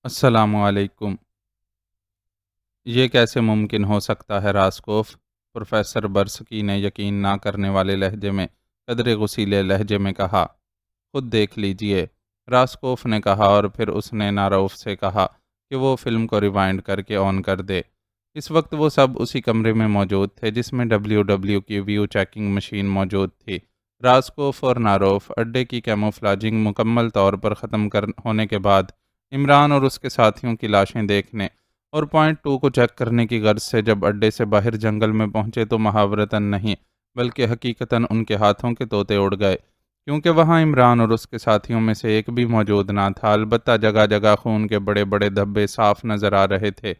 السلام علیکم۔ یہ کیسے ممکن ہو سکتا ہے راسکوف؟ پروفیسر برسکی نے یقین نہ کرنے والے لہجے میں قدرے غسیلے لہجے میں کہا۔ خود دیکھ لیجئے، راسکوف نے کہا، اور پھر اس نے ناروف سے کہا کہ وہ فلم کو ریوائنڈ کر کے آن کر دے۔ اس وقت وہ سب اسی کمرے میں موجود تھے جس میں ڈبلیو ڈبلیو کی ویو چیکنگ مشین موجود تھی۔ راسکوف اور ناروف اڈے کی کیموفلاجنگ مکمل طور پر ختم ہونے کے بعد عمران اور اس کے ساتھیوں کی لاشیں دیکھنے اور پوائنٹ 2 کو چیک کرنے کی غرض سے جب اڈے سے باہر جنگل میں پہنچے تو محاورتاً نہیں بلکہ حقیقتاً ان کے ہاتھوں کے طوطے اڑ گئے، کیونکہ وہاں عمران اور اس کے ساتھیوں میں سے ایک بھی موجود نہ تھا۔ البتہ جگہ جگہ خون کے بڑے بڑے دھبے صاف نظر آ رہے تھے،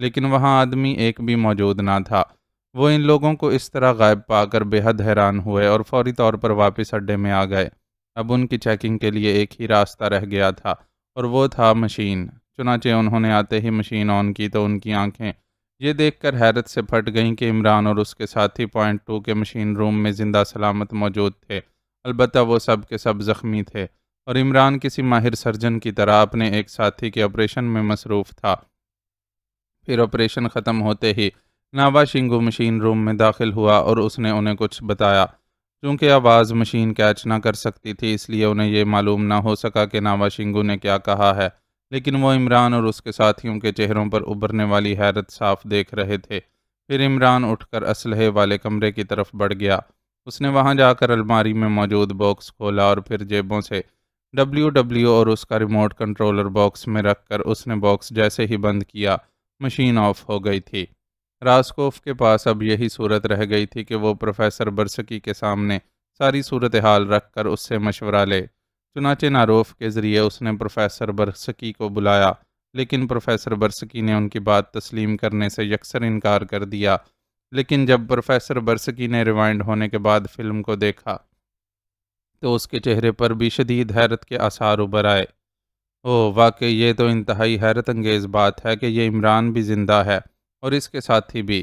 لیکن وہاں آدمی ایک بھی موجود نہ تھا۔ وہ ان لوگوں کو اس طرح غائب پا کر بے حد حیران ہوئے اور فوری طور پر واپس اڈے میں آ گئے۔ اب ان کی چیکنگ کے لیے ایک ہی راستہ رہ گیا تھا، اور وہ تھا مشین۔ چنانچہ انہوں نے آتے ہی مشین آن کی تو ان کی آنکھیں یہ دیکھ کر حیرت سے پھٹ گئیں کہ عمران اور اس کے ساتھی پوائنٹ 2 کے مشین روم میں زندہ سلامت موجود تھے۔ البتہ وہ سب کے سب زخمی تھے، اور عمران کسی ماہر سرجن کی طرح اپنے ایک ساتھی کے آپریشن میں مصروف تھا۔ پھر آپریشن ختم ہوتے ہی ناوا شنگو مشین روم میں داخل ہوا اور اس نے انہیں کچھ بتایا۔ چونکہ آواز مشین کیچ نہ کر سکتی تھی، اس لیے انہیں یہ معلوم نہ ہو سکا کہ ناوا شنگو نے کیا کہا ہے، لیکن وہ عمران اور اس کے ساتھیوں کے چہروں پر ابھرنے والی حیرت صاف دیکھ رہے تھے۔ پھر عمران اٹھ کر اسلحے والے کمرے کی طرف بڑھ گیا۔ اس نے وہاں جا کر الماری میں موجود باکس کھولا اور پھر جیبوں سے ڈبلیو ڈبلیو اور اس کا ریموٹ کنٹرولر باکس میں رکھ کر اس نے باکس جیسے ہی بند کیا، مشین آف ہو گئی تھی۔ راسکوف کے پاس اب یہی صورت رہ گئی تھی کہ وہ پروفیسر برسکی کے سامنے ساری صورتحال رکھ کر اس سے مشورہ لے۔ چنانچہ ناروف کے ذریعے اس نے پروفیسر برسکی کو بلایا، لیکن پروفیسر برسکی نے ان کی بات تسلیم کرنے سے یکسر انکار کر دیا۔ لیکن جب پروفیسر برسکی نے ریوائنڈ ہونے کے بعد فلم کو دیکھا تو اس کے چہرے پر بھی شدید حیرت کے آثار ابھر آئے۔ واقعی یہ تو انتہائی حیرت انگیز بات ہے کہ یہ عمران بھی زندہ ہے اور اس کے ساتھی بھی۔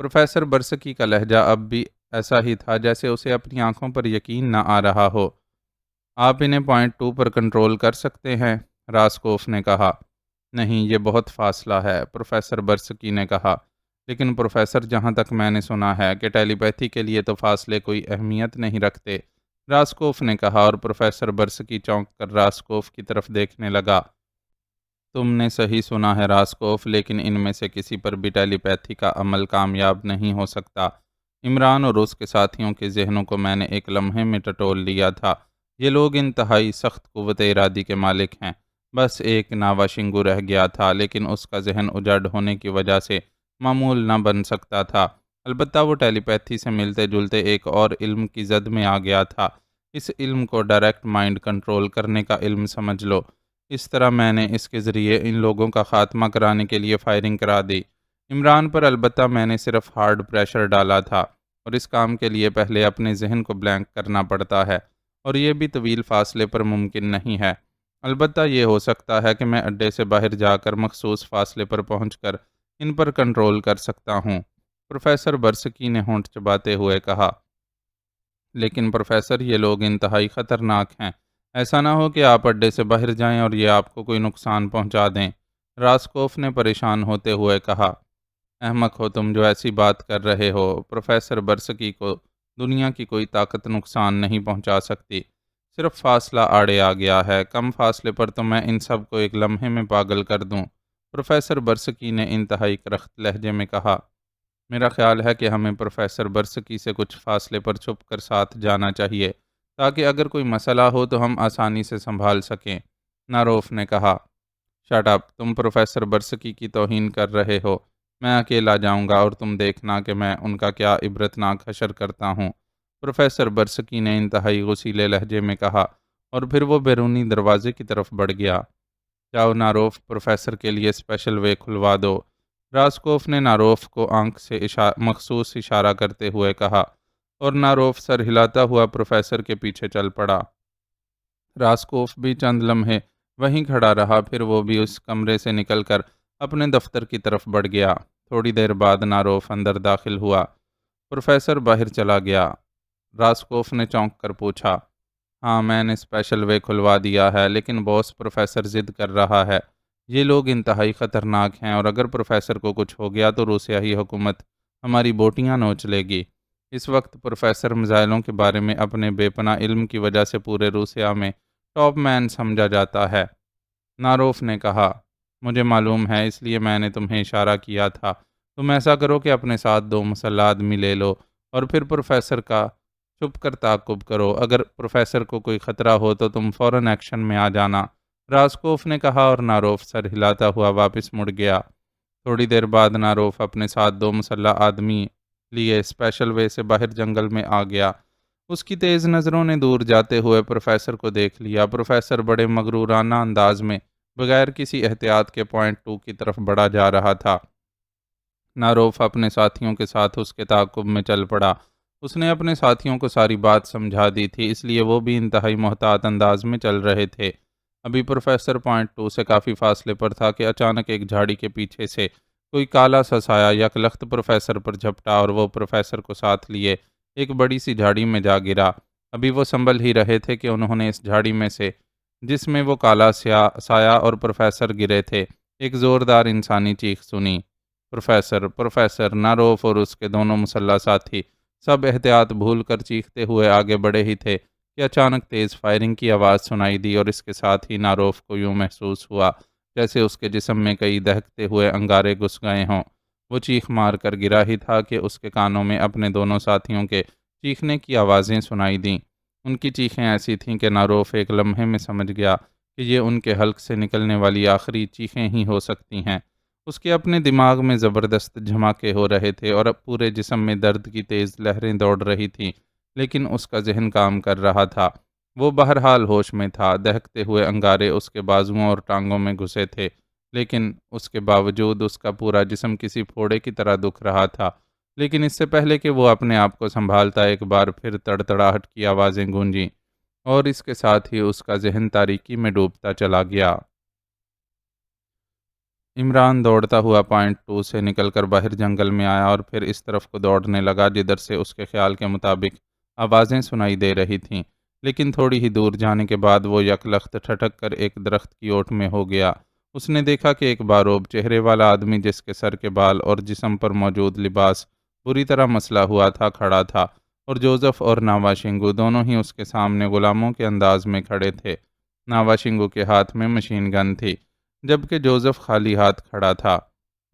پروفیسر برسکی کا لہجہ اب بھی ایسا ہی تھا جیسے اسے اپنی آنکھوں پر یقین نہ آ رہا ہو۔ آپ انہیں پوائنٹ 2 پر کنٹرول کر سکتے ہیں؟ راسکوف نے کہا۔ نہیں، یہ بہت فاصلہ ہے، پروفیسر برسکی نے کہا۔ لیکن پروفیسر، جہاں تک میں نے سنا ہے کہ ٹیلی پیتھی کے لیے تو فاصلے کوئی اہمیت نہیں رکھتے، راسکوف نے کہا، اور پروفیسر برسکی چونک کر راسکوف کی طرف دیکھنے لگا۔ تم نے صحیح سنا ہے راسکوف، لیکن ان میں سے کسی پر بھی ٹیلی پیتھی کا عمل کامیاب نہیں ہو سکتا۔ عمران اور اس کے ساتھیوں کے ذہنوں کو میں نے ایک لمحے میں ٹٹول لیا تھا۔ یہ لوگ انتہائی سخت قوت ارادی کے مالک ہیں۔ بس ایک ناوا شنگو رہ گیا تھا، لیکن اس کا ذہن اجڑ ہونے کی وجہ سے معمول نہ بن سکتا تھا۔ البتہ وہ ٹیلی پیتھی سے ملتے جلتے ایک اور علم کی زد میں آ گیا تھا۔ اس علم کو ڈائریکٹ مائنڈ کنٹرول کرنے کا علم سمجھ لو۔ اس طرح میں نے اس کے ذریعے ان لوگوں کا خاتمہ کرانے کے لیے فائرنگ کرا دی۔ عمران پر البتہ میں نے صرف ہارڈ پریشر ڈالا تھا، اور اس کام کے لیے پہلے اپنے ذہن کو بلینک کرنا پڑتا ہے، اور یہ بھی طویل فاصلے پر ممکن نہیں ہے۔ البتہ یہ ہو سکتا ہے کہ میں اڈے سے باہر جا کر مخصوص فاصلے پر پہنچ کر ان پر کنٹرول کر سکتا ہوں، پروفیسر برسکی نے ہونٹ چباتے ہوئے کہا۔ لیکن پروفیسر، یہ لوگ انتہائی خطرناک ہیں۔ ایسا نہ ہو کہ آپ اڈے سے باہر جائیں اور یہ آپ کو کوئی نقصان پہنچا دیں، راسکوف نے پریشان ہوتے ہوئے کہا۔ احمق ہو تم جو ایسی بات کر رہے ہو، پروفیسر برسکی کو دنیا کی کوئی طاقت نقصان نہیں پہنچا سکتی۔ صرف فاصلہ آڑے آ گیا ہے، کم فاصلے پر تو میں ان سب کو ایک لمحے میں پاگل کر دوں، پروفیسر برسکی نے انتہائی کرخت لہجے میں کہا۔ میرا خیال ہے کہ ہمیں پروفیسر برسکی سے کچھ فاصلے پر چھپ کر ساتھ جانا چاہیے، تاکہ اگر کوئی مسئلہ ہو تو ہم آسانی سے سنبھال سکیں، ناروف نے کہا۔ شٹ اپ، تم پروفیسر برسکی کی توہین کر رہے ہو۔ میں اکیلا جاؤں گا اور تم دیکھنا کہ میں ان کا کیا عبرتناک حشر کرتا ہوں، پروفیسر برسکی نے انتہائی غصیلے لہجے میں کہا، اور پھر وہ بیرونی دروازے کی طرف بڑھ گیا۔ جاؤ ناروف، پروفیسر کے لیے اسپیشل وے کھلوا دو، راسکوف نے ناروف کو آنکھ سے مخصوص اشارہ کرتے ہوئے کہا، اور ناروف سر ہلاتا ہوا پروفیسر کے پیچھے چل پڑا۔ راسکوف بھی چند لمحے وہیں کھڑا رہا، پھر وہ بھی اس کمرے سے نکل کر اپنے دفتر کی طرف بڑھ گیا۔ تھوڑی دیر بعد ناروف اندر داخل ہوا۔ پروفیسر باہر چلا گیا۔ راسکوف نے چونک کر پوچھا۔ ہاں، میں نے اسپیشل وے کھلوا دیا ہے، لیکن باس پروفیسر ضد کر رہا ہے یہ لوگ انتہائی خطرناک ہیں اور اگر پروفیسر کو کچھ ہو گیا تو روسیائی حکومت ہماری بوٹیاں نوچ لے گی۔ اس وقت پروفیسر میزائلوں کے بارے میں اپنے بے پناہ علم کی وجہ سے پورے روسیا میں ٹاپ مین سمجھا جاتا ہے۔ ناروف نے کہا، مجھے معلوم ہے، اس لیے میں نے تمہیں اشارہ کیا تھا۔ تم ایسا کرو کہ اپنے ساتھ 2 مسلح آدمی لے لو اور پھر پروفیسر کا چھپ کر تعاقب کرو۔ اگر پروفیسر کو کوئی خطرہ ہو تو تم فوراً ایکشن میں آ جانا۔ راسکوف نے کہا اور ناروف سر ہلاتا ہوا واپس مڑ گیا۔ تھوڑی دیر بعد ناروف اپنے ساتھ 2 مسلح آدمی لیے اسپیشل وے سے باہر جنگل میں آ گیا۔ اس کی تیز نظروں نے دور جاتے ہوئے پروفیسر کو دیکھ لیا۔ پروفیسر بڑے مغرورانہ انداز میں بغیر کسی احتیاط کے پوائنٹ 2 کی طرف بڑھا جا رہا تھا۔ ناروف اپنے ساتھیوں کے ساتھ اس کے تعاقب میں چل پڑا۔ اس نے اپنے ساتھیوں کو ساری بات سمجھا دی تھی، اس لیے وہ بھی انتہائی محتاط انداز میں چل رہے تھے۔ ابھی پروفیسر پوائنٹ 2 سے کافی فاصلے پر تھا کہ اچانک ایک جھاڑی کے پیچھے سے کوئی کالا سا سایہ یکلخت پروفیسر پر جھپٹا اور وہ پروفیسر کو ساتھ لیے ایک بڑی سی جھاڑی میں جا گرا۔ ابھی وہ سنبھل ہی رہے تھے کہ انہوں نے اس جھاڑی میں سے، جس میں وہ کالا سایہ اور پروفیسر گرے تھے، ایک زوردار انسانی چیخ سنی۔ پروفیسر پروفیسر ناروف اور اس کے دونوں مسلح ساتھی سب احتیاط بھول کر چیختے ہوئے آگے بڑھے ہی تھے کہ اچانک تیز فائرنگ کی آواز سنائی دی اور اس کے ساتھ ہی ناروف کو یوں محسوس ہوا جیسے اس کے جسم میں کئی دہکتے ہوئے انگارے گھس گئے ہوں۔ وہ چیخ مار کر گرا ہی تھا کہ اس کے کانوں میں اپنے دونوں ساتھیوں کے چیخنے کی آوازیں سنائی دیں۔ ان کی چیخیں ایسی تھیں کہ ناروف ایک لمحے میں سمجھ گیا کہ یہ ان کے حلق سے نکلنے والی آخری چیخیں ہی ہو سکتی ہیں۔ اس کے اپنے دماغ میں زبردست دھماکے ہو رہے تھے اور اب پورے جسم میں درد کی تیز لہریں دوڑ رہی تھیں، لیکن اس کا ذہن کام کر رہا تھا۔ وہ بہرحال ہوش میں تھا۔ دہکتے ہوئے انگارے اس کے بازوؤں اور ٹانگوں میں گھسے تھے، لیکن اس کے باوجود اس کا پورا جسم کسی پھوڑے کی طرح دکھ رہا تھا۔ لیکن اس سے پہلے کہ وہ اپنے آپ کو سنبھالتا، ایک بار پھر تڑتڑاہٹ کی آوازیں گونجیں اور اس کے ساتھ ہی اس کا ذہن تاریکی میں ڈوبتا چلا گیا۔ عمران دوڑتا ہوا پوائنٹ 2 سے نکل کر باہر جنگل میں آیا اور پھر اس طرف کو دوڑنے لگا جدھر سے اس کے خیال کے مطابق آوازیں سنائی دے رہی تھیں، لیکن تھوڑی ہی دور جانے کے بعد وہ یکلخت ٹھٹک کر ایک درخت کی اوٹ میں ہو گیا۔ اس نے دیکھا کہ ایک باروب چہرے والا آدمی جس کے سر کے بال اور جسم پر موجود لباس بری طرح مسلا ہوا تھا، کھڑا تھا، اور جوزف اور ناواشنگو دونوں ہی اس کے سامنے غلاموں کے انداز میں کھڑے تھے۔ ناواشنگو کے ہاتھ میں مشین گن تھی، جبکہ جوزف خالی ہاتھ کھڑا تھا۔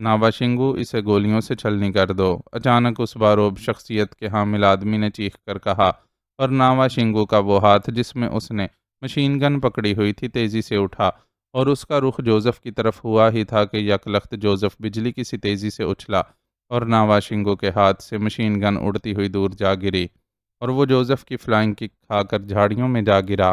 ناواشنگو، اسے گولیوں سے چھلنی کر دو، اچانک اس باروب شخصیت کے حامل آدمی نے چیخ کر کہا، اور ناواشنگو کا وہ ہاتھ جس میں اس نے مشین گن پکڑی ہوئی تھی تیزی سے اٹھا اور اس کا رخ جوزف کی طرف ہوا ہی تھا کہ یکلخت جوزف بجلی کی سی تیزی سے اچھلا اور ناواشنگو کے ہاتھ سے مشین گن اڑتی ہوئی دور جا گری اور وہ جوزف کی فلائنگ کک کھا کر جھاڑیوں میں جا گرا۔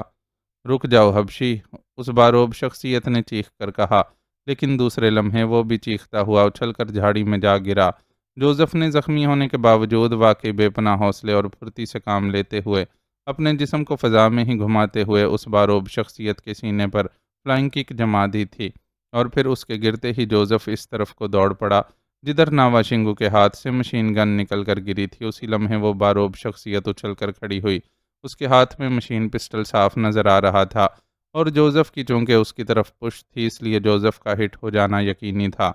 رک جاؤ حبشی، اس باروب شخصیت نے چیخ کر کہا، لیکن دوسرے لمحے وہ بھی چیختا ہوا اچھل کر جھاڑی میں جا گرا۔ جوزف نے زخمی ہونے کے باوجود واقعی بے پناہ حوصلے اور پھرتی سے کام لیتے ہوئے اپنے جسم کو فضا میں ہی گھماتے ہوئے اس باروب شخصیت کے سینے پر فلائنگ کک جما دی تھی، اور پھر اس کے گرتے ہی جوزف اس طرف کو دوڑ پڑا جدھر ناواشنگو کے ہاتھ سے مشین گن نکل کر گری تھی۔ اسی لمحے وہ باروب شخصیت اچھل کر کھڑی ہوئی، اس کے ہاتھ میں مشین پسٹل صاف نظر آ رہا تھا، اور جوزف کی چونکہ اس کی طرف پشت تھی اس لیے جوزف کا ہٹ ہو جانا یقینی تھا۔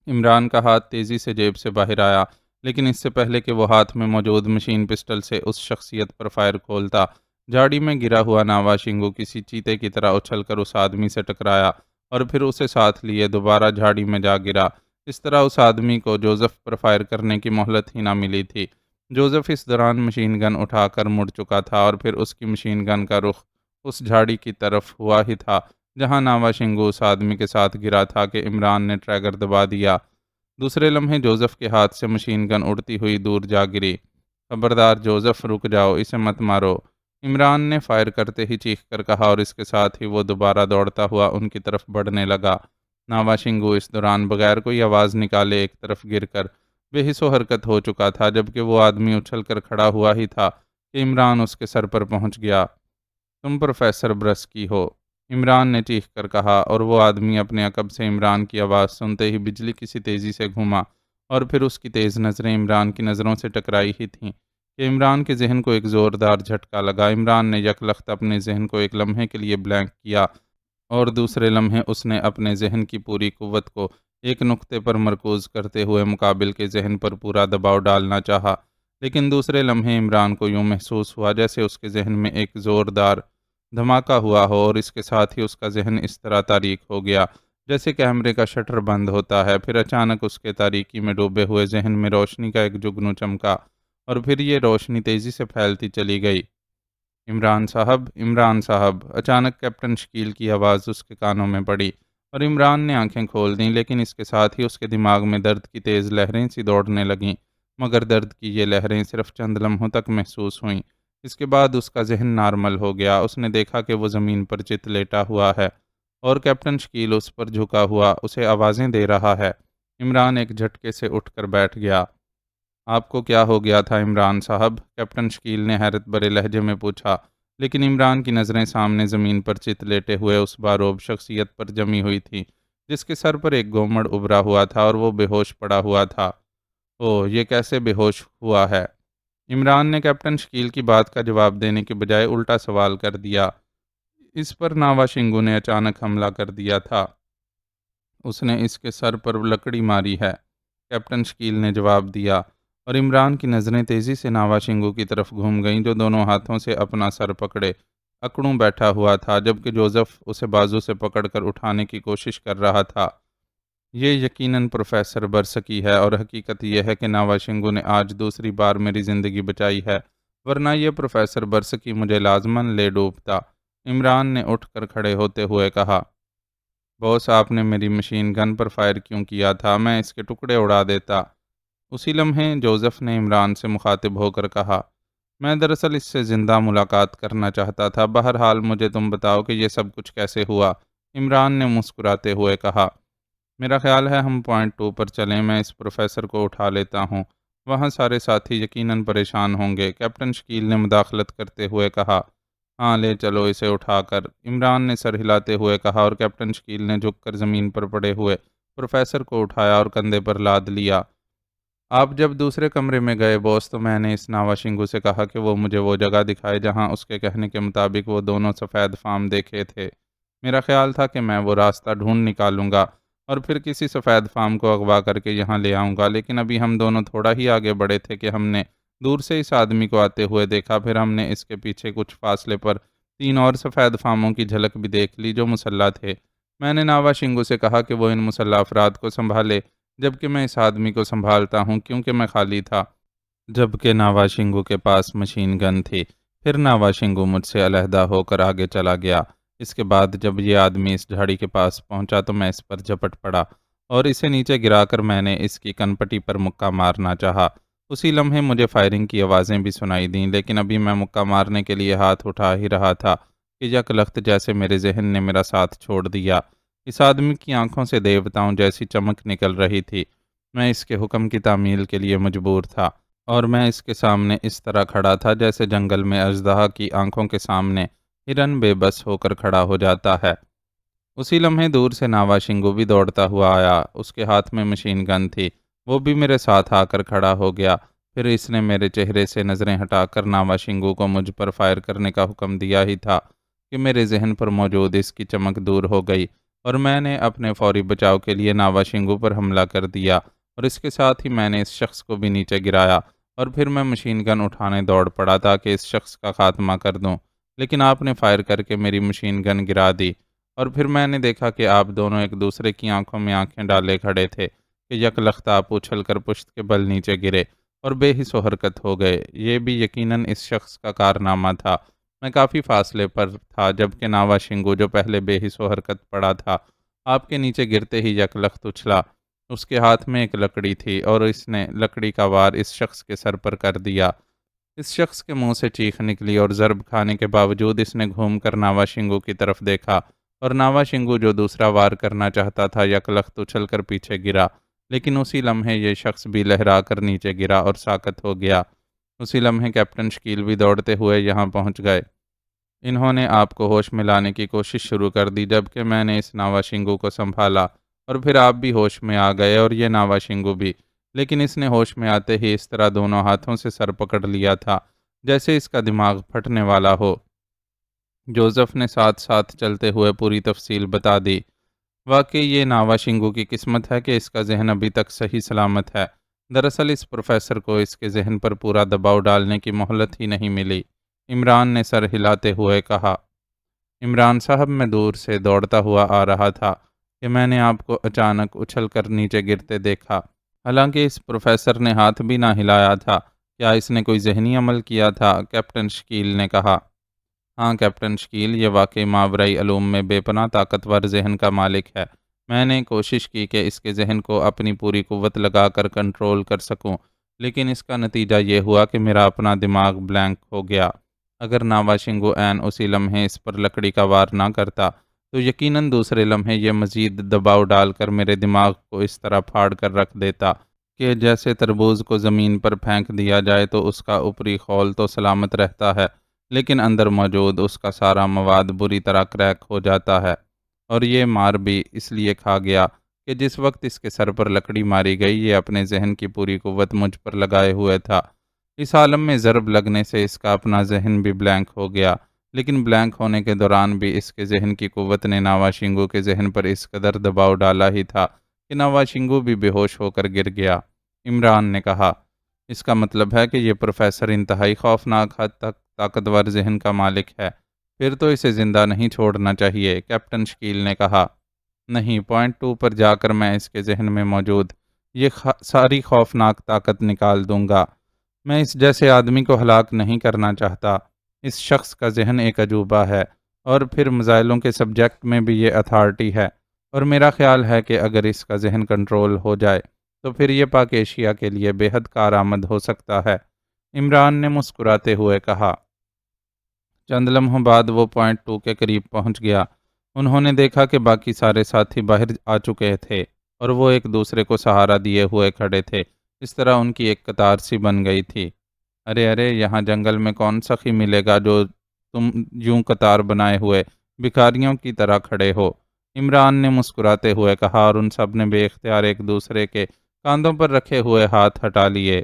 عمران کا ہاتھ تیزی سے جیب سے باہر آیا، لیکن اس سے پہلے کہ وہ ہاتھ میں موجود مشین پسٹل سے اس شخصیت پر فائر کھولتا، جھاڑی میں گرا ہوا ناواشنگو کسی چیتے کی طرح اچھل کر اس آدمی سے ٹکرایا اور پھر اسے ساتھ لیے دوبارہ جھاڑی میں جا گرا۔ اس طرح اس آدمی کو جوزف پر فائر کرنے کی مہلت ہی نہ ملی تھی۔ جوزف اس دوران مشین گن اٹھا کر مڑ چکا تھا اور پھر اس کی مشین گن کا رخ اس جھاڑی کی طرف ہوا ہی تھا جہاں ناواشنگو اس آدمی کے ساتھ گرا تھا کہ عمران نے ٹریگر دبا دیا۔ دوسرے لمحے جوزف کے ہاتھ سے مشین گن اڑتی ہوئی دور جا گری۔ خبردار جوزف، رک جاؤ، اسے مت مارو، عمران نے فائر کرتے ہی چیخ کر کہا، اور اس کے ساتھ ہی وہ دوبارہ دوڑتا ہوا ان کی طرف بڑھنے لگا۔ ناواشنگو اس دوران بغیر کوئی آواز نکالے ایک طرف گر کر بے حس و حرکت ہو چکا تھا، جبکہ وہ آدمی اچھل کر کھڑا ہوا ہی تھا کہ عمران اس کے سر پر پہنچ گیا۔ تم پروفیسر برسکی ہو، عمران نے چیخ کر کہا، اور وہ آدمی اپنے عقب سے عمران کی آواز سنتے ہی بجلی کسی تیزی سے گھوما اور پھر اس کی تیز نظریں عمران کی نظروں سے ٹکرائی ہی تھیں کہ عمران کے ذہن کو ایک زوردار جھٹکا لگا۔ عمران نے یکلخت اپنے ذہن کو ایک لمحے کے لیے بلینک کیا اور دوسرے لمحے اس نے اپنے ذہن کی پوری قوت کو ایک نقطے پر مرکوز کرتے ہوئے مقابل کے ذہن پر پورا دباؤ ڈالنا چاہا، لیکن دوسرے لمحے عمران کو یوں محسوس ہوا جیسے اس کے ذہن میں ایک زوردار دھماکہ ہوا ہو، اور اس کے ساتھ ہی اس کا ذہن اس طرح تاریک ہو گیا جیسے کیمرے کا شٹر بند ہوتا ہے۔ پھر اچانک اس کے تاریکی میں ڈوبے ہوئے ذہن میں روشنی کا ایک جگنو چمکا، اور پھر یہ روشنی تیزی سے پھیلتی چلی گئی۔ عمران صاحب، عمران صاحب! اچانک کیپٹن شکیل کی آواز اس کے کانوں میں پڑی، اور عمران نے آنکھیں کھول دیں، لیکن اس کے ساتھ ہی اس کے دماغ میں درد کی تیز لہریں سی دوڑنے لگیں، مگر درد کی یہ لہریں صرف چند لمحوں تک محسوس ہوئیں۔ اس کے بعد اس کا ذہن نارمل ہو گیا۔ اس نے دیکھا کہ وہ زمین پر چت لیٹا ہوا ہے، اور کیپٹن شکیل اس پر جھکا ہوا اسے آوازیں دے رہا ہے۔ عمران ایک جھٹکے سے اٹھ کر بیٹھ گیا۔ آپ کو کیا ہو گیا تھا عمران صاحب؟ کیپٹن شکیل نے حیرت بھرے لہجے میں پوچھا، لیکن عمران کی نظریں سامنے زمین پر چت لیٹے ہوئے اس باروب شخصیت پر جمی ہوئی تھیں، جس کے سر پر ایک گومڑ ابھرا ہوا تھا اور وہ بے ہوش پڑا ہوا تھا۔ اوہ، یہ کیسے بے ہوش ہوا ہے؟ عمران نے کیپٹن شکیل کی بات کا جواب دینے کے بجائے الٹا سوال کر دیا۔ اس پر ناوا شنگو نے اچانک حملہ کر دیا تھا۔ اس نے اس کے سر پر لکڑی ماری ہے، کیپٹن شکیل نے جواب دیا، اور عمران کی نظریں تیزی سے ناوا شنگو کی طرف گھوم گئیں، جو دونوں ہاتھوں سے اپنا سر پکڑے اکڑوں بیٹھا ہوا تھا، جبکہ جوزف اسے بازو سے پکڑ کر اٹھانے کی کوشش کر رہا تھا۔ یہ یقیناً پروفیسر برسکی ہے، اور حقیقت یہ ہے کہ ناوا شنگو نے آج دوسری بار میری زندگی بچائی ہے، ورنہ یہ پروفیسر برسکی مجھے لازماً لے ڈوبتا۔ عمران نے اٹھ کر کھڑے ہوتے ہوئے کہا، بوس، آپ نے میری مشین گن پر فائر کیوں کیا تھا؟ میں اس کے ٹکڑے اڑا دیتا۔ اسی لمحے جوزف نے عمران سے مخاطب ہو کر کہا، میں دراصل اس سے زندہ ملاقات کرنا چاہتا تھا۔ بہرحال مجھے تم بتاؤ کہ یہ سب کچھ کیسے ہوا؟ عمران نے مسکراتے ہوئے کہا، میرا خیال ہے ہم پوائنٹ 2 پر چلیں، میں اس پروفیسر کو اٹھا لیتا ہوں، وہاں سارے ساتھی یقیناً پریشان ہوں گے۔ کیپٹن شکیل نے مداخلت کرتے ہوئے کہا، ہاں لے چلو اسے اٹھا کر، عمران نے سر ہلاتے ہوئے کہا، اور کیپٹن شکیل نے جھک کر زمین پر پڑے ہوئے پروفیسر کو اٹھایا اور کندھے پر لاد لیا۔ آپ جب دوسرے کمرے میں گئے بوس، تو میں نے اس ناوا شنگو سے کہا کہ وہ مجھے وہ جگہ دکھائے جہاں اس کے کہنے کے مطابق وہ دونوں سفید فام دیکھے تھے۔ میرا خیال تھا کہ میں وہ راستہ ڈھونڈ نکالوں گا اور پھر کسی سفید فام کو اغوا کر کے یہاں لے آؤں گا، لیکن ابھی ہم دونوں تھوڑا ہی آگے بڑھے تھے کہ ہم نے دور سے اس آدمی کو آتے ہوئے دیکھا۔ پھر ہم نے اس کے پیچھے کچھ فاصلے پر 3 اور سفید فاموں کی جھلک بھی دیکھ لی جو مسلح تھے۔ میں نے ناوا شنگو سے کہا کہ وہ ان مسلح افراد کو سنبھالے، جبکہ میں اس آدمی کو سنبھالتا ہوں، کیونکہ میں خالی تھا، جبکہ ناوا شنگو کے پاس مشین گن تھی۔ پھر ناوا شنگو مجھ سے علیحدہ ہو کر آگے چلا گیا۔ اس کے بعد جب یہ آدمی اس جھاڑی کے پاس پہنچا تو میں اس پر جھپٹ پڑا اور اسے نیچے گرا کر میں نے اس کی کنپٹی پر مکہ مارنا چاہا۔ اسی لمحے مجھے فائرنگ کی آوازیں بھی سنائی دیں، لیکن ابھی میں مکہ مارنے کے لیے ہاتھ اٹھا ہی رہا تھا کہ یک لخت جیسے میرے ذہن نے میرا ساتھ چھوڑ دیا۔ اس آدمی کی آنکھوں سے دیوتاؤں جیسی چمک نکل رہی تھی۔ میں اس کے حکم کی تعمیل کے لیے مجبور تھا، اور میں اس کے سامنے اس طرح کھڑا تھا جیسے جنگل میں اژدہا کی آنکھوں کے سامنے ہرن بے بس ہو کر کھڑا ہو جاتا ہے۔ اسی لمحے دور سے ناوا شنگو بھی دوڑتا ہوا آیا۔ اس کے ہاتھ میں مشین گن تھی۔ وہ بھی میرے ساتھ آ کر کھڑا ہو گیا۔ پھر اس نے میرے چہرے سے نظریں ہٹا کر ناوا شنگو کو مجھ پر فائر کرنے کا حکم دیا ہی تھا کہ میرے ذہن پر موجود اس کی چمک دور ہو گئی، اور میں نے اپنے فوری بچاؤ کے لیے ناوا شنگو پر حملہ کر دیا، اور اس کے ساتھ ہی میں نے اس شخص کو بھی نیچے گرایا، اور پھر میں مشین گن اٹھانے دوڑ پڑا تاکہ اس شخص کا خاتمہ کر دوں، لیکن آپ نے فائر کر کے میری مشین گن گرا دی، اور پھر میں نے دیکھا کہ آپ دونوں ایک دوسرے کی آنکھوں میں آنکھیں ڈالے کھڑے تھے کہ یک لخت آپ اچھل کر پشت کے بل نیچے گرے اور بے حس و حرکت ہو گئے۔ یہ بھی یقیناً اس شخص کا کارنامہ تھا۔ میں کافی فاصلے پر تھا، جبکہ ناوا شنگو جو پہلے بے حس و حرکت پڑا تھا آپ کے نیچے گرتے ہی یک لخت اچھلا۔ اس کے ہاتھ میں ایک لکڑی تھی اور اس نے لکڑی کا وار اس شخص کے سر پر کر دیا۔ اس شخص کے منہ سے چیخ نکلی اور ضرب کھانے کے باوجود اس نے گھوم کر ناوا شنگو کی طرف دیکھا، اور ناوا شنگو جو دوسرا وار کرنا چاہتا تھا یک لخت اچھل کر پیچھے گرا، لیکن اسی لمحے یہ شخص بھی لہرا کر نیچے گرا اور ساکت ہو گیا۔ اسی لمحے کیپٹن شکیل بھی دوڑتے ہوئے یہاں پہنچ گئے۔ انہوں نے آپ کو ہوش میں لانے کی کوشش شروع کر دی، جبکہ میں نے اس ناوا شنگو کو سنبھالا، اور پھر آپ بھی ہوش میں آ گئے اور یہ ناوا شنگو بھی، لیکن اس نے ہوش میں آتے ہی اس طرح دونوں ہاتھوں سے سر پکڑ لیا تھا جیسے اس کا دماغ پھٹنے والا ہو۔ جوزف نے ساتھ ساتھ چلتے ہوئے پوری تفصیل بتا دی۔ واقعی یہ ناوا شنگو کی قسمت ہے کہ اس کا ذہن ابھی تک صحیح سلامت ہے۔ دراصل اس پروفیسر کو اس کے ذہن پر پورا دباؤ ڈالنے کی مہلت ہی نہیں ملی۔ عمران نے سر ہلاتے ہوئے کہا۔ عمران صاحب، میں دور سے دوڑتا ہوا آ رہا تھا کہ میں نے آپ کو اچانک اچھل کر نیچے گرتے دیکھا۔ حالانکہ اس پروفیسر نے ہاتھ بھی نہ ہلایا تھا۔ کیا اس نے کوئی ذہنی عمل کیا تھا؟ کیپٹن شکیل نے کہا۔ ہاں کیپٹن شکیل، یہ واقعی ماورائی علوم میں بے پناہ طاقتور ذہن کا مالک ہے۔ میں نے کوشش کی کہ اس کے ذہن کو اپنی پوری قوت لگا کر کنٹرول کر سکوں، لیکن اس کا نتیجہ یہ ہوا کہ میرا اپنا دماغ بلینک ہو گیا۔ اگر ناوا شنگو عین اسی لمحے اس پر لکڑی کا وار نہ کرتا تو یقیناً دوسرے لمحے یہ مزید دباؤ ڈال کر میرے دماغ کو اس طرح پھاڑ کر رکھ دیتا کہ جیسے تربوز کو زمین پر پھینک دیا جائے تو اس کا اوپری خول تو سلامت رہتا ہے، لیکن اندر موجود اس کا سارا مواد بری طرح کریک ہو جاتا ہے۔ اور یہ مار بھی اس لیے کھا گیا کہ جس وقت اس کے سر پر لکڑی ماری گئی یہ اپنے ذہن کی پوری قوت مجھ پر لگائے ہوئے تھا۔ اس عالم میں ضرب لگنے سے اس کا اپنا ذہن بھی بلینک ہو گیا، لیکن بلینک ہونے کے دوران بھی اس کے ذہن کی قوت نے ناوا شنگو کے ذہن پر اس قدر دباؤ ڈالا ہی تھا کہ ناوا شنگو بھی بے ہوش ہو کر گر گیا۔ عمران نے کہا۔ اس کا مطلب ہے کہ یہ پروفیسر انتہائی خوفناک حد تک طاقتور ذہن کا مالک ہے۔ پھر تو اسے زندہ نہیں چھوڑنا چاہیے، کیپٹن شکیل نے کہا۔ نہیں، پوائنٹ 2 پر جا کر میں اس کے ذہن میں موجود یہ ساری خوفناک طاقت نکال دوں گا۔ میں اس جیسے آدمی کو ہلاک نہیں کرنا چاہتا۔ اس شخص کا ذہن ایک عجوبہ ہے، اور پھر میزائلوں کے سبجیکٹ میں بھی یہ اتھارٹی ہے، اور میرا خیال ہے کہ اگر اس کا ذہن کنٹرول ہو جائے تو پھر یہ پاک ایشیا کے لیے بے حد کارآمد ہو سکتا ہے۔ عمران نے مسکراتے ہوئے کہا۔ چند لمحوں بعد وہ پوائنٹ 2 کے قریب پہنچ گیا۔ انہوں نے دیکھا کہ باقی سارے ساتھی باہر آ چکے تھے اور وہ ایک دوسرے کو سہارا دیے ہوئے کھڑے تھے۔ اس طرح ان کی ایک قطار سی بن گئی تھی۔ ارے ارے، یہاں جنگل میں کون سخی ملے گا جو تم یوں قطار بنائے ہوئے بھکاریوں کی طرح کھڑے ہو، عمران نے مسکراتے ہوئے کہا، اور ان سب نے بے اختیار ایک دوسرے کے کاندھوں پر رکھے ہوئے ہاتھ ہٹا لیے۔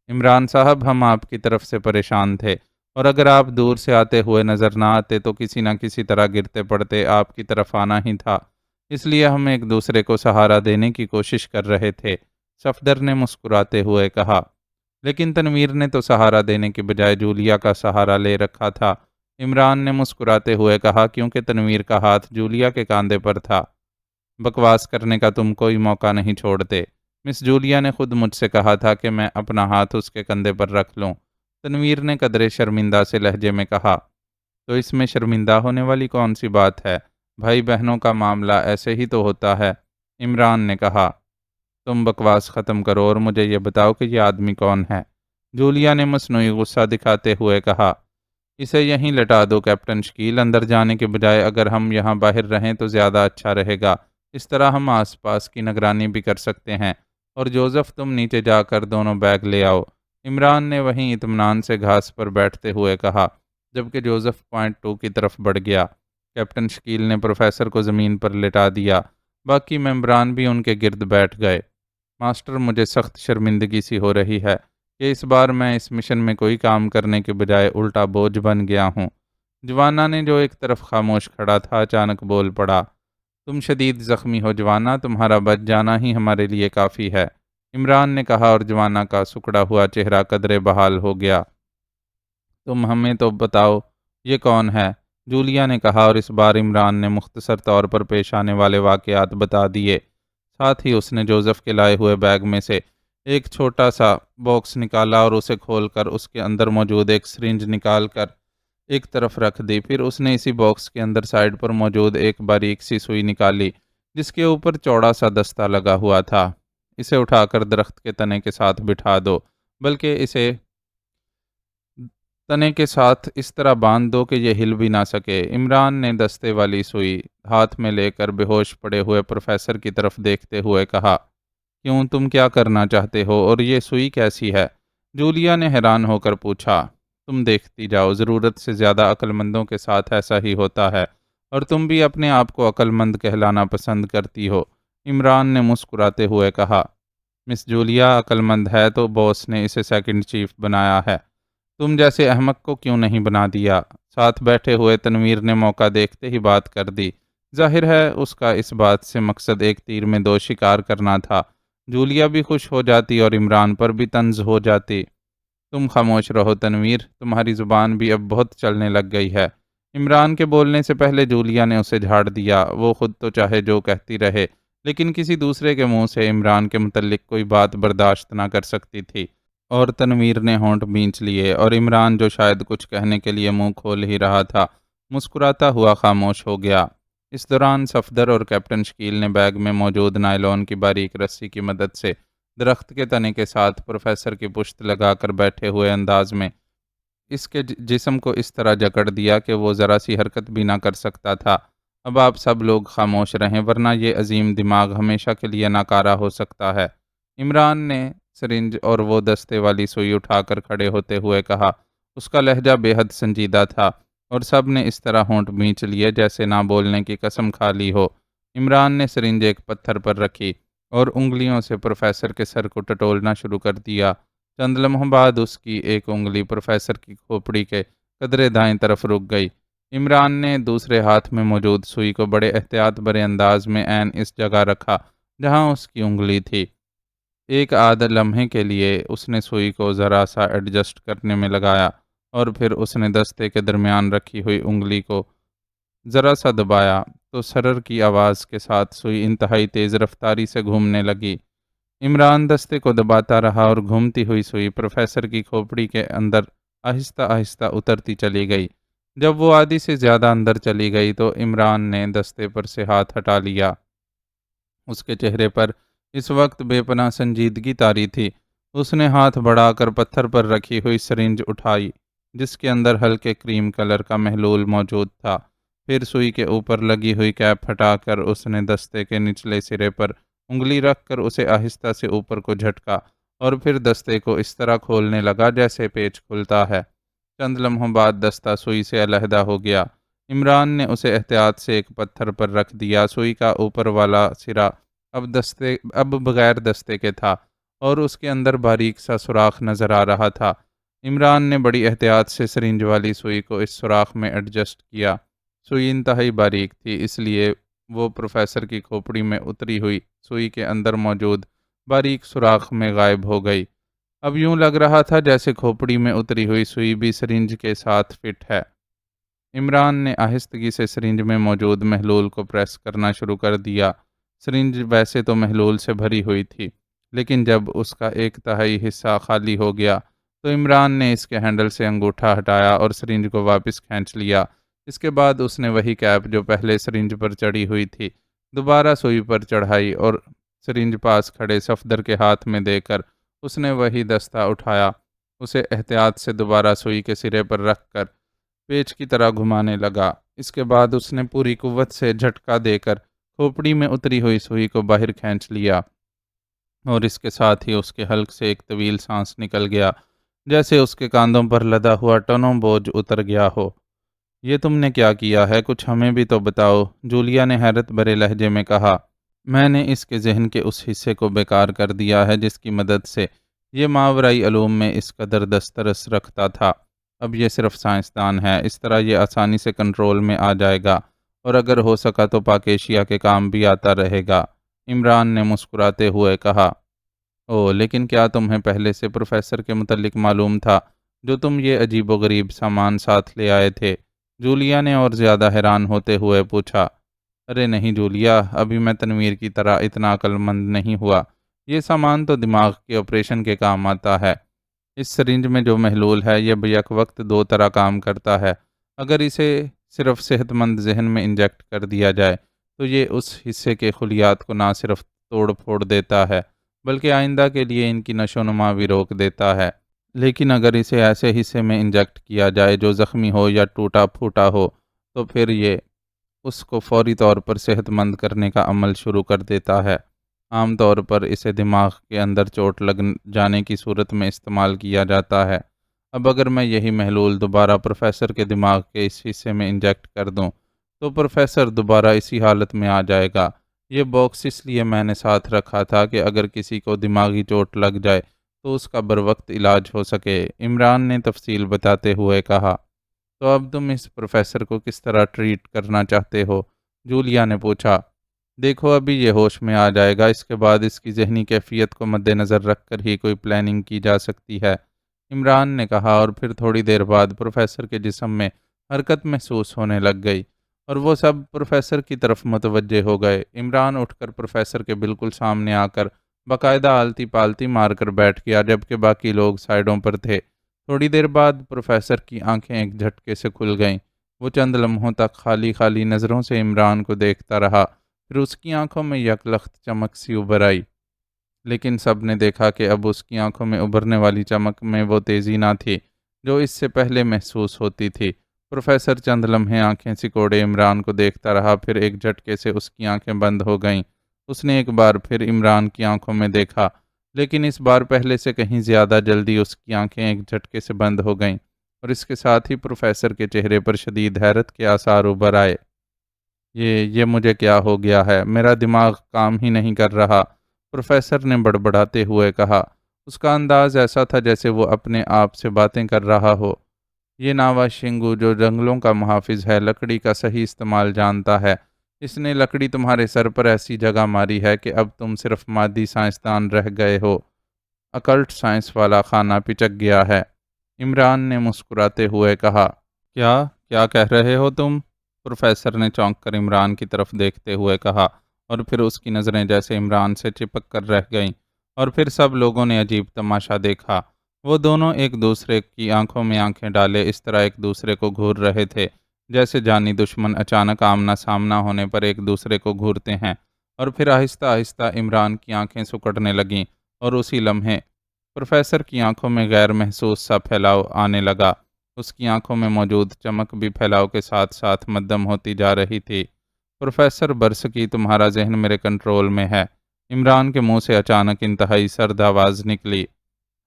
عمران صاحب، ہم آپ کی طرف سے پریشان تھے، اور اگر آپ دور سے آتے ہوئے نظر نہ آتے تو کسی نہ کسی طرح گرتے پڑتے آپ کی طرف آنا ہی تھا، اس لیے ہم ایک دوسرے کو سہارا دینے کی کوشش کر رہے تھے، صفدر نے مسکراتے ہوئے کہا۔ لیکن تنویر نے تو سہارا دینے کی بجائے جولیا کا سہارا لے رکھا تھا، عمران نے مسکراتے ہوئے کہا، کیونکہ تنویر کا ہاتھ جولیا کے کاندھے پر تھا۔ بکواس کرنے کا تم کوئی موقع نہیں چھوڑتے۔ مس جولیا نے خود مجھ سے کہا تھا کہ میں اپنا ہاتھ اس کے کندھے پر رکھ لوں، تنویر نے قدرے شرمندہ سے لہجے میں کہا۔ تو اس میں شرمندہ ہونے والی کون سی بات ہے؟ بھائی بہنوں کا معاملہ ایسے ہی تو ہوتا ہے، عمران نے کہا۔ تم بکواس ختم کرو اور مجھے یہ بتاؤ کہ یہ آدمی کون ہے، جولیا نے مصنوعی غصہ دکھاتے ہوئے کہا۔ اسے یہیں لٹا دو کیپٹن شکیل، اندر جانے کے بجائے اگر ہم یہاں باہر رہیں تو زیادہ اچھا رہے گا، اس طرح ہم آس پاس کی نگرانی بھی کر سکتے ہیں، اور جوزف تم نیچے جا کر دونوں بیگ لے آؤ، عمران نے وہیں اطمینان سے گھاس پر بیٹھتے ہوئے کہا، جبکہ جوزف پوائنٹ 2 کی طرف بڑھ گیا۔ کیپٹن شکیل نے پروفیسر کو زمین پر لٹا دیا، باقی ممبران بھی ان کے گرد بیٹھ گئے۔ ماسٹر، مجھے سخت شرمندگی سی ہو رہی ہے کہ اس بار میں اس مشن میں کوئی کام کرنے کے بجائے الٹا بوجھ بن گیا ہوں، جوانا نے جو ایک طرف خاموش کھڑا تھا اچانک بول پڑا۔ تم شدید زخمی ہو جوانا، تمہارا بچ جانا ہی ہمارے لیے کافی ہے، عمران نے کہا، اور جوانا کا سکڑا ہوا چہرہ قدرے بحال ہو گیا۔ تم ہمیں تو بتاؤ یہ کون ہے، جولیا نے کہا، اور اس بار عمران نے مختصر طور پر پیش آنے والے واقعات بتا دیے۔ ساتھ ہی اس نے جوزف کے لائے ہوئے بیگ میں سے ایک چھوٹا سا باکس نکالا اور اسے کھول کر اس کے اندر موجود ایک سرنج نکال کر ایک طرف رکھ دی۔ پھر اس نے اسی باکس کے اندر سائڈ پر موجود ایک باریک سی سوئی نکالی جس کے اوپر چوڑا سا دستہ لگا ہوا تھا۔ اسے اٹھا کر درخت کے تنے کے ساتھ بٹھا دو، بلکہ اسے تنے کے ساتھ اس طرح باندھ دو کہ یہ ہل بھی نہ سکے۔ عمران نے دستے والی سوئی ہاتھ میں لے کر بے ہوش پڑے ہوئے پروفیسر کی طرف دیکھتے ہوئے کہا، کیوں، تم کیا کرنا چاہتے ہو، اور یہ سوئی کیسی ہے؟ جولیا نے حیران ہو کر پوچھا۔ تم دیکھتی جاؤ، ضرورت سے زیادہ عقل مندوں کے ساتھ ایسا ہی ہوتا ہے، اور تم بھی اپنے آپ کو عقل مند کہلانا پسند کرتی ہو، عمران نے مسکراتے ہوئے کہا۔ مس جولیا عقل مند ہے تو باس نے اسے سیکنڈ چیف بنایا ہے، تم جیسے احمق کو کیوں نہیں بنا دیا؟ ساتھ بیٹھے ہوئے تنویر نے موقع دیکھتے ہی بات کر دی۔ ظاہر ہے اس کا اس بات سے مقصد ایک تیر میں دو شکار کرنا تھا۔ جولیا بھی خوش ہو جاتی اور عمران پر بھی طنز ہو جاتی۔ تم خاموش رہو تنویر، تمہاری زبان بھی اب بہت چلنے لگ گئی ہے۔ عمران کے بولنے سے پہلے جولیا نے اسے جھاڑ دیا۔ وہ خود تو چاہے جو کہتی رہے، لیکن کسی دوسرے کے منہ سے عمران کے متعلق کوئی بات برداشت نہ کر سکتی تھی۔ اور تنویر نے ہونٹ بھینچ لیے، اور عمران جو شاید کچھ کہنے کے لیے منہ کھول ہی رہا تھا، مسکراتا ہوا خاموش ہو گیا۔ اس دوران صفدر اور کیپٹن شکیل نے بیگ میں موجود نائلون کی باریک رسی کی مدد سے درخت کے تنے کے ساتھ پروفیسر کی پشت لگا کر بیٹھے ہوئے انداز میں اس کے جسم کو اس طرح جکڑ دیا کہ وہ ذرا سی حرکت بھی نہ کر سکتا تھا۔ اب آپ سب لوگ خاموش رہیں، ورنہ یہ عظیم دماغ ہمیشہ کے لیے ناکارہ ہو سکتا ہے۔ عمران نے سرنج اور وہ دستے والی سوئی اٹھا کر کھڑے ہوتے ہوئے کہا۔ اس کا لہجہ بے حد سنجیدہ تھا، اور سب نے اس طرح ہونٹ بھینچ لیے جیسے نہ بولنے کی قسم کھا لی ہو۔ عمران نے سرنج ایک پتھر پر رکھی اور انگلیوں سے پروفیسر کے سر کو ٹٹولنا شروع کر دیا۔ چند لمحوں بعد اس کی ایک انگلی پروفیسر کی کھوپڑی کے قدرے دائیں طرف رک گئی۔ عمران نے دوسرے ہاتھ میں موجود سوئی کو بڑے احتیاط بھرے انداز میں عین اس جگہ رکھا جہاں اس کی انگلی تھی۔ ایک آدھ لمحے کے لیے اس نے سوئی کو ذرا سا ایڈجسٹ کرنے میں لگایا، اور پھر اس نے دستے کے درمیان رکھی ہوئی انگلی کو ذرا سا دبایا تو سرر کی آواز کے ساتھ سوئی انتہائی تیز رفتاری سے گھومنے لگی۔ عمران دستے کو دباتا رہا اور گھومتی ہوئی سوئی پروفیسر کی کھوپڑی کے اندر آہستہ آہستہ اترتی چلی گئی۔ جب وہ آدھی سے زیادہ اندر چلی گئی تو عمران نے دستے پر سے ہاتھ ہٹا لیا۔ اس کے چہرے پر اس وقت بے پناہ سنجیدگی طاری تھی۔ اس نے ہاتھ بڑھا کر پتھر پر رکھی ہوئی سرنج اٹھائی جس کے اندر ہلکے کریم کلر کا محلول موجود تھا۔ پھر سوئی کے اوپر لگی ہوئی کیپ ہٹا کر اس نے دستے کے نچلے سرے پر انگلی رکھ کر اسے آہستہ سے اوپر کو جھٹکا، اور پھر دستے کو اس طرح کھولنے لگا جیسے پیچ کھلتا ہے۔ چند لمحوں بعد دستہ سوئی سے علیحدہ ہو گیا۔ عمران نے اسے احتیاط سے ایک پتھر پر رکھ دیا۔ سوئی کا اوپر والا سرا اب بغیر دستے کے تھا، اور اس کے اندر باریک سا سوراخ نظر آ رہا تھا۔ عمران نے بڑی احتیاط سے سرنج والی سوئی کو اس سوراخ میں ایڈجسٹ کیا۔ سوئی انتہائی باریک تھی، اس لیے وہ پروفیسر کی کھوپڑی میں اتری ہوئی سوئی کے اندر موجود باریک سوراخ میں غائب ہو گئی۔ اب یوں لگ رہا تھا جیسے کھوپڑی میں اتری ہوئی سوئی بھی سرنج کے ساتھ فٹ ہے۔ عمران نے آہستگی سے سرنج میں موجود محلول کو پریس کرنا شروع کر دیا۔ سرنج ویسے تو محلول سے بھری ہوئی تھی، لیکن جب اس کا ایک تہائی حصہ خالی ہو گیا تو عمران نے اس کے ہینڈل سے انگوٹھا ہٹایا اور سرنج کو واپس کھینچ لیا۔ اس کے بعد اس نے وہی کیپ جو پہلے سرنج پر چڑھی ہوئی تھی دوبارہ سوئی پر چڑھائی، اور سرنج پاس کھڑے صفدر کے ہاتھ میں دے کر اس نے وہی دستہ اٹھایا، اسے احتیاط سے دوبارہ سوئی کے سرے پر رکھ کر پیچ کی طرح گھمانے لگا۔ اس کے بعد اس نے پوری قوت سے جھٹکا دے کر کھوپڑی میں اتری ہوئی سوئی کو باہر کھینچ لیا، اور اس کے ساتھ ہی اس کے حلق سے ایک طویل سانس نکل گیا جیسے اس کے کاندھوں پر لدا ہوا ٹنوں بوجھ اتر گیا ہو۔ یہ تم نے کیا کیا ہے؟ کچھ ہمیں بھی تو بتاؤ، جولیا نے حیرت بھرے لہجے میں کہا۔ میں نے اس کے ذہن کے اس حصے کو بیکار کر دیا ہے جس کی مدد سے یہ ماورائی علوم میں اس قدر دسترس رکھتا تھا۔ اب یہ صرف سائنسدان ہے، اس طرح یہ آسانی سے کنٹرول میں آ جائے گا، اور اگر ہو سکا تو پاک ایشیا کے کام بھی آتا رہے گا۔ عمران نے مسکراتے ہوئے کہا۔ لیکن کیا تمہیں پہلے سے پروفیسر کے متعلق معلوم تھا جو تم یہ عجیب و غریب سامان ساتھ لے آئے تھے؟ جولیا نے اور زیادہ حیران ہوتے ہوئے پوچھا۔ ارے نہیں جولیا، ابھی میں تنویر کی طرح اتنا عقل مند نہیں ہوا۔ یہ سامان تو دماغ کے آپریشن کے کام آتا ہے۔ اس سرنج میں جو محلول ہے یہ بیک وقت دو طرح کام کرتا ہے۔ اگر اسے صرف صحت مند ذہن میں انجیکٹ کر دیا جائے تو یہ اس حصے کے خلیات کو نہ صرف توڑ پھوڑ دیتا ہے بلکہ آئندہ کے لیے ان کی نشو و نما بھی روک دیتا ہے۔ لیکن اگر اسے ایسے حصے میں انجیکٹ کیا جائے جو زخمی ہو یا ٹوٹا پھوٹا ہو تو پھر یہ اس کو فوری طور پر صحت مند کرنے کا عمل شروع کر دیتا ہے۔ عام طور پر اسے دماغ کے اندر چوٹ لگ جانے کی صورت میں استعمال کیا جاتا ہے۔ اب اگر میں یہی محلول دوبارہ پروفیسر کے دماغ کے اس حصے میں انجیکٹ کر دوں تو پروفیسر دوبارہ اسی حالت میں آ جائے گا۔ یہ باکس اس لیے میں نے ساتھ رکھا تھا کہ اگر کسی کو دماغی چوٹ لگ جائے تو اس کا بروقت علاج ہو سکے، عمران نے تفصیل بتاتے ہوئے کہا۔ تو اب تم اس پروفیسر کو کس طرح ٹریٹ کرنا چاہتے ہو؟ جولیا نے پوچھا۔ دیکھو ابھی یہ ہوش میں آ جائے گا، اس کے بعد اس کی ذہنی کیفیت کو مد نظر رکھ کر ہی کوئی پلاننگ کی جا سکتی ہے، عمران نے کہا، اور پھر تھوڑی دیر بعد پروفیسر کے جسم میں حرکت محسوس ہونے لگ گئی اور وہ سب پروفیسر کی طرف متوجہ ہو گئے۔ عمران اٹھ کر پروفیسر کے بالکل سامنے آ کر باقاعدہ آلتی پالتی مار کر بیٹھ گیا، جبکہ باقی لوگ سائڈوں پر تھے۔ تھوڑی دیر بعد پروفیسر کی آنکھیں ایک جھٹکے سے کھل گئیں۔ وہ چند لمحوں تک خالی خالی نظروں سے عمران کو دیکھتا رہا، پھر اس کی آنکھوں میں یکلخت چمک سی ابھر آئی، لیکن سب نے دیکھا کہ اب اس کی آنکھوں میں ابھرنے والی چمک میں وہ تیزی نہ تھی جو اس سے پہلے محسوس ہوتی تھی۔ پروفیسر چند لمحے آنکھیں سکوڑے عمران کو دیکھتا رہا، پھر ایک جھٹکے سے اس کی آنکھیں بند ہو گئیں۔ اس نے ایک بار پھر عمران کی آنکھوں میں دیکھا، لیکن اس بار پہلے سے کہیں زیادہ جلدی اس کی آنکھیں ایک جھٹکے سے بند ہو گئیں، اور اس کے ساتھ ہی پروفیسر کے چہرے پر شدید حیرت کے آثار ابھر آئے۔ یہ مجھے کیا ہو گیا ہے؟ میرا دماغ کام ہی نہیں کر رہا، پروفیسر نے بڑبڑاتے ہوئے کہا۔ اس کا انداز ایسا تھا جیسے وہ اپنے آپ سے باتیں کر رہا ہو۔ یہ ناوا شنگو جو جنگلوں کا محافظ ہے، لکڑی کا صحیح استعمال جانتا ہے۔ اس نے لکڑی تمہارے سر پر ایسی جگہ ماری ہے کہ اب تم صرف مادی سائنسدان رہ گئے ہو، اکلٹ سائنس والا خانہ پچک گیا ہے، عمران نے مسکراتے ہوئے کہا۔ کیا کہہ رہے ہو تم؟ پروفیسر نے چونک کر عمران کی طرف دیکھتے ہوئے کہا، اور پھر اس کی نظریں جیسے عمران سے چپک کر رہ گئیں، اور پھر سب لوگوں نے عجیب تماشا دیکھا۔ وہ دونوں ایک دوسرے کی آنکھوں میں آنکھیں ڈالے اس طرح ایک دوسرے کو گھور رہے تھے جیسے جانی دشمن اچانک آمنا سامنا ہونے پر ایک دوسرے کو گھورتے ہیں، اور پھر آہستہ آہستہ عمران کی آنکھیں سکڑنے لگیں، اور اسی لمحے پروفیسر کی آنکھوں میں غیر محسوس سا پھیلاؤ آنے لگا۔ اس کی آنکھوں میں موجود چمک بھی پھیلاؤ کے ساتھ ساتھ مدھم ہوتی جا رہی تھی۔ پروفیسر برسکی، تمہارا ذہن میرے کنٹرول میں ہے، عمران کے منہ سے اچانک انتہائی سرد آواز نکلی۔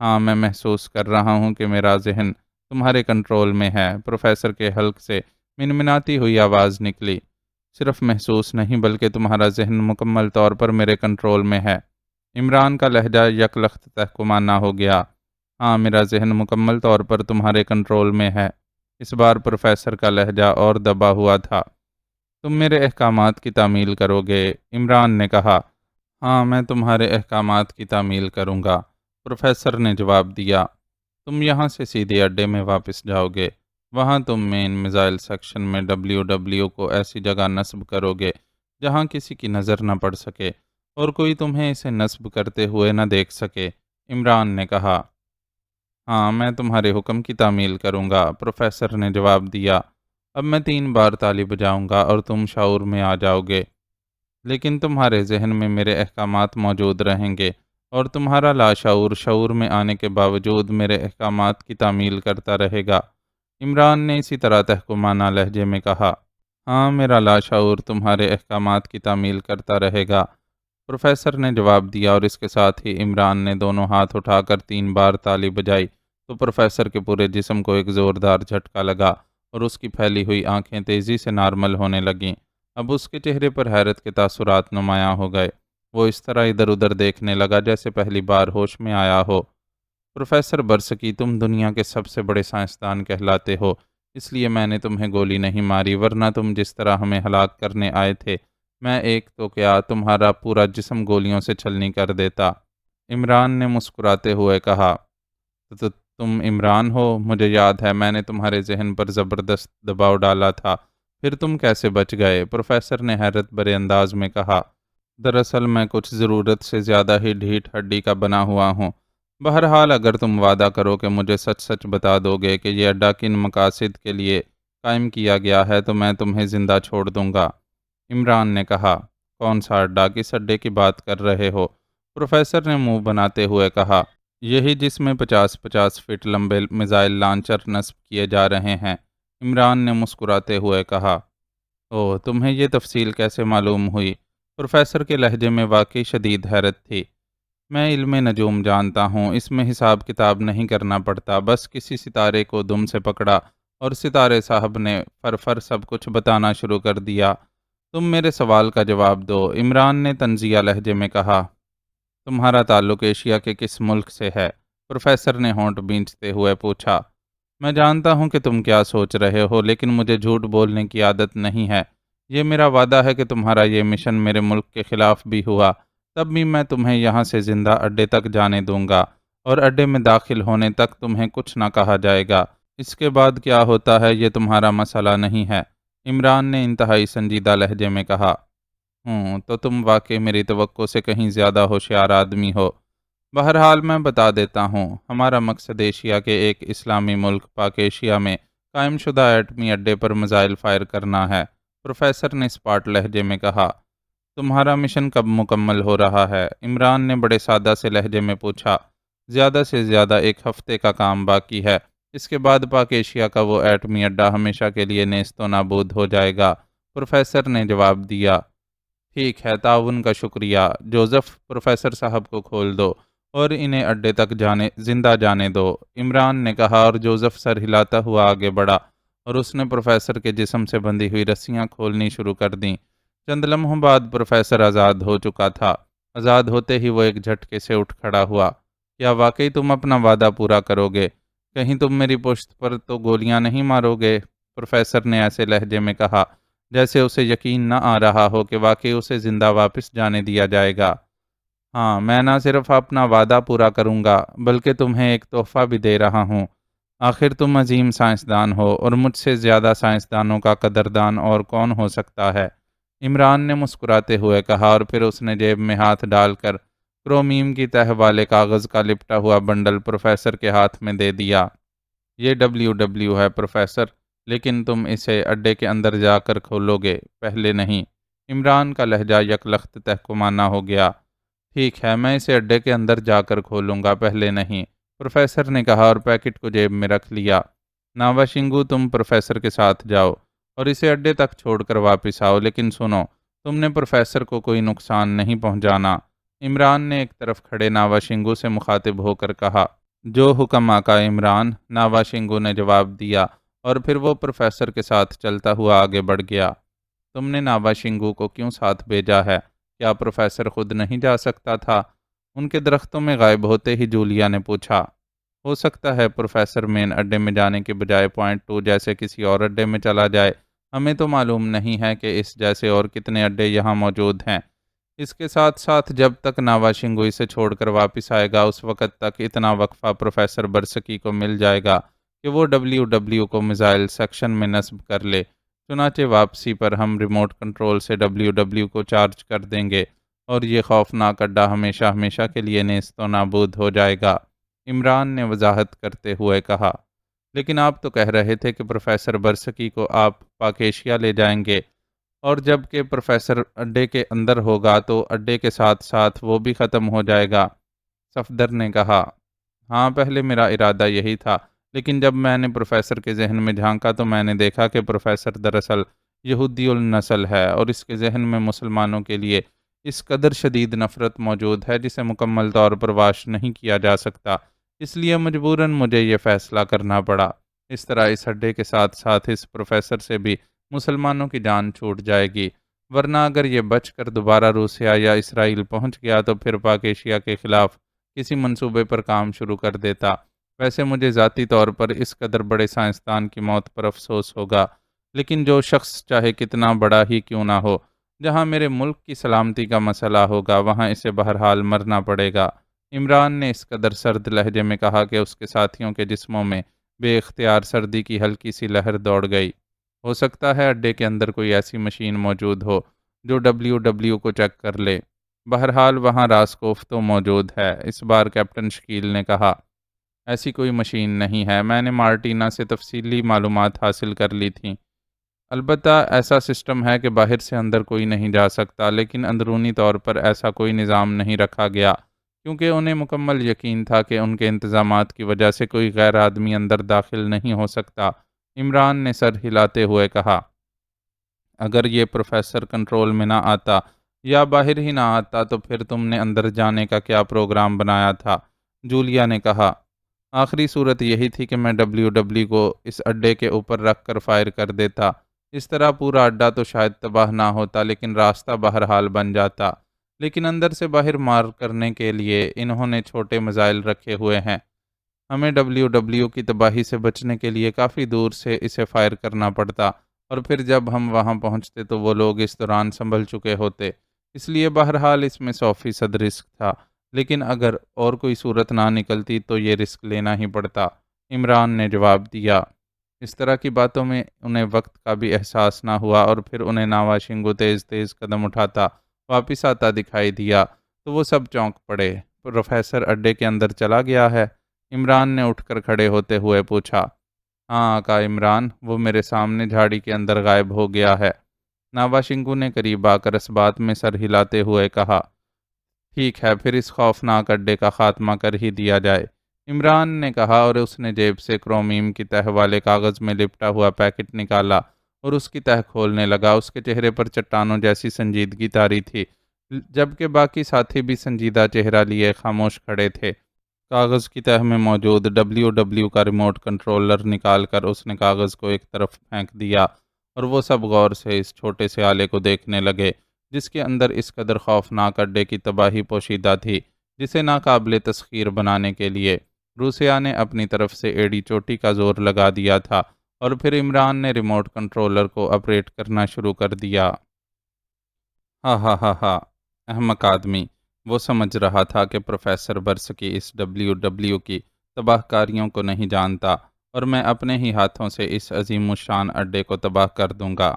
ہاں، میں محسوس کر رہا ہوں کہ میرا ذہن تمہارے کنٹرول میں ہے، پروفیسر کے حلق سے منمناتی ہوئی آواز نکلی۔ صرف محسوس نہیں بلکہ تمہارا ذہن مکمل طور پر میرے کنٹرول میں ہے۔ عمران کا لہجہ یکلخت تحکمانہ ہو گیا۔ ہاں، میرا ذہن مکمل طور پر تمہارے کنٹرول میں ہے۔ اس بار پروفیسر کا لہجہ اور دبا ہوا تھا۔ تم میرے احکامات کی تعمیل کرو گے، عمران نے کہا۔ ہاں، میں تمہارے احکامات کی تعمیل کروں گا، پروفیسر نے جواب دیا۔ تم یہاں سے سیدھے اڈے میں واپس جاؤ گے، وہاں تم مین میزائل سیکشن میں WW کو ایسی جگہ نصب کرو گے جہاں کسی کی نظر نہ پڑ سکے اور کوئی تمہیں اسے نصب کرتے ہوئے نہ دیکھ سکے، عمران نے کہا۔ ہاں، میں تمہارے حکم کی تعمیل کروں گا، پروفیسر نے جواب دیا۔ اب میں 3 بار تالی بجاؤں گا اور تم شعور میں آ جاؤ گے، لیکن تمہارے ذہن میں میرے احکامات موجود رہیں گے اور تمہارا لاشعور شعور میں آنے کے باوجود میرے احکامات کی تعمیل کرتا رہے گا، عمران نے اسی طرح تحکمانہ لہجے میں کہا۔ ہاں، میرا لاشعور تمہارے احکامات کی تعمیل کرتا رہے گا، پروفیسر نے جواب دیا، اور اس کے ساتھ ہی عمران نے دونوں ہاتھ اٹھا کر 3 بار تالی بجائی تو پروفیسر کے پورے جسم کو ایک زوردار جھٹکا لگا اور اس کی پھیلی ہوئی آنکھیں تیزی سے نارمل ہونے لگیں۔ اب اس کے چہرے پر حیرت کے تاثرات نمایاں ہو گئے۔ وہ اس طرح ادھر ادھر دیکھنے لگا جیسے پہلی بار ہوش میں آیا ہو۔ پروفیسر برسکی، تم دنیا کے سب سے بڑے سائنسدان کہلاتے ہو، اس لیے میں نے تمہیں گولی نہیں ماری، ورنہ تم جس طرح ہمیں ہلاک کرنے آئے تھے، میں ایک تو کیا تمہارا پورا جسم گولیوں سے چھلنی کر دیتا، عمران نے مسکراتے ہوئے کہا۔ تو تم عمران ہو؟ مجھے یاد ہے میں نے تمہارے ذہن پر زبردست دباؤ ڈالا تھا، پھر تم کیسے بچ گئے؟ پروفیسر نے حیرت بھرے انداز میں کہا۔ دراصل میں کچھ ضرورت سے زیادہ ہی ڈھیٹ ہڈی کا بنا ہوا ہوں۔ بہرحال اگر تم وعدہ کرو کہ مجھے سچ سچ بتا دو گے کہ یہ اڈا کن مقاصد کے لیے قائم کیا گیا ہے تو میں تمہیں زندہ چھوڑ دوں گا، عمران نے کہا۔ کون سا اڈا؟ کس اڈے کی بات کر رہے ہو؟ پروفیسر نے منہ بناتے ہوئے کہا۔ یہی جس میں 50-50 فٹ لمبے میزائل لانچر نصب کیے جا رہے ہیں، عمران نے مسکراتے ہوئے کہا۔ اوہ، تمہیں یہ تفصیل کیسے معلوم ہوئی؟ پروفیسر کے لہجے میں واقعی شدید حیرت تھی۔ میں علم نجوم جانتا ہوں، اس میں حساب کتاب نہیں کرنا پڑتا، بس کسی ستارے کو دم سے پکڑا اور ستارے صاحب نے فر سب کچھ بتانا شروع کر دیا۔ تم میرے سوال کا جواب دو، عمران نے طنزیہ لہجے میں کہا۔ تمہارا تعلق ایشیا کے کس ملک سے ہے؟ پروفیسر نے ہونٹ بھینچتے ہوئے پوچھا۔ میں جانتا ہوں کہ تم کیا سوچ رہے ہو، لیکن مجھے جھوٹ بولنے کی عادت نہیں ہے۔ یہ میرا وعدہ ہے کہ تمہارا یہ مشن میرے ملک کے خلاف بھی ہوا تب بھی میں تمہیں یہاں سے زندہ اڈے تک جانے دوں گا، اور اڈے میں داخل ہونے تک تمہیں کچھ نہ کہا جائے گا۔ اس کے بعد کیا ہوتا ہے یہ تمہارا مسئلہ نہیں ہے۔ عمران نے انتہائی سنجیدہ لہجے میں کہا۔ تو تم واقعی میری توقع سے کہیں زیادہ ہوشیار آدمی ہو۔ بہرحال میں بتا دیتا ہوں، ہمارا مقصد ایشیا کے ایک اسلامی ملک پاک ایشیا میں قائم شدہ ایٹمی اڈے پر میزائل فائر کرنا ہے۔ پروفیسر نے اسپاٹ لہجے میں کہا۔ تمہارا مشن کب مکمل ہو رہا ہے؟ عمران نے بڑے سادہ سے لہجے میں پوچھا۔ زیادہ سے زیادہ ایک ہفتے کا کام باقی ہے۔ اس کے بعد پاک ایشیا کا وہ ایٹمی اڈا ہمیشہ کے لیے نیست و نابود ہو جائے گا، پروفیسر نے جواب دیا۔ ٹھیک ہے، تعاون کا شکریہ جوزف، پروفیسر صاحب کو کھول دو اور انہیں اڈے تک زندہ جانے دو، عمران نے کہا، اور جوزف سر ہلاتا ہوا آگے بڑھا اور اس نے پروفیسر کے جسم سے بندھی ہوئی رسیاں کھولنی شروع کر دیں۔ چند لمحوں بعد پروفیسر آزاد ہو چکا تھا۔ آزاد ہوتے ہی وہ ایک جھٹکے سے اٹھ کھڑا ہوا۔ کیا واقعی تم اپنا وعدہ پورا کرو گے؟ کہیں تم میری پشت پر تو گولیاں نہیں مارو گے؟ پروفیسر نے ایسے لہجے میں کہا جیسے اسے یقین نہ آ رہا ہو کہ واقعی اسے زندہ واپس جانے دیا جائے گا۔ ہاں، میں نہ صرف اپنا وعدہ پورا کروں گا بلکہ تمہیں ایک تحفہ بھی دے رہا ہوں۔ آخر تم عظیم سائنسدان ہو اور مجھ سے زیادہ سائنسدانوں کا قدردان اور کون ہو سکتا ہے؟ عمران نے مسکراتے ہوئے کہا، اور پھر اس نے جیب میں ہاتھ ڈال کر کرومیم کی تہ والے کاغذ کا لپٹا ہوا بنڈل پروفیسر کے ہاتھ میں دے دیا۔ یہ WW ہے پروفیسر، لیکن تم اسے اڈے کے اندر جا کر کھولو گے، پہلے نہیں۔ عمران کا لہجہ یکلخت تحکمانہ ہو گیا۔ ٹھیک ہے، میں اسے اڈے کے اندر جا کر کھولوں گا، پہلے نہیں، پروفیسر نے کہا اور پیکٹ کو جیب میں رکھ لیا۔ ناوا شنگو، تم پروفیسر کے ساتھ جاؤ اور اسے اڈے تک چھوڑ کر واپس آؤ، لیکن سنو، تم نے پروفیسر کو کوئی نقصان نہیں پہنچانا۔ عمران نے ایک طرف کھڑے ناوا شنگو سے مخاطب ہو کر کہا۔ جو حکم آقا عمران، ناوا شنگو نے جواب دیا، اور پھر وہ پروفیسر کے ساتھ چلتا ہوا آگے بڑھ گیا۔ تم نے ناوا شنگو کو کیوں ساتھ بھیجا ہے؟ کیا پروفیسر خود نہیں جا سکتا تھا؟ ان کے درختوں میں غائب ہوتے ہی جولیا نے پوچھا۔ ہو سکتا ہے پروفیسر مین اڈے میں جانے کے بجائے پوائنٹ 2 جیسے کسی اور اڈے میں چلا جائے۔ ہمیں تو معلوم نہیں ہے کہ اس جیسے اور کتنے اڈے یہاں موجود ہیں۔ اس کے ساتھ ساتھ جب تک ناوا شنگو اسے چھوڑ کر واپس آئے گا اس وقت تک اتنا وقفہ پروفیسر برسکی کو مل جائے گا کہ وہ WW کو میزائل سیکشن میں نصب کر لے۔ چنانچہ واپسی پر ہم ریموٹ کنٹرول سے WW کو چارج کر دیں گے اور یہ خوفناک اڈا ہمیشہ ہمیشہ کے لیے نیست و نابود ہو جائے گا، عمران نے وضاحت کرتے ہوئے کہا۔ لیکن آپ تو کہہ رہے تھے کہ پروفیسر برسکی کو آپ پاک ایشیا لے جائیں گے، اور جب کہ پروفیسر اڈے کے اندر ہوگا تو اڈے کے ساتھ ساتھ وہ بھی ختم ہو جائے گا، صفدر نے کہا۔ ہاں، پہلے میرا ارادہ یہی تھا، لیکن جب میں نے پروفیسر کے ذہن میں جھانکا تو میں نے دیکھا کہ پروفیسر دراصل یہودی النسل ہے، اور اس کے ذہن میں مسلمانوں کے لیے اس قدر شدید نفرت موجود ہے جسے مکمل طور پر واش نہیں کیا جا سکتا۔ اس لیے مجبوراً مجھے یہ فیصلہ کرنا پڑا۔ اس طرح اس اڈے کے ساتھ ساتھ اس پروفیسر سے بھی مسلمانوں کی جان چھوٹ جائے گی، ورنہ اگر یہ بچ کر دوبارہ روسیا یا اسرائیل پہنچ گیا تو پھر پاک ایشیا کے خلاف کسی منصوبے پر کام شروع کر دیتا۔ ویسے مجھے ذاتی طور پر اس قدر بڑے سائنسدان کی موت پر افسوس ہوگا، لیکن جو شخص چاہے کتنا بڑا ہی کیوں نہ ہو، جہاں میرے ملک کی سلامتی کا مسئلہ ہوگا وہاں اسے بہرحال مرنا پڑے گا، عمران نے اس قدر سرد لہجے میں کہا کہ اس کے ساتھیوں کے جسموں میں بے اختیار سردی کی ہلکی سی لہر دوڑ گئی۔ ہو سکتا ہے اڈے کے اندر کوئی ایسی مشین موجود ہو جو WW کو چیک کر لے۔ بہرحال وہاں راسکوف تو موجود ہے، اس بار کیپٹن شکیل نے کہا۔ ایسی کوئی مشین نہیں ہے، میں نے مارٹینا سے تفصیلی معلومات حاصل کر لی تھیں۔ البتہ ایسا سسٹم ہے کہ باہر سے اندر کوئی نہیں جا سکتا، لیکن اندرونی طور پر ایسا کوئی نظام نہیں رکھا گیا، کیونکہ انہیں مکمل یقین تھا کہ ان کے انتظامات کی وجہ سے کوئی غیر آدمی اندر داخل نہیں ہو سکتا، عمران نے سر ہلاتے ہوئے کہا۔ اگر یہ پروفیسر کنٹرول میں نہ آتا یا باہر ہی نہ آتا تو پھر تم نے اندر جانے کا کیا پروگرام بنایا تھا؟ جولیا نے کہا۔ آخری صورت یہی تھی کہ میں WW کو اس اڈے کے اوپر رکھ کر فائر کر دیتا، اس طرح پورا اڈا تو شاید تباہ نہ ہوتا لیکن راستہ بہرحال بن جاتا، لیکن اندر سے باہر مار کرنے کے لیے انہوں نے چھوٹے میزائل رکھے ہوئے ہیں۔ ہمیں WW کی تباہی سے بچنے کے لیے کافی دور سے اسے فائر کرنا پڑتا، اور پھر جب ہم وہاں پہنچتے تو وہ لوگ اس دوران سنبھل چکے ہوتے۔ اس لیے بہرحال اس میں 100% رسک تھا، لیکن اگر اور کوئی صورت نہ نکلتی تو یہ رسک لینا ہی پڑتا، عمران نے جواب دیا۔ اس طرح کی باتوں میں انہیں وقت کا بھی احساس نہ ہوا، اور پھر انہیں ناوا شنگو تیز تیز قدم اٹھاتا واپس آتا دکھائی دیا تو وہ سب چونک پڑے۔ پروفیسر اڈے کے اندر چلا گیا ہے؟ عمران نے اٹھ کر کھڑے ہوتے ہوئے پوچھا۔ ہاں آقا عمران، وہ میرے سامنے جھاڑی کے اندر غائب ہو گیا ہے، ناوا شنگو نے قریب آ کر اس بات میں سر ہلاتے ہوئے کہا۔ ٹھیک ہے، پھر اس خوفناک اڈے کا خاتمہ کر ہی دیا جائے، عمران نے کہا، اور اس نے جیب سے کرومیم کی تہ والے کاغذ میں لپٹا ہوا پیکٹ نکالا اور اس کی تہ کھولنے لگا۔ اس کے چہرے پر چٹانوں جیسی سنجیدگی طاری تھی، جبکہ باقی ساتھی بھی سنجیدہ چہرہ لیے خاموش کھڑے تھے۔ کاغذ کی تہ میں موجود WW کا ریموٹ کنٹرولر نکال کر اس نے کاغذ کو ایک طرف پھینک دیا، اور وہ سب غور سے اس چھوٹے سے آلے کو دیکھنے لگے جس کے اندر اس قدر خوفناک اڈے کی تباہی پوشیدہ تھی، جسے ناقابل تسخیر بنانے کے لیے روسیا نے اپنی طرف سے ایڑی چوٹی کا زور لگا دیا تھا، اور پھر عمران نے ریموٹ کنٹرولر کو آپریٹ کرنا شروع کر دیا۔ ہا ہا ہا ہا، احمق آدمی! وہ سمجھ رہا تھا کہ پروفیسر برسکی اس WW کی تباہ کاریوں کو نہیں جانتا، اور میں اپنے ہی ہاتھوں سے اس عظیم الشان اڈے کو تباہ کر دوں گا۔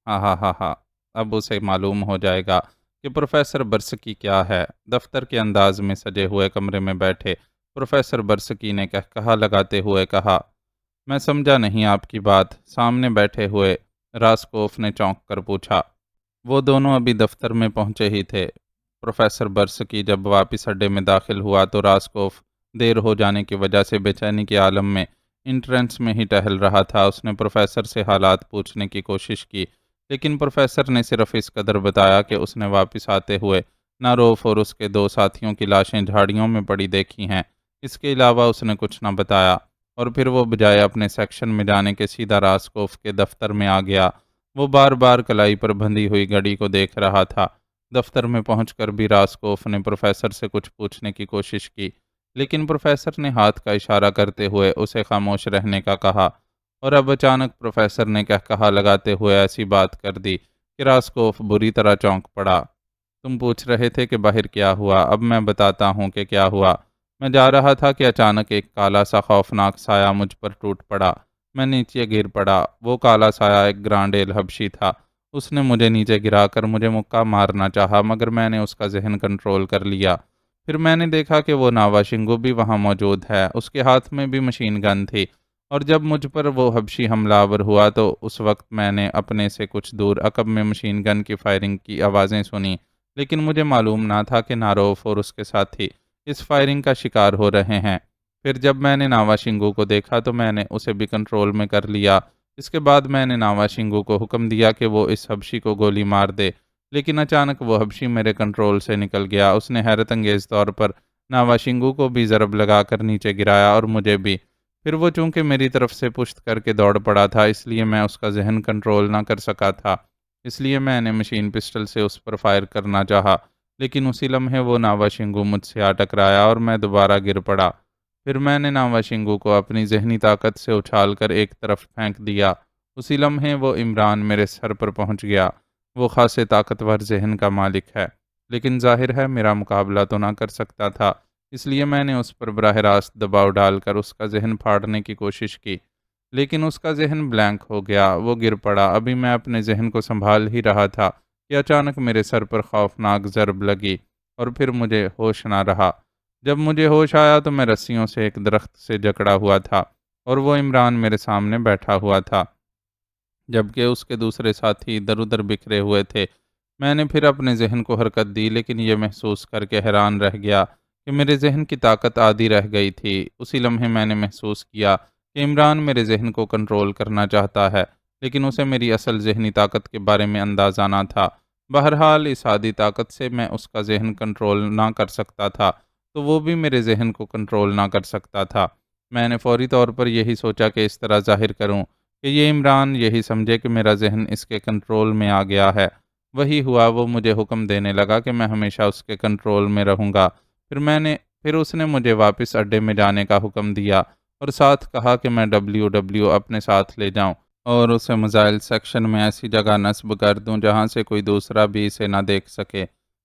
ہا ہا ہا ہا، اب اسے معلوم ہو جائے گا کہ پروفیسر برسکی کیا ہے۔ دفتر کے انداز میں سجے ہوئے کمرے میں بیٹھے پروفیسر برسکی نے کہا لگاتے ہوئے کہا، میں سمجھا نہیں آپ کی بات، سامنے بیٹھے ہوئے راسکوف نے چونک کر پوچھا۔ وہ دونوں ابھی دفتر میں پہنچے ہی تھے۔ پروفیسر برسکی جب واپس اڈے میں داخل ہوا تو راسکوف دیر ہو جانے کی وجہ سے بے چینی کے عالم میں انٹرنس میں ہی ٹہل رہا تھا۔ اس نے پروفیسر سے حالات پوچھنے کی کوشش کی، لیکن پروفیسر نے صرف اس قدر بتایا کہ اس نے واپس آتے ہوئے ناروف اور اس کے 2 ساتھیوں کی لاشیں جھاڑیوں میں پڑی دیکھی ہیں۔ اس کے علاوہ اس نے کچھ نہ بتایا، اور پھر وہ بجائے اپنے سیکشن میں جانے کے سیدھا راسکوف کے دفتر میں آ گیا۔ وہ بار بار کلائی پر بندھی ہوئی گھڑی کو دیکھ رہا تھا۔ دفتر میں پہنچ کر بھی راسکوف نے پروفیسر سے کچھ پوچھنے کی کوشش کی، لیکن پروفیسر نے ہاتھ کا اشارہ کرتے ہوئے اسے خاموش رہنے کا کہا، اور اب اچانک پروفیسر نے کہا لگاتے ہوئے ایسی بات کر دی کہ راسکوف بری طرح چونک پڑا۔ تم پوچھ رہے تھے کہ باہر کیا ہوا، اب میں بتاتا ہوں کہ کیا ہوا۔ میں جا رہا تھا کہ اچانک ایک کالا سا خوفناک سایہ مجھ پر ٹوٹ پڑا۔ میں نیچے گر پڑا۔ وہ کالا سایہ ایک گرانڈیل حبشی تھا۔ اس نے مجھے نیچے گرا کر مجھے مکہ مارنا چاہا، مگر میں نے اس کا ذہن کنٹرول کر لیا۔ پھر میں نے دیکھا کہ وہ ناوا شنگو بھی وہاں موجود ہے، اس کے ہاتھ میں بھی مشین گن تھی، اور جب مجھ پر وہ حبشی حملہ آور ہوا تو اس وقت میں نے اپنے سے کچھ دور عقب میں مشین گن کی فائرنگ کی آوازیں سنی، لیکن مجھے معلوم نہ تھا کہ ناروف اور اس کے ساتھی اس فائرنگ کا شکار ہو رہے ہیں۔ پھر جب میں نے ناوا شنگو کو دیکھا تو میں نے اسے بھی کنٹرول میں کر لیا۔ اس کے بعد میں نے ناوا شنگو کو حکم دیا کہ وہ اس حبشی کو گولی مار دے، لیکن اچانک وہ حبشی میرے کنٹرول سے نکل گیا۔ اس نے حیرت انگیز طور پر ناوا شنگو کو بھی ضرب لگا کر نیچے گرایا اور مجھے بھی۔ پھر وہ چونکہ میری طرف سے پشت کر کے دوڑ پڑا تھا، اس لیے میں اس کا ذہن کنٹرول نہ کر سکا تھا، اس لیے میں نے مشین پسٹل سے اس پر فائر کرنا چاہا، لیکن اسی لمحے وہ ناوا شنگو مجھ سے آ ٹکرایا اور میں دوبارہ گر پڑا۔ پھر میں نے ناوا شنگو کو اپنی ذہنی طاقت سے اچھال کر ایک طرف پھینک دیا۔ اسی لمحے وہ عمران میرے سر پر پہنچ گیا۔ وہ خاصے طاقتور ذہن کا مالک ہے، لیکن ظاہر ہے میرا مقابلہ تو نہ کر سکتا تھا، اس لیے میں نے اس پر براہ راست دباؤ ڈال کر اس کا ذہن پھاڑنے کی کوشش کی، لیکن اس کا ذہن بلینک ہو گیا۔ وہ گر پڑا۔ ابھی میں اپنے ذہن کو سنبھال ہی رہا تھا کہ اچانک میرے سر پر خوفناک ضرب لگی، اور پھر مجھے ہوش نہ رہا۔ جب مجھے ہوش آیا تو میں رسیوں سے ایک درخت سے جکڑا ہوا تھا، اور وہ عمران میرے سامنے بیٹھا ہوا تھا، جبکہ اس کے دوسرے ساتھی ادھر ادھر بکھرے ہوئے تھے۔ میں نے پھر اپنے ذہن کو حرکت دی، لیکن یہ محسوس کر کے حیران رہ گیا کہ میرے ذہن کی طاقت آدھی رہ گئی تھی۔ اسی لمحے میں نے محسوس کیا کہ عمران میرے ذہن کو کنٹرول کرنا چاہتا ہے، لیکن اسے میری اصل ذہنی طاقت کے بارے میں اندازہ نہ تھا۔ بہرحال اس آدھی طاقت سے میں اس کا ذہن کنٹرول نہ کر سکتا تھا، تو وہ بھی میرے ذہن کو کنٹرول نہ کر سکتا تھا۔ میں نے فوری طور پر یہی سوچا کہ اس طرح ظاہر کروں کہ یہ عمران یہی سمجھے کہ میرا ذہن اس کے کنٹرول میں آ گیا ہے۔ وہی ہوا، وہ مجھے حکم دینے لگا کہ میں ہمیشہ اس کے کنٹرول میں رہوں گا۔ پھر میں نے پھر اس نے مجھے واپس اڈے میں جانے کا حکم دیا اور ساتھ کہا کہ میں WW اپنے ساتھ لے جاؤں اور اسے میزائل سیکشن میں ایسی جگہ نصب کر دوں جہاں سے کوئی دوسرا بھی اسے نہ دیکھ سکے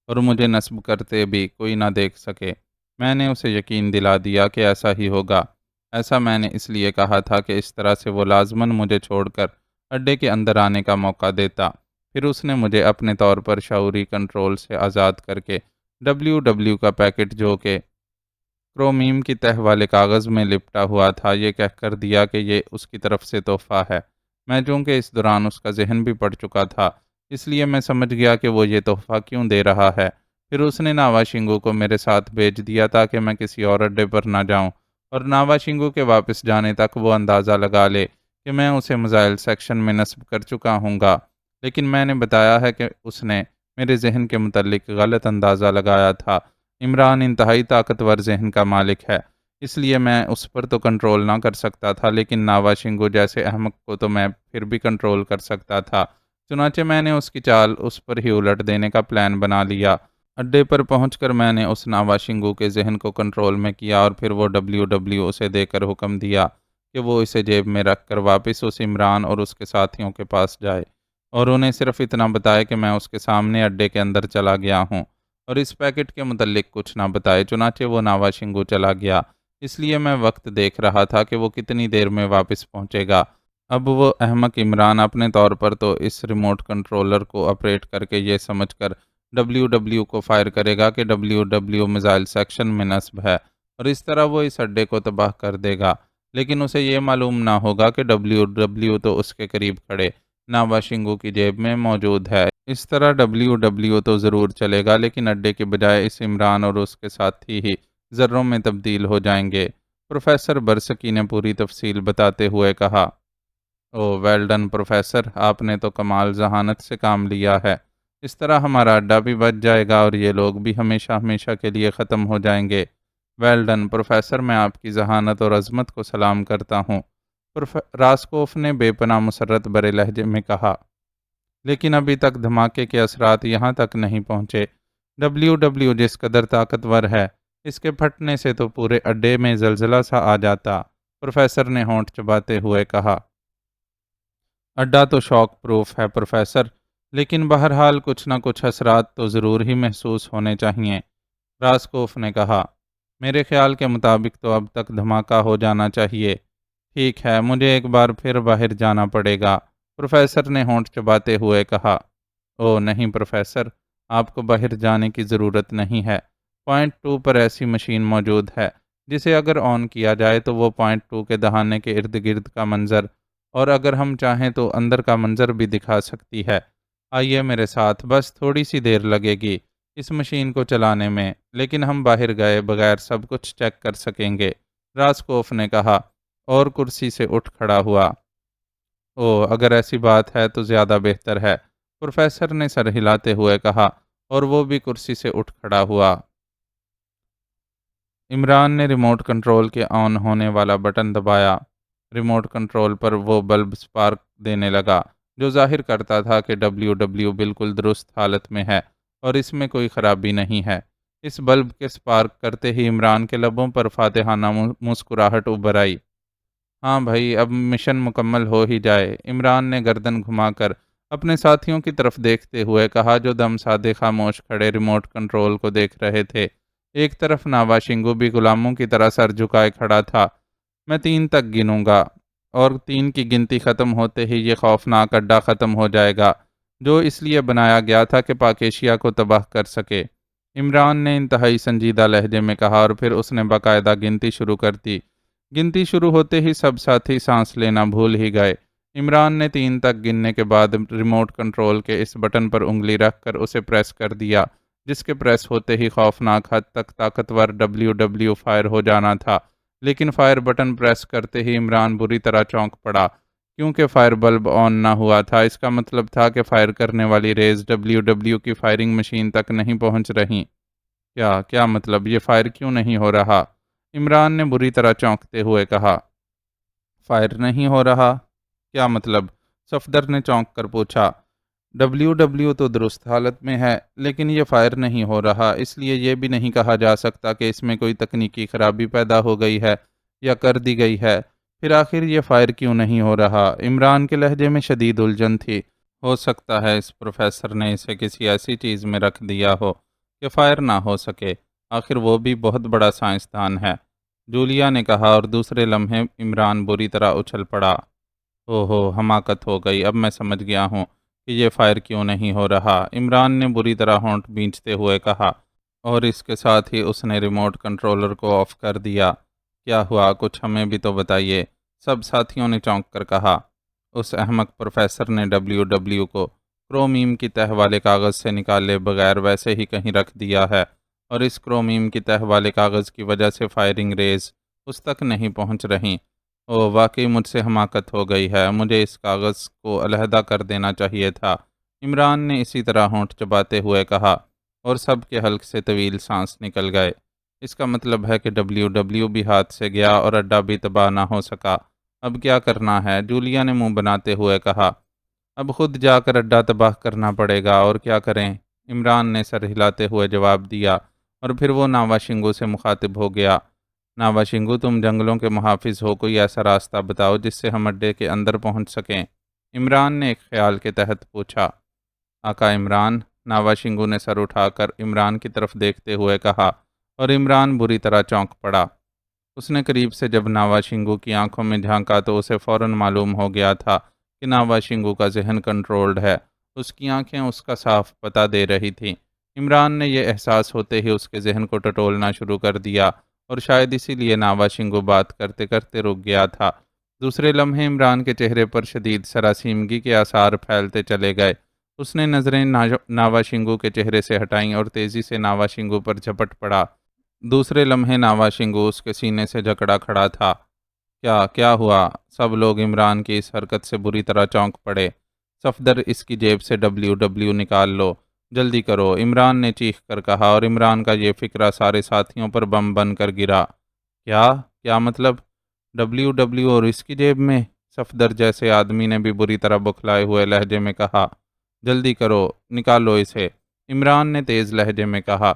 اور مجھے نصب کرتے بھی کوئی نہ دیکھ سکے۔ میں نے اسے یقین دلا دیا کہ ایسا ہی ہوگا۔ ایسا میں نے اس لیے کہا تھا کہ اس طرح سے وہ لازماً مجھے چھوڑ کر اڈے کے اندر آنے کا موقع دیتا۔ پھر اس نے مجھے اپنے طور پر شعوری کنٹرول سے آزاد کر کے WW کا پیکٹ جو کہ کرومیم کی تہ والے کاغذ میں لپٹا ہوا تھا یہ کہہ کر دیا کہ یہ اس کی طرف سے تحفہ ہے۔ میں چونکہ اس دوران اس کا ذہن بھی پڑ چکا تھا اس لیے میں سمجھ گیا کہ وہ یہ تحفہ کیوں دے رہا ہے۔ پھر اس نے ناوا شنگو کو میرے ساتھ بھیج دیا تاکہ میں کسی اور اڈے پر نہ جاؤں اور ناوا شنگو کے واپس جانے تک وہ اندازہ لگا لے کہ میں اسے میزائل سیکشن میں نصب کر چکا ہوں گا۔ لیکن میں نے بتایا ہے کہ اس نے میرے ذہن کے متعلق غلط اندازہ لگایا تھا۔ عمران انتہائی طاقتور ذہن کا مالک ہے، اس لیے میں اس پر تو کنٹرول نہ کر سکتا تھا، لیکن ناوا شنگو جیسے احمق کو تو میں پھر بھی کنٹرول کر سکتا تھا۔ چنانچہ میں نے اس کی چال اس پر ہی الٹ دینے کا پلان بنا لیا۔ اڈے پر پہنچ کر میں نے اس ناوا شنگو کے ذہن کو کنٹرول میں کیا اور پھر وہ WW اسے دے کر حکم دیا کہ وہ اسے جیب میں رکھ کر واپس اس عمران اور اس کے ساتھیوں کے پاس جائے اور انہیں صرف اتنا بتائے کہ میں اس کے سامنے اڈے کے اندر چلا گیا ہوں اور اس پیکٹ کے متعلق کچھ نہ بتائے۔ چنانچہ وہ ناوا شنگو چلا گیا، اس لیے میں وقت دیکھ رہا تھا کہ وہ کتنی دیر میں واپس پہنچے گا۔ اب وہ احمق عمران اپنے طور پر تو اس ریموٹ کنٹرولر کو آپریٹ کر کے یہ سمجھ کر WW کو فائر کرے گا کہ WW میزائل سیکشن میں نصب ہے اور اس طرح وہ اس اڈے کو تباہ کر دے گا، لیکن اسے یہ معلوم نہ ہوگا کہ WW تو اس کے قریب کھڑے ناوا شنگو کی جیب میں موجود ہے۔ اس طرح WW تو ضرور چلے گا لیکن اڈے کے بجائے اس عمران اور اس کے ساتھی ہی ذروں میں تبدیل ہو جائیں گے۔ پروفیسر برسکی نے پوری تفصیل بتاتے ہوئے کہا، او ویل ڈن پروفیسر، آپ نے تو کمال ذہانت سے کام لیا ہے۔ اس طرح ہمارا اڈا بھی بچ جائے گا اور یہ لوگ بھی ہمیشہ ہمیشہ کے لیے ختم ہو جائیں گے۔ ویل ڈن پروفیسر، میں آپ کی ذہانت اور عظمت کو سلام کرتا ہوں، راسکوف نے بے پناہ مسرت بھرے لہجے میں کہا۔ لیکن ابھی تک دھماکے کے اثرات یہاں تک نہیں پہنچے۔ WW جس قدر طاقتور ہے اس کے پھٹنے سے تو پورے اڈے میں زلزلہ سا آ جاتا، پروفیسر نے ہونٹ چباتے ہوئے کہا۔ اڈا تو شاک پروف ہے پروفیسر، لیکن بہرحال کچھ نہ کچھ اثرات تو ضرور ہی محسوس ہونے چاہیے، راسکوف نے کہا۔ میرے خیال کے مطابق تو اب تک دھماکہ ہو جانا چاہیے۔ ٹھیک ہے، مجھے ایک بار پھر باہر جانا پڑے گا، پروفیسر نے ہونٹ چباتے ہوئے کہا۔ او نہیں پروفیسر، آپ کو باہر جانے کی ضرورت نہیں ہے۔ پوائنٹ 2 پر ایسی مشین موجود ہے جسے اگر آن کیا جائے تو وہ پوائنٹ 2 کے دہانے کے ارد گرد کا منظر اور اگر ہم چاہیں تو اندر کا منظر بھی دکھا سکتی ہے۔ آئیے میرے ساتھ، بس تھوڑی سی دیر لگے گی اس مشین کو چلانے میں، لیکن ہم باہر گئے بغیر سب کچھ چیک کر سکیں گے، راسکوف نے کہا اور کرسی سے اٹھ کھڑا ہوا۔ او اگر ایسی بات ہے تو زیادہ بہتر ہے، پروفیسر نے سر ہلاتے ہوئے کہا اور وہ بھی کرسی سے اٹھ کھڑا ہوا۔ عمران نے ریموٹ کنٹرول کے آن ہونے والا بٹن دبایا۔ ریموٹ کنٹرول پر وہ بلب سپارک دینے لگا جو ظاہر کرتا تھا کہ WW بالکل درست حالت میں ہے اور اس میں کوئی خرابی نہیں ہے۔ اس بلب کے سپارک کرتے ہی عمران کے لبوں پر فاتحانہ مسکراہٹ ابھر آئی۔ ہاں بھائی، اب مشن مکمل ہو ہی جائے، عمران نے گردن گھما کر اپنے ساتھیوں کی طرف دیکھتے ہوئے کہا جو دم سادے خاموش کھڑے ریموٹ کنٹرول کو دیکھ رہے تھے۔ ایک طرف ناوا شنگو بھی غلاموں کی طرح سر جھکائے کھڑا تھا۔ میں 3 تک گنوں گا اور 3 کی گنتی ختم ہوتے ہی یہ خوفناک اڈا ختم ہو جائے گا جو اس لیے بنایا گیا تھا کہ پاک ایشیا کو تباہ کر سکے، عمران نے انتہائی سنجیدہ لہجے میں کہا اور پھر اس نے باقاعدہ گنتی شروع کر دی۔ گنتی شروع ہوتے ہی سب ساتھی سانس لینا بھول ہی گئے۔ عمران نے 3 تک گننے کے بعد ریموٹ کنٹرول کے اس بٹن پر انگلی رکھ کر اسے پریس کر دیا جس کے پریس ہوتے ہی خوفناک حد تک طاقتور WW فائر ہو جانا تھا، لیکن فائر بٹن پریس کرتے ہی عمران بری طرح چونک پڑا کیونکہ فائر بلب آن نہ ہوا تھا۔ اس کا مطلب تھا کہ فائر کرنے والی ریز WW کی فائرنگ مشین تک نہیں پہنچ رہی۔ کیا مطلب؟ یہ فائر کیوں نہیں ہو رہا؟ عمران نے بری طرح چونکتے ہوئے کہا۔ فائر نہیں ہو رہا؟ کیا مطلب؟ صفدر نے چونک کر پوچھا۔ ڈبلیو ڈبلیو تو درست حالت میں ہے، لیکن یہ فائر نہیں ہو رہا، اس لیے یہ بھی نہیں کہا جا سکتا کہ اس میں کوئی تکنیکی خرابی پیدا ہو گئی ہے یا کر دی گئی ہے۔ پھر آخر یہ فائر کیوں نہیں ہو رہا؟ عمران کے لہجے میں شدید الجھن تھی۔ ہو سکتا ہے اس پروفیسر نے اسے کسی ایسی چیز میں رکھ دیا ہو کہ فائر نہ ہو سکے، آخر وہ بھی بہت بڑا سائنسدان ہے، جولیا نے کہا، اور دوسرے لمحے عمران بری طرح اچھل پڑا۔ اوہو، حماقت ہو گئی، اب میں سمجھ گیا ہوں کہ یہ فائر کیوں نہیں ہو رہا، عمران نے بری طرح ہونٹ بھینچتے ہوئے کہا، اور اس کے ساتھ ہی اس نے ریموٹ کنٹرولر کو آف کر دیا۔ کیا ہوا؟ کچھ ہمیں بھی تو بتائیے، سب ساتھیوں نے چونک کر کہا۔ اس احمق پروفیسر نے ڈبلیو ڈبلیو کو کرومیم کی تہ والے کاغذ سے نکالے بغیر ویسے ہی کہیں رکھ دیا ہے، اور اس کرومیم کی تہ والے کاغذ کی وجہ سے فائرنگ ریز اس تک نہیں پہنچ رہیں۔ واقعی مجھ سے حماقت ہو گئی ہے، مجھے اس کاغذ کو علیحدہ کر دینا چاہیے تھا، عمران نے اسی طرح ہونٹ چباتے ہوئے کہا، اور سب کے حلق سے طویل سانس نکل گئے۔ اس کا مطلب ہے کہ ڈبلیو ڈبلیو بھی ہاتھ سے گیا اور اڈا بھی تباہ نہ ہو سکا۔ اب کیا کرنا ہے؟ جولیا نے منہ بناتے ہوئے کہا۔ اب خود جا کر اڈا تباہ کرنا پڑے گا، اور کیا کریں؟ عمران نے سر ہلاتے ہوئے جواب دیا، اور پھر وہ ناوا شنگو سے مخاطب ہو گیا۔ ناوا شنگو، تم جنگلوں کے محافظ ہو، کوئی ایسا راستہ بتاؤ جس سے ہم اڈے کے اندر پہنچ سکیں۔ عمران نے ایک خیال کے تحت پوچھا۔ آقا عمران، ناوا شنگو نے سر اٹھا کر عمران کی طرف دیکھتے ہوئے کہا، اور عمران بری طرح چونک پڑا۔ اس نے قریب سے جب ناوا شنگو کی آنکھوں میں جھانکا تو اسے فوراً معلوم ہو گیا تھا کہ ناوا شنگو کا ذہن کنٹرولڈ ہے، اس کی آنکھیں اس کا صاف پتہ دے رہی تھیں۔ عمران نے یہ احساس ہوتے ہی اس کے ذہن کو ٹٹولنا شروع کر دیا، اور شاید اسی لیے ناوا شنگو بات کرتے کرتے رک گیا تھا۔ دوسرے لمحے عمران کے چہرے پر شدید سراسیمگی کے آثار پھیلتے چلے گئے۔ اس نے نظریں ناوا شنگو کے چہرے سے ہٹائیں اور تیزی سے ناوا شنگو پر جھپٹ پڑا۔ دوسرے لمحے ناوا شنگو اس کے سینے سے جکڑا کھڑا تھا۔ کیا ہوا؟ سب لوگ عمران کی اس حرکت سے بری طرح چونک پڑے۔ صفدر، اس کی جیب سے ڈبلیو ڈبلیو نکال لو، جلدی کرو، عمران نے چیخ کر کہا، اور عمران کا یہ فکرہ سارے ساتھیوں پر بم بن کر گرا۔ کیا مطلب؟ ڈبلیو ڈبلیو اور اس کی جیب میں؟ صفدر جیسے آدمی نے بھی بری طرح بکھلائے ہوئے لہجے میں کہا۔ جلدی کرو، نکالو اسے، عمران نے تیز لہجے میں کہا۔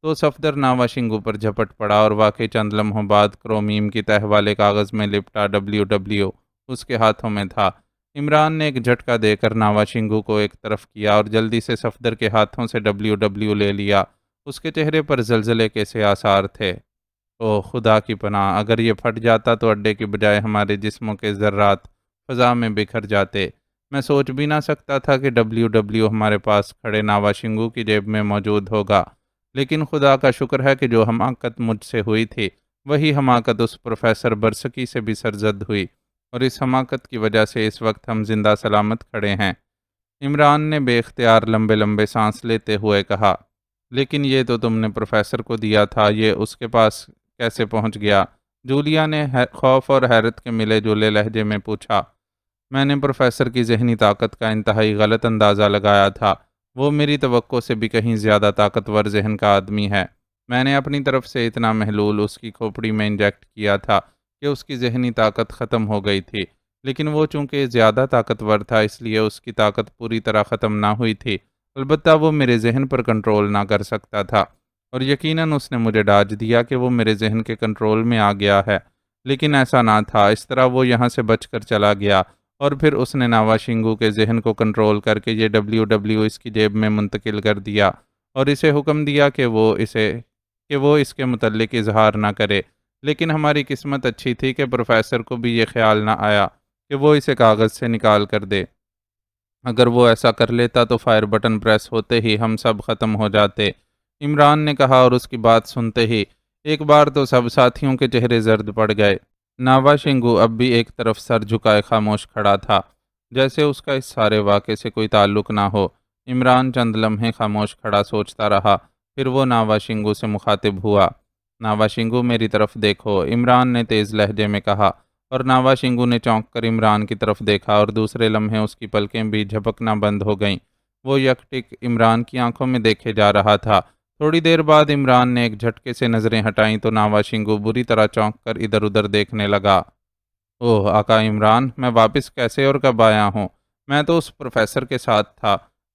تو صفدر ناوا شنگو پر جھپٹ پڑا، اور واقعی چند لمحوں بعد کرومیم کی تہ والے کاغذ میں لپٹا ڈبلیو ڈبلیو اس کے ہاتھوں میں تھا۔ عمران نے ایک جھٹکا دے کر ناوا شنگو کو ایک طرف کیا اور جلدی سے صفدر کے ہاتھوں سے ڈبلیو ڈبلیو لے لیا۔ اس کے چہرے پر زلزلے کے سے آثار تھے۔ اوہ خدا کی پناہ، اگر یہ پھٹ جاتا تو اڈے کی بجائے ہمارے جسموں کے ذرات فضا میں بکھر جاتے۔ میں سوچ بھی نہ سکتا تھا کہ ڈبلیو ڈبلیو ہمارے پاس کھڑے ناوا شنگو کی جیب میں موجود ہوگا، لیکن خدا کا شکر ہے کہ جو حماقت مجھ سے ہوئی تھی وہی حماقت اس پروفیسر برسکی سے بھی سرزد ہوئی، اور اس حماقت کی وجہ سے اس وقت ہم زندہ سلامت کھڑے ہیں۔ عمران نے بے اختیار لمبے لمبے سانس لیتے ہوئے کہا، لیکن یہ تو تم نے پروفیسر کو دیا تھا، یہ اس کے پاس کیسے پہنچ گیا؟ جولیا نے خوف اور حیرت کے ملے جلے لہجے میں پوچھا۔ میں نے پروفیسر کی ذہنی طاقت کا انتہائی غلط اندازہ لگایا تھا، وہ میری توقع سے بھی کہیں زیادہ طاقتور ذہن کا آدمی ہے۔ میں نے اپنی طرف سے اتنا محلول اس کی کھوپڑی میں انجیکٹ کیا تھا کہ اس کی ذہنی طاقت ختم ہو گئی تھی، لیکن وہ چونکہ زیادہ طاقتور تھا اس لیے اس کی طاقت پوری طرح ختم نہ ہوئی تھی، البتہ وہ میرے ذہن پر کنٹرول نہ کر سکتا تھا، اور یقیناً اس نے مجھے ڈاج دیا کہ وہ میرے ذہن کے کنٹرول میں آ گیا ہے، لیکن ایسا نہ تھا۔ اس طرح وہ یہاں سے بچ کر چلا گیا، اور پھر اس نے ناوا شنگو کے ذہن کو کنٹرول کر کے یہ ڈبلیو ڈبلیو اس کی جیب میں منتقل کر دیا، اور اسے حکم دیا کہ وہ اس کے متعلق اظہار نہ کرے۔ لیکن ہماری قسمت اچھی تھی کہ پروفیسر کو بھی یہ خیال نہ آیا کہ وہ اسے کاغذ سے نکال کر دے۔ اگر وہ ایسا کر لیتا تو فائر بٹن پریس ہوتے ہی ہم سب ختم ہو جاتے، عمران نے کہا، اور اس کی بات سنتے ہی ایک بار تو سب ساتھیوں کے چہرے زرد پڑ گئے۔ ناوا شنگو اب بھی ایک طرف سر جھکائے خاموش کھڑا تھا، جیسے اس کا اس سارے واقعے سے کوئی تعلق نہ ہو۔ عمران چند لمحے خاموش کھڑا سوچتا رہا، پھر وہ ناوا شنگو سے مخاطب ہوا۔ ناوا شنگو، میری طرف دیکھو، عمران نے تیز لہجے میں کہا، اور ناوا شنگو نے چونک کر عمران کی طرف دیکھا، اور دوسرے لمحے اس کی پلکیں بھی جھپکنا بند ہو گئیں۔ وہ یک ٹک عمران کی آنکھوں میں دیکھے جا رہا تھا۔ تھوڑی دیر بعد عمران نے ایک جھٹکے سے نظریں ہٹائیں تو ناوا شنگو بری طرح چونک کر ادھر ادھر دیکھنے لگا۔ اوہ آقا عمران، میں واپس کیسے اور کب آیا ہوں؟ میں تو اس پروفیسر کے ساتھ تھا،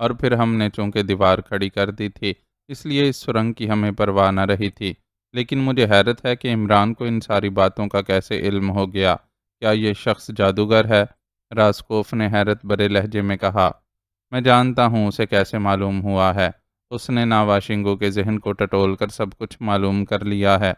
اور پھر ہم نے چونکہ دیوار کھڑی کر دی تھی، اس لیے اس سرنگ کی ہمیں پرواہ نہ رہی تھی۔ لیکن مجھے حیرت ہے کہ عمران کو ان ساری باتوں کا کیسے علم ہو گیا؟ کیا یہ شخص جادوگر ہے؟ راسکوف نے حیرت بھرے لہجے میں کہا۔ میں جانتا ہوں اسے کیسے معلوم ہوا ہے۔ اس نے ناواشنگو کے ذہن کو ٹٹول کر سب کچھ معلوم کر لیا ہے۔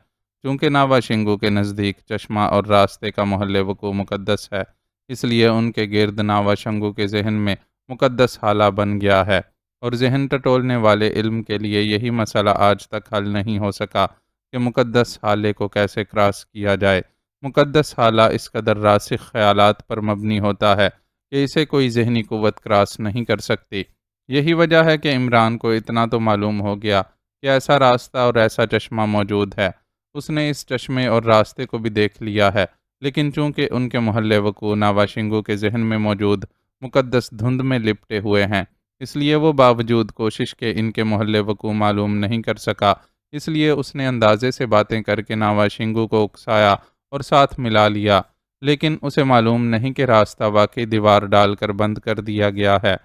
چونکہ ناواشنگو کے نزدیک چشمہ اور راستے کا محل وقوع مقدس ہے، اس لیے ان کے گرد ناواشنگو کے ذہن میں مقدس حالہ بن گیا ہے، اور ذہن ٹٹولنے والے علم کے لیے یہی مسئلہ آج تک حل نہیں ہو سکا کہ مقدس حالے کو کیسے کراس کیا جائے۔ مقدس حالہ اس قدر راسخ خیالات پر مبنی ہوتا ہے کہ اسے کوئی ذہنی قوت کراس نہیں کر سکتی۔ یہی وجہ ہے کہ عمران کو اتنا تو معلوم ہو گیا کہ ایسا راستہ اور ایسا چشمہ موجود ہے۔ اس نے اس چشمے اور راستے کو بھی دیکھ لیا ہے، لیکن چونکہ ان کے محل وقوع ناواشنگو کے ذہن میں موجود مقدس دھند میں لپٹے ہوئے ہیں، اس لیے وہ باوجود کوشش کے ان کے محل وقوع معلوم نہیں کر سکا۔ اس لیے اس نے اندازے سے باتیں کر کے ناواشنگو کو اکسایا اور ساتھ ملا لیا، لیکن اسے معلوم نہیں کہ راستہ واقعی دیوار ڈال کر بند کر دیا گیا ہے۔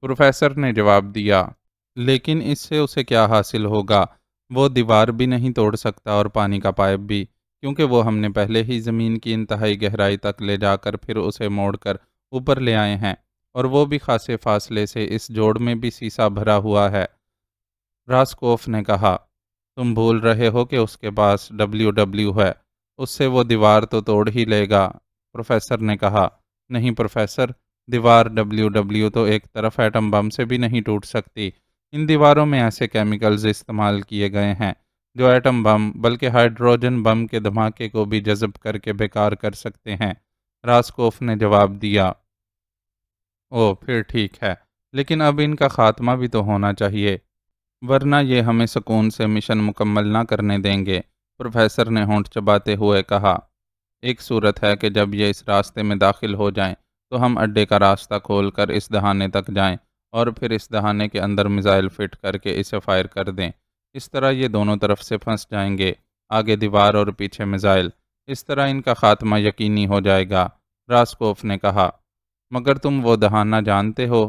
پروفیسر نے جواب دیا، لیکن اس سے اسے کیا حاصل ہوگا؟ وہ دیوار بھی نہیں توڑ سکتا اور پانی کا پائپ بھی، کیونکہ وہ ہم نے پہلے ہی زمین کی انتہائی گہرائی تک لے جا کر پھر اسے موڑ کر اوپر لے آئے ہیں، اور وہ بھی خاصے فاصلے سے۔ اس جوڑ میں بھی سیسا بھرا ہوا ہے۔ راسکوف نے کہا، تم بھول رہے ہو کہ اس کے پاس WW ہے، اس سے وہ دیوار تو توڑ ہی لے گا۔ پروفیسر نے کہا، نہیں پروفیسر، دیوار WW تو ایک طرف ایٹم بم سے بھی نہیں ٹوٹ سکتی۔ ان دیواروں میں ایسے کیمیکلز استعمال کیے گئے ہیں جو ایٹم بم بلکہ ہائیڈروجن بم کے دھماکے کو بھی جذب کر کے بیکار کر سکتے ہیں۔ راسکوف نے جواب دیا، او پھر ٹھیک ہے، لیکن اب ان کا خاتمہ بھی تو ہونا چاہیے، ورنہ یہ ہمیں سکون سے مشن مکمل نہ کرنے دیں گے۔ پروفیسر نے ہونٹ چباتے ہوئے کہا، ایک صورت ہے کہ جب یہ اس راستے میں داخل ہو جائیں تو ہم اڈے کا راستہ کھول کر اس دہانے تک جائیں اور پھر اس دہانے کے اندر میزائل فٹ کر کے اسے فائر کر دیں۔ اس طرح یہ دونوں طرف سے پھنس جائیں گے، آگے دیوار اور پیچھے میزائل۔ اس طرح ان کا خاتمہ یقینی ہو جائے گا۔ راسکوف نے کہا، مگر تم وہ دہانہ جانتے ہو؟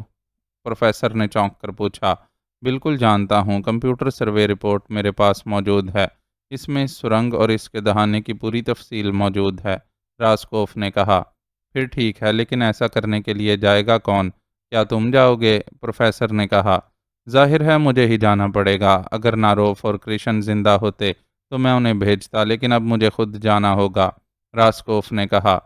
پروفیسر نے چونک کر پوچھا۔ بالکل جانتا ہوں، کمپیوٹر سروے رپورٹ میرے پاس موجود ہے، اس میں اس سرنگ اور اس کے دہانے کی پوری تفصیل موجود ہے۔ راسکوف نے کہا، پھر ٹھیک ہے، لیکن ایسا کرنے کے لیے جائے گا کون؟ کیا تم جاؤ گے؟ پروفیسر نے کہا، ظاہر ہے مجھے ہی جانا پڑے گا۔ اگر ناروف اور کرشن زندہ ہوتے تو میں انہیں بھیجتا، لیکن اب مجھے خود جانا ہوگا۔ راسکوف نے کہا،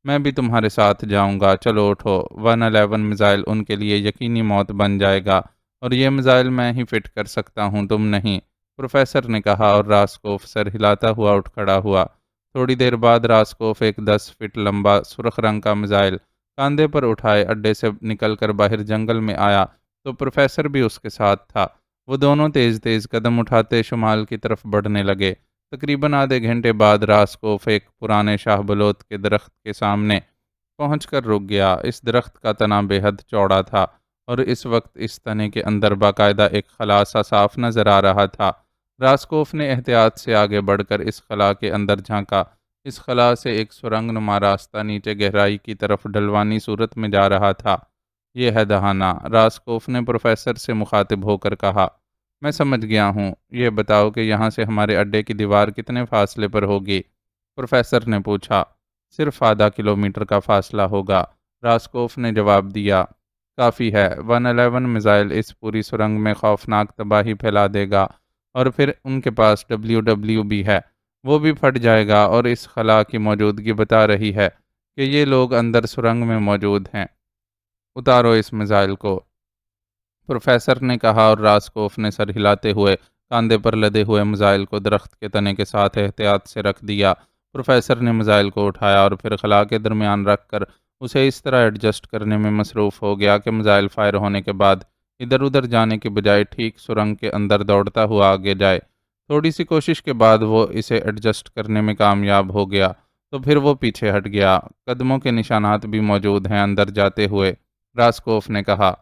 میں بھی تمہارے ساتھ جاؤں گا، چلو اٹھو۔ 111 میزائل ان کے لیے یقینی موت بن جائے گا، اور یہ میزائل میں ہی فٹ کر سکتا ہوں، تم نہیں، پروفیسر نے کہا، اور راسکوف سر ہلاتا ہوا اٹھ کھڑا ہوا۔ تھوڑی دیر بعد راسکوف ایک 10 فٹ لمبا سرخ رنگ کا میزائل کاندھے پر اٹھائے اڈے سے نکل کر باہر جنگل میں آیا تو پروفیسر بھی اس کے ساتھ تھا۔ وہ دونوں تیز تیز قدم اٹھاتے شمال کی طرف بڑھنے لگے۔ تقریباً آدھے گھنٹے بعد راسکوف ایک پرانے شاہ بلوت کے درخت کے سامنے پہنچ کر رک گیا۔ اس درخت کا تنا بے حد چوڑا تھا، اور اس وقت اس تنے کے اندر باقاعدہ ایک خلا سا صاف نظر آ رہا تھا۔ راسکوف نے احتیاط سے آگے بڑھ کر اس خلا کے اندر جھانکا۔ اس خلا سے ایک سرنگ نما راستہ نیچے گہرائی کی طرف ڈھلوانی صورت میں جا رہا تھا۔ یہ ہے دہانہ، راسکوف نے پروفیسر سے مخاطب ہو کر کہا۔ میں سمجھ گیا ہوں، یہ بتاؤ کہ یہاں سے ہمارے اڈے کی دیوار کتنے فاصلے پر ہوگی؟ پروفیسر نے پوچھا۔ صرف آدھا کلومیٹر کا فاصلہ ہوگا، راسکوف نے جواب دیا۔ کافی ہے، 111 میزائل اس پوری سرنگ میں خوفناک تباہی پھیلا دے گا، اور پھر ان کے پاس WW بھی ہے، وہ بھی پھٹ جائے گا، اور اس خلا کی موجودگی بتا رہی ہے کہ یہ لوگ اندر سرنگ میں موجود ہیں۔ اتارو اس میزائل کو، پروفیسر نے کہا، اور راسکوف نے سر ہلاتے ہوئے کاندھے پر لدے ہوئے میزائل کو درخت کے تنے کے ساتھ احتیاط سے رکھ دیا۔ پروفیسر نے میزائل کو اٹھایا اور پھر خلا کے درمیان رکھ کر اسے اس طرح ایڈجسٹ کرنے میں مصروف ہو گیا کہ میزائل فائر ہونے کے بعد ادھر ادھر جانے کے بجائے ٹھیک سرنگ کے اندر دوڑتا ہوا آگے جائے۔ تھوڑی سی کوشش کے بعد وہ اسے ایڈجسٹ کرنے میں کامیاب ہو گیا، تو پھر وہ پیچھے ہٹ گیا۔ قدموں کے نشانات بھی موجود ہیں اندر جاتے ہوئے، راسکوف نے کہا۔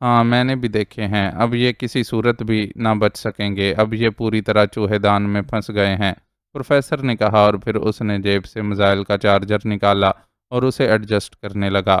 ہاں میں نے بھی دیکھے ہیں، اب یہ کسی صورت بھی نہ بچ سکیں گے، اب یہ پوری طرح چوہے دان میں پھنس گئے ہیں، پروفیسر نے کہا، اور پھر اس نے جیب سے میزائل کا چارجر نکالا اور اسے ایڈجسٹ کرنے لگا۔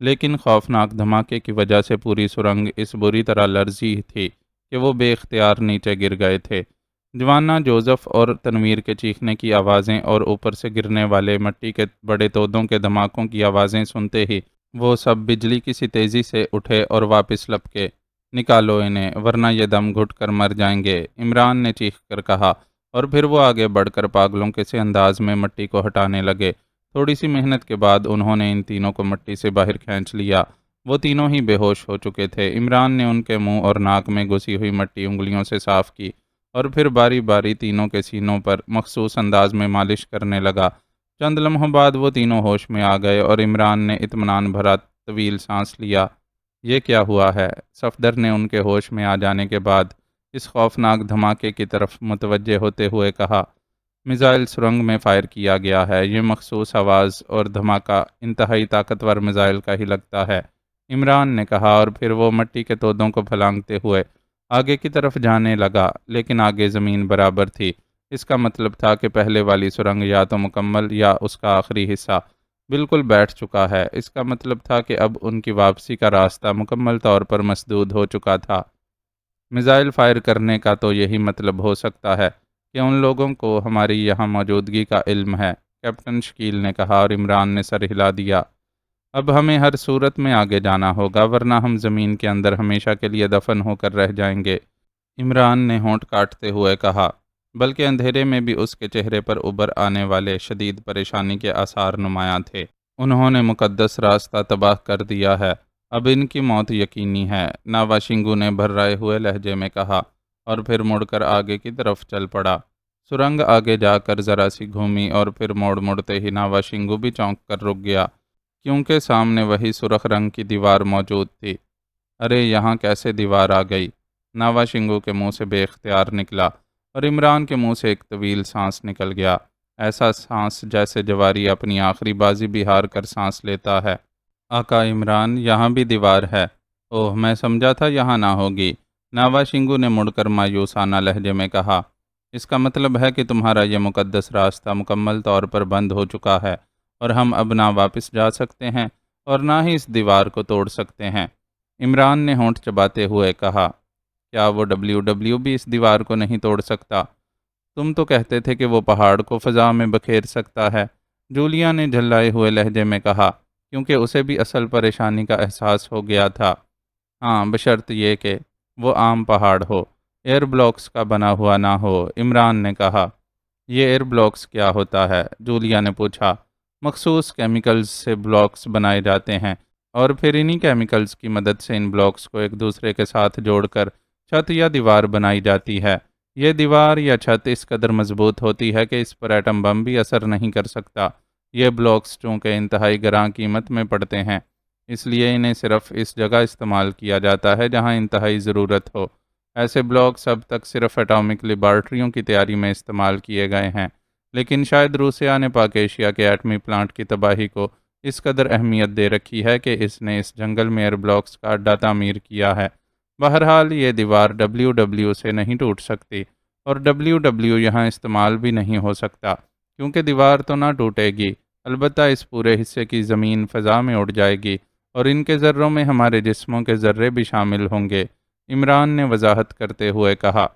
لیکن خوفناک دھماکے کی وجہ سے پوری سرنگ اس بری طرح لرزی تھی کہ وہ بے اختیار نیچے گر گئے تھے۔ جوانا، جوزف اور تنویر کے چیخنے کی آوازیں اور اوپر سے گرنے والے مٹی کے بڑے تودوں کے دھماکوں کی آوازیں سنتے ہی وہ سب بجلی کی سی تیزی سے اٹھے اور واپس لپکے۔ نکالو انہیں، ورنہ یہ دم گھٹ کر مر جائیں گے، عمران نے چیخ کر کہا، اور پھر وہ آگے بڑھ کر پاگلوں کے سے انداز میں مٹی کو ہٹانے لگے۔ تھوڑی سی محنت کے بعد انہوں نے ان تینوں کو مٹی سے باہر کھینچ لیا۔ وہ تینوں ہی بے ہوش ہو چکے تھے۔ عمران نے ان کے منہ اور ناک میں گھسی ہوئی مٹی انگلیوں سے صاف کی اور پھر باری باری تینوں کے سینوں پر مخصوص انداز میں مالش کرنے لگا۔ چند لمحوں بعد وہ تینوں ہوش میں آ گئے اور عمران نے اطمینان بھرا طویل سانس لیا۔ یہ کیا ہوا ہے؟ صفدر نے ان کے ہوش میں آ جانے کے بعد اس خوفناک دھماکے کی طرف متوجہ ہوتے ہوئے کہا، میزائل سرنگ میں فائر کیا گیا ہے۔ یہ مخصوص آواز اور دھماکہ انتہائی طاقتور میزائل کا ہی لگتا ہے، عمران نے کہا، اور پھر وہ مٹی کے تودوں کو پھلانگتے ہوئے آگے کی طرف جانے لگا، لیکن آگے زمین برابر تھی۔ اس کا مطلب تھا کہ پہلے والی سرنگ یا تو مکمل یا اس کا آخری حصہ بالکل بیٹھ چکا ہے۔ اس کا مطلب تھا کہ اب ان کی واپسی کا راستہ مکمل طور پر مسدود ہو چکا تھا۔ میزائل فائر کرنے کا تو یہی مطلب ہو سکتا ہے کہ ان لوگوں کو ہماری یہاں موجودگی کا علم ہے، کیپٹن شکیل نے کہا، اور عمران نے سر ہلا دیا۔ اب ہمیں ہر صورت میں آگے جانا ہوگا، ورنہ ہم زمین کے اندر ہمیشہ کے لیے دفن ہو کر رہ جائیں گے، عمران نے ہونٹ کاٹتے ہوئے کہا، بلکہ اندھیرے میں بھی اس کے چہرے پر ابھر آنے والے شدید پریشانی کے آثار نمایاں تھے۔ انہوں نے مقدس راستہ تباہ کر دیا ہے، اب ان کی موت یقینی ہے، ناوا شنگو نے بھرائے ہوئے لہجے میں کہا، اور پھر مڑ کر آگے کی طرف چل پڑا۔ سرنگ آگے جا کر ذرا سی گھومی اور پھر مڑتے ہی ناوا شنگو بھی چونک کر رک گیا، کیونکہ سامنے وہی سرخ رنگ کی دیوار موجود تھی۔ ارے یہاں کیسے دیوار آ گئی؟ ناوا شنگو کے منہ سے بے اختیار نکلا، اور عمران کے منہ سے ایک طویل سانس نکل گیا، ایسا سانس جیسے جواری اپنی آخری بازی بھی ہار کر سانس لیتا ہے۔ آقا عمران، یہاں بھی دیوار ہے۔ اوہ، میں سمجھا تھا یہاں نہ ہوگی، ناوا شنگو نے مڑ کر مایوسانہ لہجے میں کہا۔ اس کا مطلب ہے کہ تمہارا یہ مقدس راستہ مکمل طور پر بند ہو چکا ہے، اور ہم اب نہ واپس جا سکتے ہیں اور نہ ہی اس دیوار کو توڑ سکتے ہیں، عمران نے ہونٹ چباتے ہوئے کہا۔ کیا وہ WW بھی اس دیوار کو نہیں توڑ سکتا؟ تم تو کہتے تھے کہ وہ پہاڑ کو فضا میں بکھیر سکتا ہے، جولیا نے جھلائے ہوئے لہجے میں کہا، کیونکہ اسے بھی اصل پریشانی کا احساس ہو گیا تھا۔ ہاں، بشرط یہ کہ وہ عام پہاڑ ہو، ایئر بلاکس کا بنا ہوا نہ ہو، عمران نے کہا۔ یہ ایئر بلاکس کیا ہوتا ہے؟ جولیا نے پوچھا۔ مخصوص کیمیکلز سے بلاکس بنائے جاتے ہیں، اور پھر انہی کیمیکلز کی مدد سے ان بلاکس کو ایک دوسرے کے ساتھ جوڑ کر چھت یا دیوار بنائی جاتی ہے۔ یہ دیوار یا چھت اس قدر مضبوط ہوتی ہے کہ اس پر ایٹم بم بھی اثر نہیں کر سکتا۔ یہ بلاکس چونکہ انتہائی گراں قیمت میں پڑتے ہیں، اس لیے انہیں صرف اس جگہ استعمال کیا جاتا ہے جہاں انتہائی ضرورت ہو۔ ایسے بلاکس اب تک صرف ایٹامک لیبارٹریوں کی تیاری میں استعمال کیے گئے ہیں، لیکن شاید روسیا نے پاک ایشیا کے ایٹمی پلانٹ کی تباہی کو اس قدر اہمیت دے رکھی ہے کہ اس نے اس جنگل میں ایئر بلاکس کا اڈا تعمیر کیا ہے۔ بہرحال یہ دیوار WW سے نہیں ٹوٹ سکتی، اور WW یہاں استعمال بھی نہیں ہو سکتا، کیونکہ دیوار تو نہ ٹوٹے گی، البتہ اس پورے حصے کی زمین فضا میں اڑ جائے گی، اور ان کے ذروں میں ہمارے جسموں کے ذرے بھی شامل ہوں گے، عمران نے وضاحت کرتے ہوئے کہا۔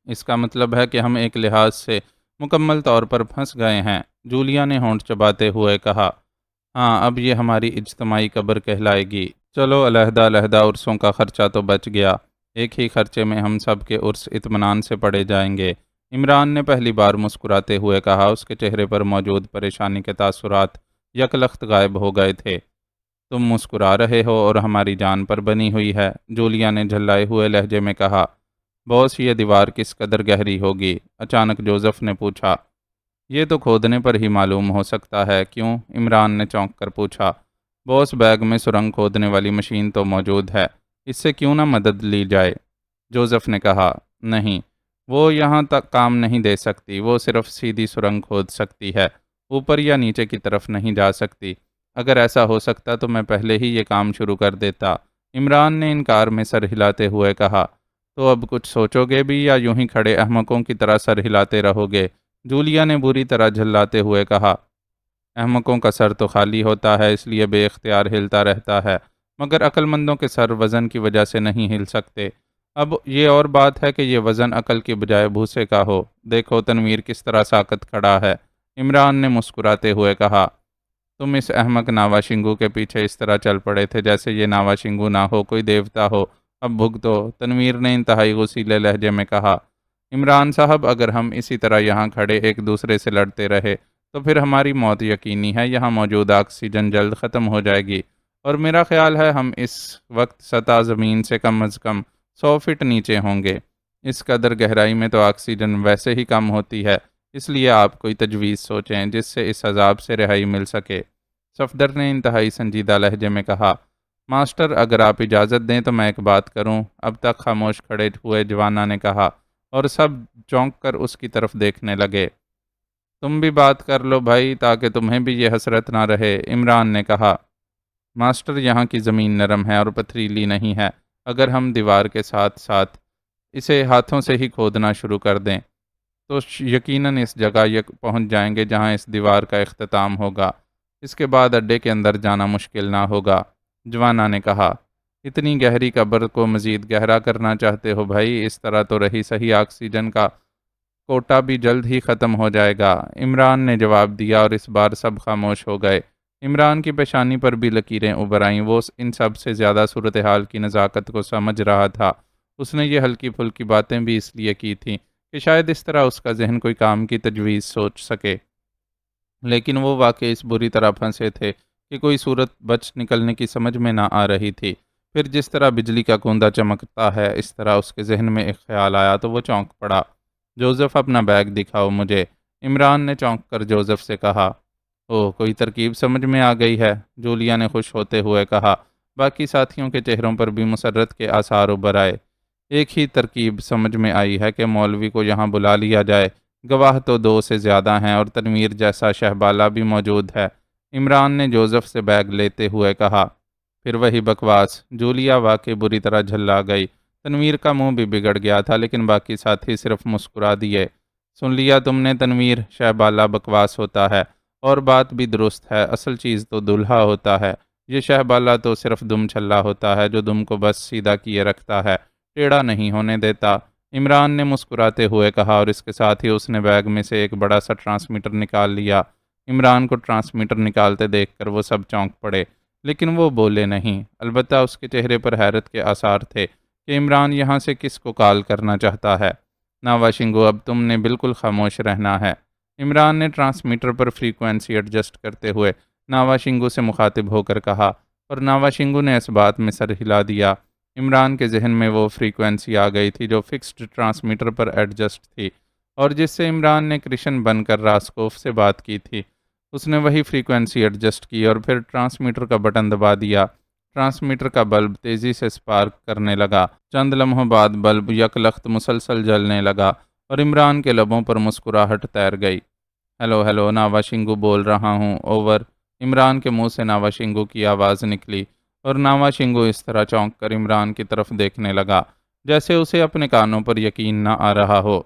اس کا مطلب ہے کہ ہم ایک لحاظ سے مکمل طور پر پھنس گئے ہیں، جولیا نے ہونٹ چباتے ہوئے کہا۔ ہاں، اب یہ ہماری اجتماعی قبر کہلائے گی۔ چلو، علیحدہ علیحدہ عرسوں کا خرچہ تو بچ گیا، ایک ہی خرچے میں ہم سب کے عرس اطمینان سے پڑے جائیں گے، عمران نے پہلی بار مسکراتے ہوئے کہا۔ اس کے چہرے پر موجود پریشانی کے تاثرات یکلخت غائب ہو گئے تھے۔ تم مسکرا رہے ہو اور ہماری جان پر بنی ہوئی ہے، جولیا نے جھلائے ہوئے لہجے میں کہا۔ باس، یہ دیوار کس قدر گہری ہوگی؟ اچانک جوزف نے پوچھا۔ یہ تو کھودنے پر ہی معلوم ہو سکتا ہے، کیوں؟ عمران نے چونک کر پوچھا۔ باس، بیگ میں سرنگ کھودنے والی مشین تو موجود ہے، اس سے کیوں نہ مدد لی جائے؟ جوزف نے کہا۔ نہیں، وہ یہاں تک کام نہیں دے سکتی، وہ صرف سیدھی سرنگ کھود سکتی ہے، اوپر یا نیچے کی طرف نہیں جا سکتی۔ اگر ایسا ہو سکتا تو میں پہلے ہی یہ کام شروع کر دیتا، عمران نے انکار میں سر ہلاتے ہوئے کہا۔ تو اب کچھ سوچو گے بھی یا یوں ہی کھڑے احمقوں کی طرح سر ہلاتے رہو گے؟ جولیا نے بری طرح جھلاتے ہوئے کہا۔ احمقوں کا سر تو خالی ہوتا ہے، اس لیے بے اختیار ہلتا رہتا ہے، مگر عقل مندوں کے سر وزن کی وجہ سے نہیں ہل سکتے۔ اب یہ اور بات ہے کہ یہ وزن عقل کی بجائے بھوسے کا ہو۔ دیکھو تنویر کس طرح ساکت کھڑا ہے۔ عمران نے مسکراتے ہوئے کہا، تم اس احمق ناوا شنگو کے پیچھے اس طرح چل پڑے تھے جیسے یہ ناوا شنگو نہ ہو، کوئی دیوتا ہو۔ اب بھگتو۔ تنویر نے انتہائی غصیلے لہجے میں کہا، عمران صاحب اگر ہم اسی طرح یہاں کھڑے ایک دوسرے سے لڑتے رہے تو پھر ہماری موت یقینی ہے، یہاں موجود آکسیجن جلد ختم ہو جائے گی، اور میرا خیال ہے ہم اس وقت سطح زمین سے کم از کم 100 فٹ نیچے ہوں گے۔ اس قدر گہرائی میں تو آکسیجن ویسے ہی کم ہوتی ہے، اس لیے آپ کوئی تجویز سوچیں جس سے اس عذاب سے رہائی مل سکے۔ صفدر نے انتہائی سنجیدہ لہجے میں کہا، ماسٹر اگر آپ اجازت دیں تو میں ایک بات کروں۔ اب تک خاموش کھڑے ہوئے جوانا نے کہا، اور سب چونک کر اس کی طرف دیکھنے لگے۔ تم بھی بات کر لو بھائی، تاکہ تمہیں بھی یہ حسرت نہ رہے، عمران نے کہا۔ ماسٹر یہاں کی زمین نرم ہے اور پتھریلی نہیں ہے، اگر ہم دیوار کے ساتھ ساتھ اسے ہاتھوں سے ہی کھودنا شروع کر دیں تو یقیناً اس جگہ پہنچ جائیں گے جہاں اس دیوار کا اختتام ہوگا۔ اس کے بعد اڈے کے اندر جانا مشکل نہ ہوگا۔ جوانا نے کہا، اتنی گہری قبر کو مزید گہرا کرنا چاہتے ہو بھائی؟ اس طرح تو رہی صحیح آکسیجن کا کوٹا بھی جلد ہی ختم ہو جائے گا، عمران نے جواب دیا، اور اس بار سب خاموش ہو گئے۔ عمران کی پیشانی پر بھی لکیریں ابھر آئیں، وہ ان سب سے زیادہ صورتحال کی نزاکت کو سمجھ رہا تھا۔ اس نے یہ ہلکی پھلکی باتیں بھی اس لیے کی تھیں کہ شاید اس طرح اس کا ذہن کوئی کام کی تجویز سوچ سکے، لیکن وہ واقعی اس بری طرح پھنسے تھے کہ کوئی صورت بچ نکلنے کی سمجھ میں نہ آ رہی تھی۔ پھر جس طرح بجلی کا گوندا چمکتا ہے اس طرح اس کے ذہن میں ایک خیال آیا تو وہ چونک پڑا۔ جوزف اپنا بیگ دکھاؤ مجھے، عمران نے چونک کر جوزف سے کہا۔ اوہ، کوئی ترکیب سمجھ میں آ گئی ہے، جولیا نے خوش ہوتے ہوئے کہا۔ باقی ساتھیوں کے چہروں پر بھی مسرت کے آثار ابھر آئے۔ ایک ہی ترکیب سمجھ میں آئی ہے کہ مولوی کو یہاں بلا لیا جائے، گواہ تو 2 سے زیادہ ہیں اور تنویر جیسا شہبالہ بھی موجود ہے، عمران نے جوزف سے بیگ لیتے ہوئے کہا۔ پھر وہی بکواس، جولیا واقعی بری طرح جھلا گئی۔ تنویر کا منہ بھی بگڑ گیا تھا، لیکن باقی ساتھی صرف مسکرا دیے۔ سن لیا تم نے تنویر، شہبالہ بکواس ہوتا ہے، اور بات بھی درست ہے، اصل چیز تو دلہا ہوتا ہے، یہ شہبالہ تو صرف دم چھلا ہوتا ہے جو دم کو بس سیدھا کیے رکھتا ہے، ٹیڑھا نہیں ہونے دیتا، عمران نے مسکراتے ہوئے کہا، اور اس کے ساتھ ہی اس نے بیگ میں سے ایک بڑا سا ٹرانسمیٹر نکال لیا۔ عمران کو ٹرانسمیٹر نکالتے دیکھ کر وہ سب چونک پڑے، لیکن وہ بولے نہیں، البتہ اس کے چہرے پر حیرت کے آثار تھے کہ عمران یہاں سے کس کو کال کرنا چاہتا ہے۔ ناوا شنگو، اب تم نے بالکل خاموش رہنا ہے، عمران نے ٹرانسمیٹر پر فریکوینسی ایڈجسٹ کرتے ہوئے ناوا شنگو سے مخاطب ہو کر کہا، اور ناوا شنگو نے اس بات میں سر ہلا دیا۔ عمران کے ذہن میں وہ فریکوینسی آ گئی تھی جو فکسڈ ٹرانسمیٹر پر ایڈجسٹ تھی، اور جس سے عمران نے کرشن بن کر راسکوف سے بات کی تھی۔ اس نے وہی فریکوینسی ایڈجسٹ کی اور پھر ٹرانسمیٹر کا بٹن دبا دیا۔ ٹرانسمیٹر کا بلب تیزی سے سپارک کرنے لگا۔ چند لمحوں بعد بلب یک لخت مسلسل جلنے لگا اور عمران کے لبوں پر مسکراہٹ تیر گئی۔ ہیلو ہیلو، ناوا شنگو بول رہا ہوں، اوور، عمران کے منہ سے ناوا شنگو کی آواز نکلی، اور ناوا شنگو اس طرح چونک کر عمران کی طرف دیکھنے لگا جیسے اسے اپنے کانوں پر یقین نہ آ رہا ہو۔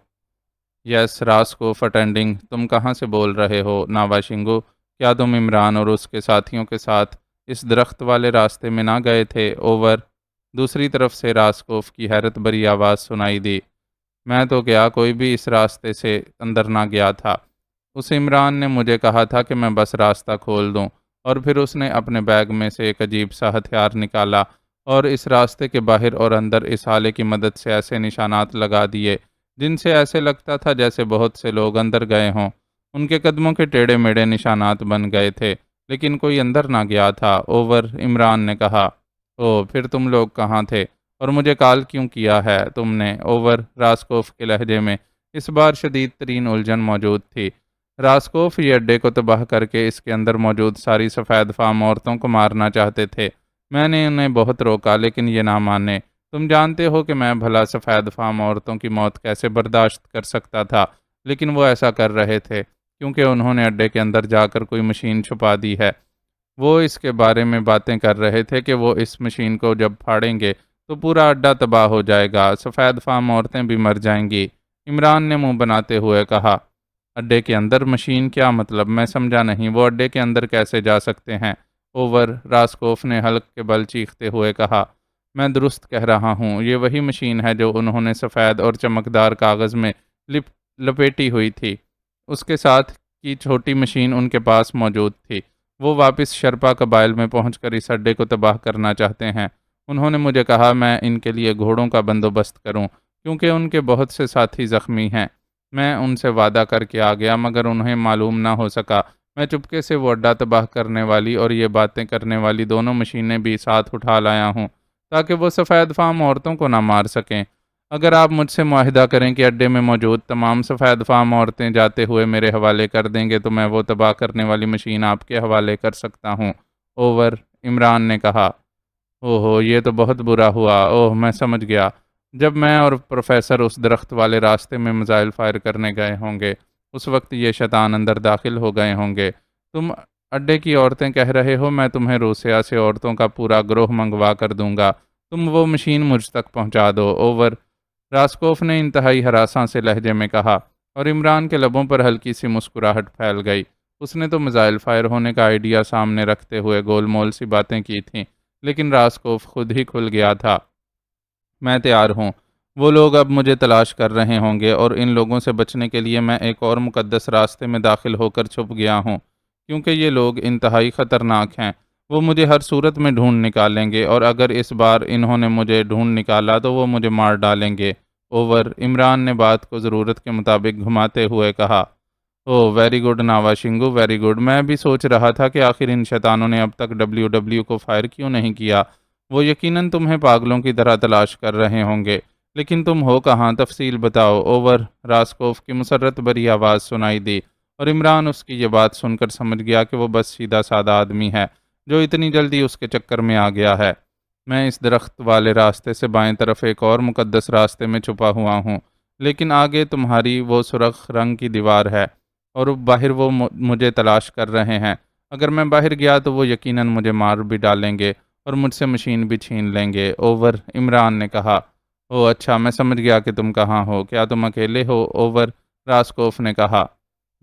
یس، راسکوف اٹینڈنگ، تم کہاں سے بول رہے ہو ناوا شنگو؟ کیا تم عمران اور اس کے ساتھیوں کے ساتھ اس درخت والے راستے میں نہ گئے تھے؟ اوور، دوسری طرف سے راسکوف کی حیرت بھری آواز سنائی دی۔ میں تو کیا، کوئی بھی اس راستے سے اندر نہ گیا تھا، اس عمران نے مجھے کہا تھا کہ میں بس راستہ کھول دوں، اور پھر اس نے اپنے بیگ میں سے ایک عجیب سا ہتھیار نکالا اور اس راستے کے باہر اور اندر اس آلے کی مدد سے ایسے نشانات لگا دیے جن سے ایسے لگتا تھا جیسے بہت سے لوگ اندر گئے ہوں۔ ان کے قدموں کے ٹیڑھے میڑھے نشانات بن گئے تھے، لیکن کوئی اندر نہ گیا تھا۔ اوور، عمران نے کہا۔ او، پھر تم لوگ کہاں تھے اور مجھے کال کیوں کیا ہے تم نے؟ اوور، راسکوف کے لہجے میں اس بار شدید ترین الجھن موجود تھی۔ راسکوف یہ اڈے کو تباہ کر کے اس کے اندر موجود ساری سفید فام عورتوں کو مارنا چاہتے تھے۔ میں نے انہیں بہت روکا لیکن یہ نہ مانے۔ تم جانتے ہو کہ میں بھلا سفید فام عورتوں کی موت کیسے برداشت کر سکتا تھا، لیکن وہ ایسا کر رہے تھے کیونکہ انہوں نے اڈے کے اندر جا کر کوئی مشین چھپا دی ہے۔ وہ اس کے بارے میں باتیں کر رہے تھے کہ وہ اس مشین کو جب پھاڑیں گے تو پورا اڈا تباہ ہو جائے گا، سفید فام عورتیں بھی مر جائیں گی، عمران نے منہ بناتے ہوئے کہا۔ اڈے کے اندر مشین کیا مطلب؟ میں سمجھا نہیں، وہ اڈے کے اندر کیسے جا سکتے ہیں؟ اوور، راسکوف نے حلق کے بل چیختے ہوئے کہا۔ میں درست کہہ رہا ہوں، یہ وہی مشین ہے جو انہوں نے سفید اور چمکدار کاغذ میں لپیٹی ہوئی تھی۔ اس کے ساتھ کی چھوٹی مشین ان کے پاس موجود تھی۔ وہ واپس شرپا قبائل میں پہنچ کر اس اڈے کو تباہ کرنا چاہتے ہیں۔ انہوں نے مجھے کہا میں ان کے لیے گھوڑوں کا بندوبست کروں، کیونکہ ان کے بہت سے ساتھی زخمی ہیں۔ میں ان سے وعدہ کر کے آ گیا، مگر انہیں معلوم نہ ہو سکا۔ میں چپکے سے وہ اڈا تباہ کرنے والی اور یہ باتیں کرنے والی دونوں مشینیں بھی ساتھ اٹھا لایا ہوں، تاکہ وہ سفید فام عورتوں کو نہ مار سکیں۔ اگر آپ مجھ سے معاہدہ کریں کہ اڈے میں موجود تمام سفید فام عورتیں جاتے ہوئے میرے حوالے کر دیں گے تو میں وہ تباہ کرنے والی مشین آپ کے حوالے کر سکتا ہوں۔ اوور، عمران نے کہا۔ اوہ، یہ تو بہت برا ہوا۔ اوہ، میں سمجھ گیا۔ جب میں اور پروفیسر اس درخت والے راستے میں میزائل فائر کرنے گئے ہوں گے، اس وقت یہ شیطان اندر داخل ہو گئے ہوں گے۔ تم اڈے کی عورتیں کہہ رہے ہو، میں تمہیں روسیا سے عورتوں کا پورا گروہ منگوا کر دوں گا۔ تم وہ مشین مجھ تک پہنچا دو۔ اوور، راسکوف نے انتہائی ہراساں سے لہجے میں کہا، اور عمران کے لبوں پر ہلکی سی مسکراہٹ پھیل گئی۔ اس نے تو میزائل فائر ہونے کا آئیڈیا سامنے رکھتے ہوئے گول مول سی باتیں کی تھیں، لیکن راسکوف خود ہی کھل گیا تھا۔ میں تیار ہوں۔ وہ لوگ اب مجھے تلاش کر رہے ہوں گے، اور ان لوگوں سے بچنے کے لیے میں ایک اور مقدس راستے میں داخل ہو کر چھپ گیا ہوں، کیونکہ یہ لوگ انتہائی خطرناک ہیں۔ وہ مجھے ہر صورت میں ڈھونڈ نکالیں گے، اور اگر اس بار انہوں نے مجھے ڈھونڈ نکالا تو وہ مجھے مار ڈالیں گے۔ اوور، عمران نے بات کو ضرورت کے مطابق گھماتے ہوئے کہا۔ اوہ، very good ناوا Shingo, very good. میں بھی سوچ رہا تھا کہ آخر ان شیطانوں نے اب تک WW کو فائر کیوں نہیں کیا۔ وہ یقیناً تمہیں پاگلوں کی طرح تلاش کر رہے ہوں گے، لیکن تم ہو کہاں؟ تفصیل بتاؤ۔ اوور، راسکوف کی مسرت بھری آواز سنائی دی، اور عمران اس کی یہ بات سن کر سمجھ گیا کہ وہ بس سیدھا سادہ آدمی ہے جو اتنی جلدی اس کے چکر میں آ گیا ہے۔ میں اس درخت والے راستے سے بائیں طرف ایک اور مقدس راستے میں چھپا ہوا ہوں، لیکن آگے تمہاری وہ سرخ رنگ کی دیوار ہے، اور باہر وہ مجھے تلاش کر رہے ہیں۔ اگر میں باہر گیا تو وہ یقیناً مجھے مار بھی ڈالیں گے اور مجھ سے مشین بھی چھین لیں گے۔ اوور، عمران نے کہا۔ اوہ اچھا، میں سمجھ گیا کہ تم کہاں ہو۔ کیا تم اکیلے ہو؟ اوور، راسکوف نے کہا۔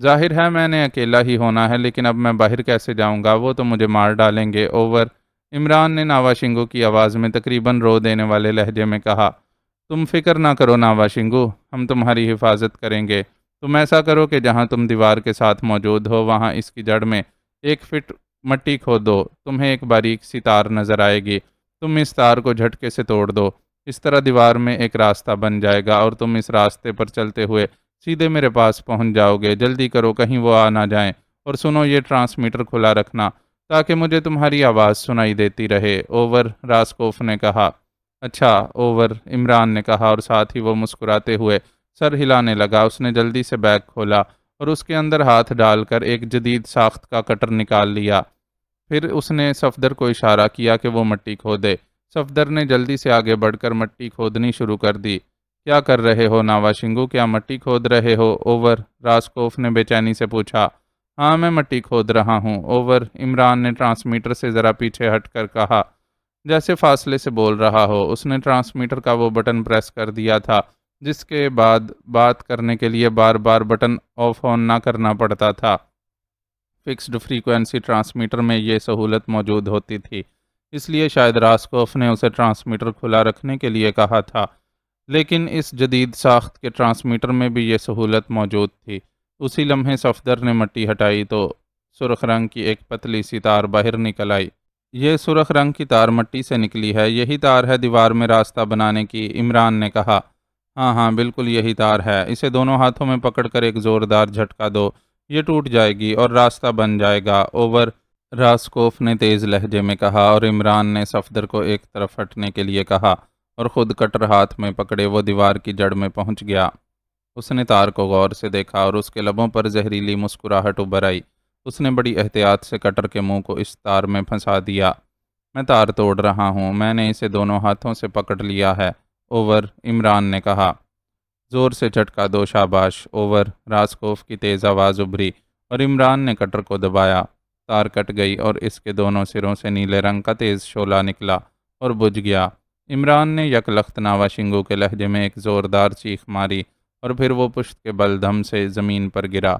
ظاہر ہے میں نے اکیلا ہی ہونا ہے، لیکن اب میں باہر کیسے جاؤں گا؟ وہ تو مجھے مار ڈالیں گے۔ اوور، عمران نے ناوا شنگو کی آواز میں تقریباً رو دینے والے لہجے میں کہا۔ تم فکر نہ کرو ناوا شنگو، ہم تمہاری حفاظت کریں گے۔ تم ایسا کرو کہ جہاں تم دیوار کے ساتھ موجود ہو وہاں اس کی جڑ میں 1 فٹ مٹی کھودو، تمہیں ایک باریک سی تار نظر آئے گی۔ تم اس تار کو جھٹکے سے توڑ دو، اس طرح دیوار میں ایک راستہ بن جائے گا، اور تم اس راستے پر چلتے ہوئے سیدھے میرے پاس پہنچ جاؤ گے۔ جلدی کرو، کہیں وہ آ نہ جائیں، اور سنو، یہ ٹرانسمیٹر کھلا رکھنا تاکہ مجھے تمہاری آواز سنائی دیتی رہے۔ اوور، راسکوف نے کہا۔ اچھا، اوور، عمران نے کہا، اور ساتھ ہی وہ مسکراتے ہوئے سر ہلانے لگا۔ اس نے جلدی سے بیگ کھولا اور اس کے اندر ہاتھ ڈال کر ایک جدید ساخت کا کٹر نکال لیا۔ پھر اس نے صفدر کو اشارہ کیا کہ وہ مٹی کھودے۔ صفدر نے جلدی سے آگے بڑھ کر مٹی کھودنی شروع کر دی۔ کیا کر رہے ہو ناوا شنگو؟ کیا مٹی کھود رہے ہو؟ اوور، راسکوف نے بے چینی سے پوچھا۔ ہاں، میں مٹی کھود رہا ہوں۔ اوور، عمران نے ٹرانسمیٹر سے ذرا پیچھے ہٹ کر کہا، جیسے فاصلے سے بول رہا ہو۔ اس نے ٹرانسمیٹر کا وہ بٹن پریس کر دیا تھا جس کے بعد بات کرنے کے لیے بار بار بٹن آف آن نہ کرنا پڑتا تھا۔ فکسڈ فریکوینسی ٹرانسمیٹر میں یہ سہولت موجود ہوتی تھی، اس لیے شاید راسکوف نے اسے ٹرانسمیٹر کھلا رکھنے کے لیے کہا تھا، لیکن اس جدید ساخت کے ٹرانسمیٹر میں بھی یہ سہولت موجود تھی۔ اسی لمحے صفدر نے مٹی ہٹائی تو سرخ رنگ کی ایک پتلی سی تار باہر نکل آئی۔ یہ سرخ رنگ کی تار مٹی سے نکلی ہے، یہی تار ہے دیوار میں راستہ بنانے کی، عمران نے کہا۔ ہاں ہاں، بالکل یہی تار ہے۔ اسے دونوں ہاتھوں میں پکڑ کر ایک زوردار جھٹکا دو، یہ ٹوٹ جائے گی اور راستہ بن جائے گا۔ اوور، راسکوف نے تیز لہجے میں کہا، اور عمران نے صفدر کو ایک طرف ہٹنے کے لیے کہا اور خود کٹر ہاتھ میں پکڑے وہ دیوار کی جڑ میں پہنچ گیا۔ اس نے تار کو غور سے دیکھا اور اس کے لبوں پر زہریلی مسکراہٹ ابھر آئی۔ اس نے بڑی احتیاط سے کٹر کے منہ کو اس تار میں پھنسا دیا۔ میں تار توڑ رہا ہوں، میں نے اسے دونوں ہاتھوں سے پکڑ لیا ہے۔ اوور، عمران نے کہا۔ زور سے جھٹکا دو، شاباش۔ اوور، راسکوف کی تیز آواز ابھری اور عمران نے کٹر کو دبایا۔ تار کٹ گئی اور اس کے دونوں سروں سے نیلے رنگ کا تیز شعلہ نکلا اور بجھ گیا۔ عمران نے یک لخت ناوا شنگو کے لہجے میں ایک زوردار چیخ ماری اور پھر وہ پشت کے بل دھم سے زمین پر گرا۔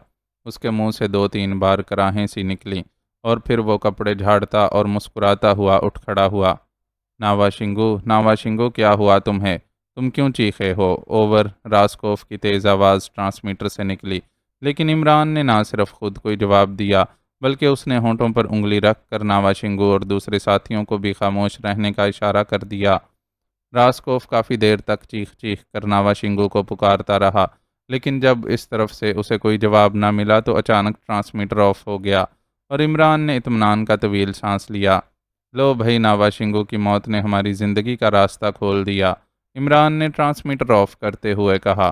اس کے منہ سے 2-3 بار کراہیں سی نکلیں اور پھر وہ کپڑے جھاڑتا اور مسکراتا ہوا اٹھ کھڑا ہوا۔ ناواشنگو کیا ہوا تمہیں؟ تم کیوں چیخے ہو؟ اوور، راسکوف کی تیز آواز ٹرانسمیٹر سے نکلی، لیکن عمران نے نہ صرف خود کوئی جواب دیا بلکہ اس نے ہونٹوں پر انگلی رکھ کر ناواشنگو اور دوسرے ساتھیوں کو بھی خاموش رہنے کا اشارہ کر دیا۔ راسکوف کافی دیر تک چیخ چیخ کر ناواشنگو کو پکارتا رہا، لیکن جب اس طرف سے اسے کوئی جواب نہ ملا تو اچانک ٹرانسمیٹر آف ہو گیا اور عمران نے اطمینان کا طویل سانس لیا۔ لو بھائی، ناواشنگو کی موت نے ہماری زندگی کا راستہ کھول دیا، عمران نے ٹرانسمیٹر آف کرتے ہوئے کہا۔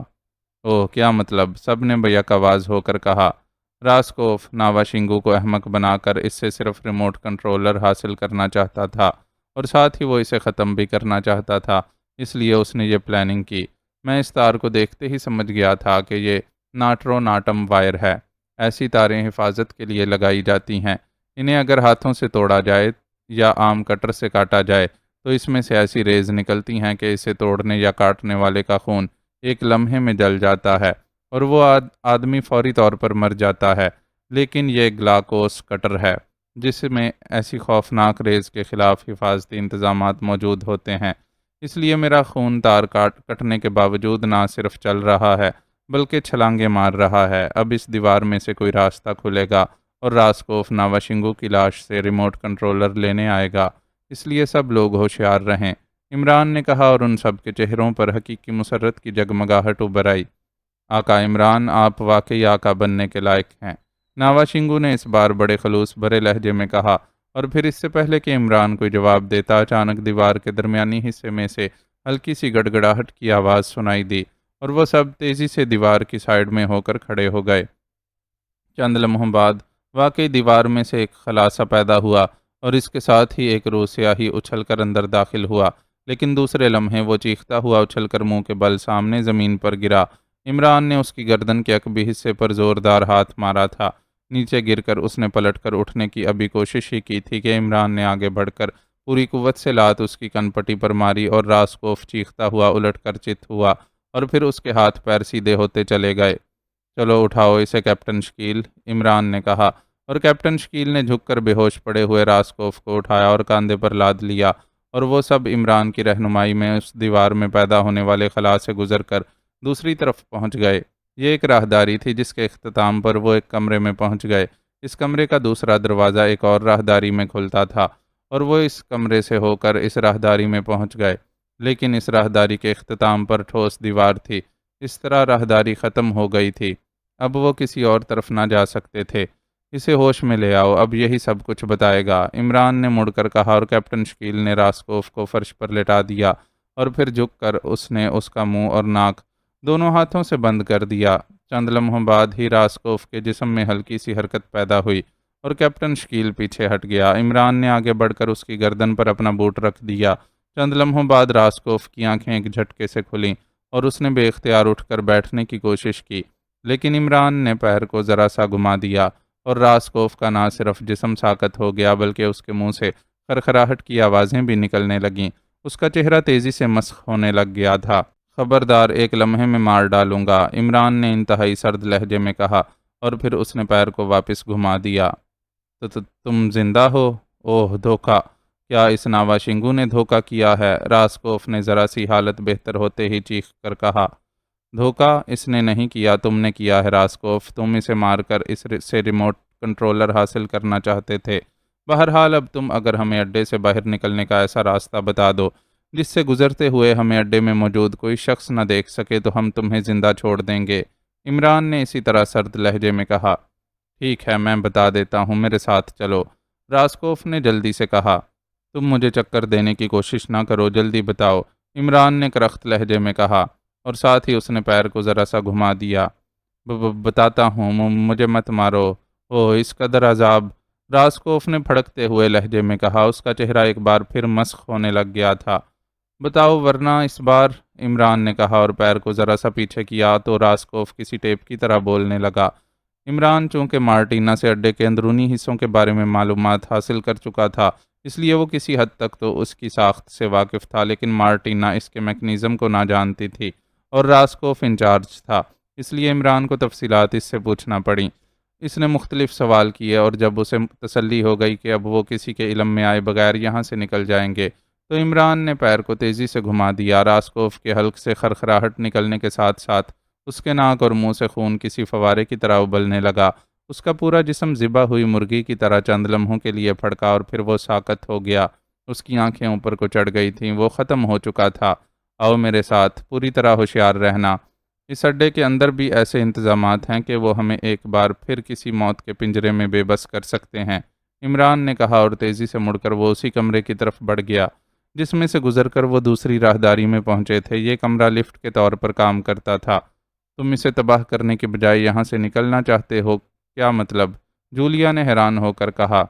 اوہ، کیا مطلب؟ سب نے بیک آواز ہو کر کہا۔ راسکوف ناواشنگو کو احمق بنا کر اس سے صرف ریموٹ کنٹرولر حاصل کرنا چاہتا تھا اور ساتھ ہی وہ اسے ختم بھی کرنا چاہتا تھا، اس لیے اس نے یہ پلاننگ کی۔ میں اس تار کو دیکھتے ہی سمجھ گیا تھا کہ یہ ناٹرو ناٹم وائر ہے۔ ایسی تاریں حفاظت کے لیے لگائی جاتی ہیں، انہیں اگر ہاتھوں سے توڑا جائے یا عام کٹر سے کاٹا جائے تو اس میں سے ایسی ریز نکلتی ہیں کہ اسے توڑنے یا کاٹنے والے کا خون ایک لمحے میں جل جاتا ہے اور وہ آدمی فوری طور پر مر جاتا ہے۔ لیکن یہ گلاکوس کٹر ہے جس میں ایسی خوفناک ریز کے خلاف حفاظتی انتظامات موجود ہوتے ہیں، اس لیے میرا خون تار کٹنے کے باوجود نہ صرف چل رہا ہے بلکہ چھلانگیں مار رہا ہے۔ اب اس دیوار میں سے کوئی راستہ کھلے گا اور راسکوف ناواشنگو کی لاش سے ریموٹ کنٹرولر لینے آئے گا، اس لیے سب لوگ ہوشیار رہیں، عمران نے کہا، اور ان سب کے چہروں پر حقیقی مسرت کی جگمگاہٹ ابھر آئی۔ آقا عمران، آپ واقعی آقا بننے کے لائق ہیں، ناواشنگو نے اس بار بڑے خلوص بھرے لہجے میں کہا، اور پھر اس سے پہلے کہ عمران کوئی جواب دیتا اچانک دیوار کے درمیانی حصے میں سے ہلکی سی گڑگڑاہٹ کی آواز سنائی دی اور وہ سب تیزی سے دیوار کی سائیڈ میں ہو کر کھڑے ہو گئے۔ چند لمحوں بعد واقعی دیوار میں سے ایک خلاصہ پیدا ہوا اور اس کے ساتھ ہی ایک روح سیاہی اچھل کر اندر داخل ہوا، لیکن دوسرے لمحے وہ چیختا ہوا اچھل کر منہ کے بل سامنے زمین پر گرا۔ عمران نے اس کی گردن کے عقبی حصے پر زوردار ہاتھ مارا تھا۔ نیچے گر کر اس نے پلٹ کر اٹھنے کی ابھی کوشش ہی کی تھی کہ عمران نے آگے بڑھ کر پوری قوت سے لات اس کی کن پٹی پر ماری اور راسکوف چیختا ہوا الٹ کر چت ہوا اور پھر اس کے ہاتھ پیر سیدھے ہوتے چلے گئے۔ چلو اٹھاؤ اسے کیپٹن شکیل، عمران نے کہا، اور کیپٹن شکیل نے جھک کر بے ہوش پڑے ہوئے راسکوف کو اٹھایا اور کاندھے پر لاد لیا اور وہ سب عمران کی رہنمائی میں اس دیوار میں پیدا ہونے والے خلا سے گزر کر دوسری طرف پہنچ گئے۔ یہ ایک راہداری تھی جس کے اختتام پر وہ ایک کمرے میں پہنچ گئے۔ اس کمرے کا دوسرا دروازہ ایک اور راہداری میں کھلتا تھا اور وہ اس کمرے سے ہو کر اس راہداری میں پہنچ گئے، لیکن اس راہداری کے اختتام پر ٹھوس دیوار تھی۔ اس طرح راہداری ختم ہو گئی تھی، اب وہ کسی اور طرف نہ جا سکتے تھے۔ اسے ہوش میں لے آؤ، اب یہی سب کچھ بتائے گا، عمران نے مڑ کر کہا، اور کیپٹن شکیل نے راسکوف کو فرش پر لٹا دیا اور پھر جھک کر اس نے اس کا منہ اور ناک دونوں ہاتھوں سے بند کر دیا۔ چند لمحوں بعد ہی راسکوف کے جسم میں ہلکی سی حرکت پیدا ہوئی اور کیپٹن شکیل پیچھے ہٹ گیا۔ عمران نے آگے بڑھ کر اس کی گردن پر اپنا بوٹ رکھ دیا۔ چند لمحوں بعد راسکوف کی آنکھیں ایک جھٹکے سے کھلیں اور اس نے بے اختیار اٹھ کر بیٹھنے کی کوشش کی، لیکن عمران نے پیر کو ذرا سا گھما دیا اور راسکوف کا نہ صرف جسم ساکت ہو گیا بلکہ اس کے منہ سے خرخراہٹ کی آوازیں بھی نکلنے لگیں۔ اس کا چہرہ تیزی سے مسخ ہونے لگ گیا تھا۔ خبردار، ایک لمحے میں مار ڈالوں گا، عمران نے انتہائی سرد لہجے میں کہا اور پھر اس نے پیر کو واپس گھما دیا۔ تو تم زندہ ہو؟ اوہ، دھوکہ! کیا اس ناواشنگو نے دھوکہ کیا ہے؟ راسکوف نے ذرا سی حالت بہتر ہوتے ہی چیخ کر کہا۔ دھوکہ اس نے نہیں کیا، تم نے کیا ہے راسکوف، تم اسے مار کر اس سے ریموٹ کنٹرولر حاصل کرنا چاہتے تھے۔ بہرحال اب تم اگر ہمیں اڈے سے باہر نکلنے کا ایسا راستہ بتا دو جس سے گزرتے ہوئے ہمیں اڈے میں موجود کوئی شخص نہ دیکھ سکے تو ہم تمہیں زندہ چھوڑ دیں گے، عمران نے اسی طرح سرد لہجے میں کہا۔ ٹھیک ہے، میں بتا دیتا ہوں، میرے ساتھ چلو، راسکوف نے جلدی سے کہا۔ تم مجھے چکر دینے کی کوشش نہ کرو، جلدی بتاؤ، عمران نے کرخت لہجے میں کہا اور ساتھ ہی اس نے پیر کو ذرا سا گھما دیا۔ بتاتا ہوں، مجھے مت مارو، اوہ اس قدر عذاب، راسکوف نے پھڑکتے ہوئے لہجے میں کہا، اس کا چہرہ ایک بار پھر مسخ ہونے لگ گیا تھا۔ بتاؤ ورنہ اس بار، عمران نے کہا اور پیر کو ذرا سا پیچھے کیا تو راسکوف کسی ٹیپ کی طرح بولنے لگا۔ عمران چونکہ مارٹینا سے اڈے کے اندرونی حصوں کے بارے میں معلومات حاصل کر چکا تھا، اس لیے وہ کسی حد تک تو اس کی ساخت سے واقف تھا، لیکن مارٹینا اس کے میکنزم کو نہ جانتی تھی اور راسکوف انچارج تھا، اس لیے عمران کو تفصیلات اس سے پوچھنا پڑیں۔ اس نے مختلف سوال کیے اور جب اسے تسلی ہو گئی کہ اب وہ کسی کے علم میں آئے بغیر یہاں سے نکل جائیں گے، تو عمران نے پیر کو تیزی سے گھما دیا۔ راسکوف کے حلق سے خرخراہٹ نکلنے کے ساتھ ساتھ اس کے ناک اور منہ سے خون کسی فوارے کی طرح ابلنے لگا۔ اس کا پورا جسم ذبح ہوئی مرغی کی طرح چند لمحوں کے لیے پھڑکا اور پھر وہ ساکت ہو گیا۔ اس کی آنکھیں اوپر کو چڑھ گئی تھیں، وہ ختم ہو چکا تھا۔ آؤ میرے ساتھ، پوری طرح ہوشیار رہنا۔ اس اڈے کے اندر بھی ایسے انتظامات ہیں کہ وہ ہمیں ایک بار پھر کسی موت کے پنجرے میں بے بس کر سکتے ہیں، عمران نے کہا اور تیزی سے مڑ کر وہ اسی کمرے کی طرف بڑھ گیا جس میں سے گزر کر وہ دوسری راہداری میں پہنچے تھے۔ یہ کمرہ لفٹ کے طور پر کام کرتا تھا۔ تم اسے تباہ کرنے کے بجائے یہاں سے نکلنا چاہتے ہو، کیا مطلب؟ جولیا نے حیران ہو کر کہا۔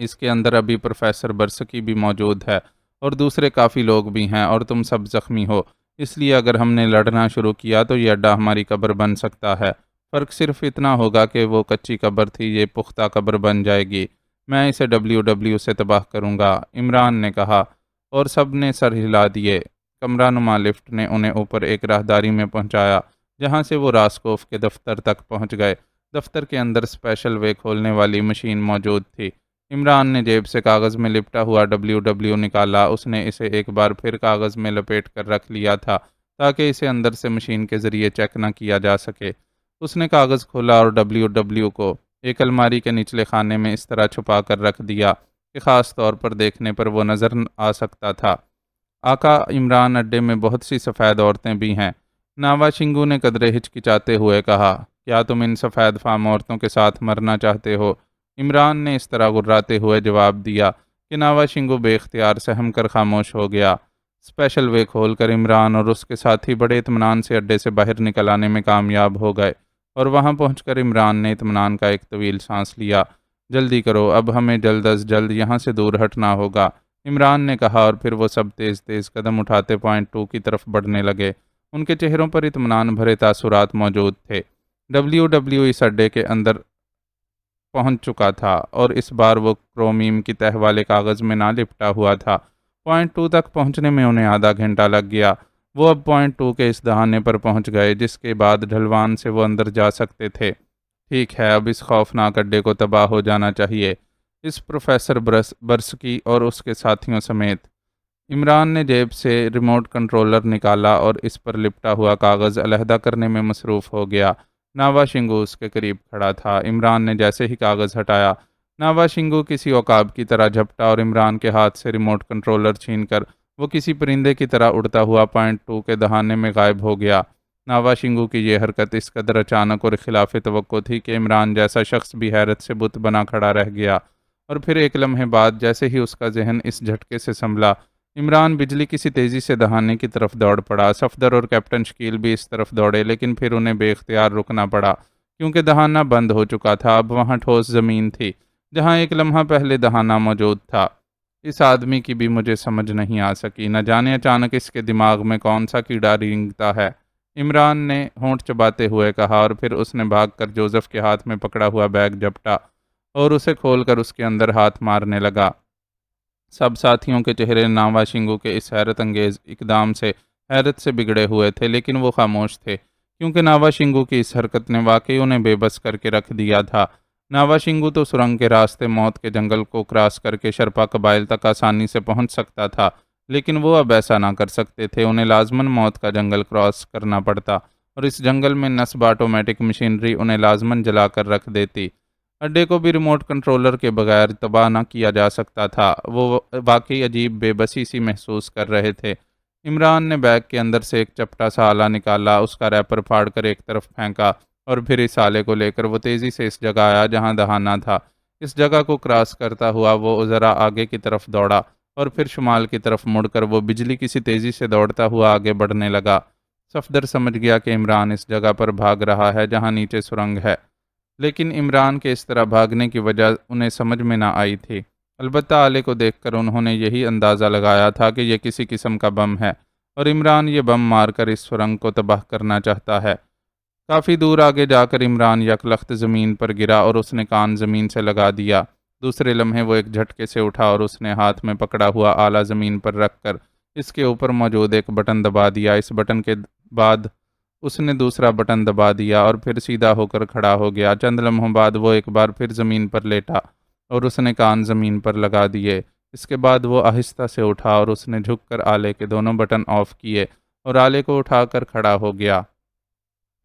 اس کے اندر ابھی پروفیسر برسکی بھی موجود ہے اور دوسرے کافی لوگ بھی ہیں اور تم سب زخمی ہو، اس لیے اگر ہم نے لڑنا شروع کیا تو یہ اڈا ہماری قبر بن سکتا ہے۔ فرق صرف اتنا ہوگا کہ وہ کچی قبر تھی، یہ پختہ قبر بن جائے گی۔ میں اسے WW سے تباہ کروں گا، عمران نے کہا اور سب نے سر ہلا دیے۔ کمرہ نما لفٹ نے انہیں اوپر ایک راہداری میں پہنچایا جہاں سے وہ راسکوف کے دفتر تک پہنچ گئے۔ دفتر کے اندر اسپیشل وے کھولنے والی مشین موجود تھی۔ عمران نے جیب سے کاغذ میں لپٹا ہوا WW نکالا۔ اس نے اسے ایک بار پھر کاغذ میں لپیٹ کر رکھ لیا تھا تاکہ اسے اندر سے مشین کے ذریعے چیک نہ کیا جا سکے۔ اس نے کاغذ کھولا اور WW کو ایک الماری کے نچلے خانے میں اس طرح چھپا کر رکھ دیا کہ خاص طور پر دیکھنے پر وہ نظر آ سکتا تھا۔ آقا عمران، اڈے میں بہت سی سفید عورتیں بھی ہیں، ناوا شنگو نے قدرے ہچکچاتے ہوئے کہا۔ کیا تم ان سفید فام عورتوں کے ساتھ مرنا چاہتے ہو؟ عمران نے اس طرح غراتے ہوئے جواب دیا کہ ناوا شنگو بے اختیار سہم کر خاموش ہو گیا۔ اسپیشل وے کھول کر عمران اور اس کے ساتھی بڑے اطمینان سے اڈے سے باہر نکل آنے میں کامیاب ہو گئے اور وہاں پہنچ کر عمران نے اطمینان کا ایک طویل سانس لیا۔ جلدی کرو، اب ہمیں جلد از جلد یہاں سے دور ہٹنا ہوگا، عمران نے کہا اور پھر وہ سب تیز تیز قدم اٹھاتے پوائنٹ 2 کی طرف بڑھنے لگے۔ ان کے چہروں پر اطمینان بھرے تاثرات موجود تھے۔ WW اس اڈے کے اندر پہنچ چکا تھا اور اس بار وہ کرومیم کی تہ والے کاغذ میں نہ لپٹا ہوا تھا۔ پوائنٹ 2 تک پہنچنے میں انہیں آدھا گھنٹہ لگ گیا۔ وہ اب پوائنٹ 2 کے اس دہانے پر پہنچ گئے جس کے بعد ڈھلوان سے وہ اندر جا سکتے تھے۔ ٹھیک ہے، اب اس خوفناک اڈے کو تباہ ہو جانا چاہیے، اس پروفیسر برسکی اور اس کے ساتھیوں سمیت۔ عمران نے جیب سے ریموٹ کنٹرولر نکالا اور اس پر لپٹا ہوا کاغذ علیحدہ کرنے میں مصروف ہو گیا۔ ناوا شنگو اس کے قریب کھڑا تھا۔ عمران نے جیسے ہی کاغذ ہٹایا، ناوا شنگو کسی عقاب کی طرح جھپٹا اور عمران کے ہاتھ سے ریموٹ کنٹرولر چھین کر وہ کسی پرندے کی طرح اڑتا ہوا پوائنٹ 2 کے دہانے میں غائب ہو گیا۔ ناوا شنگو کی یہ حرکت اس قدر اچانک اور خلاف توقع تھی کہ عمران جیسا شخص بھی حیرت سے بت بنا کھڑا رہ گیا، اور پھر ایک لمحے بعد جیسے ہی اس کا ذہن اس جھٹکے سے سنبھلا، عمران بجلی کسی تیزی سے دہانے کی طرف دوڑ پڑا۔ صفدر اور کیپٹن شکیل بھی اس طرف دوڑے لیکن پھر انہیں بے اختیار رکنا پڑا کیونکہ دہانہ بند ہو چکا تھا۔ اب وہاں ٹھوس زمین تھی جہاں ایک لمحہ پہلے دہانہ موجود تھا۔ اس آدمی کی بھی مجھے سمجھ نہیں آ سکی، نہ جانے اچانک اس کے دماغ میں کون سا کیڑا رینگتا ہے، عمران نے ہونٹ چباتے ہوئے کہا اور پھر اس نے بھاگ کر جوزف کے ہاتھ میں پکڑا ہوا بیگ جھپٹا اور اسے کھول کر اس کے اندر ہاتھ مارنے لگا۔ سب ساتھیوں کے چہرے ناوا شنگو کے اس حیرت انگیز اقدام سے حیرت سے بگڑے ہوئے تھے، لیکن وہ خاموش تھے کیونکہ ناوا شنگو کی اس حرکت نے واقعی انہیں بے بس کر کے رکھ دیا تھا۔ ناوا شنگو تو سرنگ کے راستے موت کے جنگل کو کراس کر کے شرپا قبائل تک آسانی سے پہنچ سکتا تھا، لیکن وہ اب ایسا نہ کر سکتے تھے۔ انہیں لازماً موت کا جنگل کراس کرنا پڑتا اور اس جنگل میں نصب آٹومیٹک مشینری انہیں لازماً جلا کر رکھ دیتی۔ اڈے کو بھی ریموٹ کنٹرولر کے بغیر تباہ نہ کیا جا سکتا تھا۔ وہ واقعی عجیب بے بسی سی محسوس کر رہے تھے۔ عمران نے بیگ کے اندر سے ایک چپٹا سا آلہ نکالا، اس کا ریپر پھاڑ کر ایک طرف پھینکا اور پھر اس آلے کو لے کر وہ تیزی سے اس جگہ آیا جہاں دہانہ تھا۔ اس جگہ کو کراس کرتا ہوا وہ ذرا آگے کی طرف دوڑا اور پھر شمال کی طرف مڑ کر وہ بجلی کسی تیزی سے دوڑتا ہوا آگے بڑھنے لگا۔ صفدر سمجھ گیا کہ عمران اس جگہ پر بھاگ رہا ہے جہاں نیچے سرنگ ہے، لیکن عمران کے اس طرح بھاگنے کی وجہ انہیں سمجھ میں نہ آئی تھی۔ البتہ آلے کو دیکھ کر انہوں نے یہی اندازہ لگایا تھا کہ یہ کسی قسم کا بم ہے اور عمران یہ بم مار کر اس سرنگ کو تباہ کرنا چاہتا ہے۔ کافی دور آگے جا کر عمران یکلخت زمین پر گرا اور اس نے کان زمین سے لگا دیا۔ دوسرے لمحے وہ ایک جھٹکے سے اٹھا اور اس نے ہاتھ میں پکڑا ہوا آلہ زمین پر رکھ کر اس کے اوپر موجود ایک بٹن دبا دیا۔ اس بٹن کے بعد اس نے دوسرا بٹن دبا دیا اور پھر سیدھا ہو کر کھڑا ہو گیا۔ چند لمحوں بعد وہ ایک بار پھر زمین پر لیٹا اور اس نے کان زمین پر لگا دیے۔ اس کے بعد وہ آہستہ سے اٹھا اور اس نے جھک کر آلے کے دونوں بٹن آف کیے اور آلے کو اٹھا کر کھڑا ہو گیا۔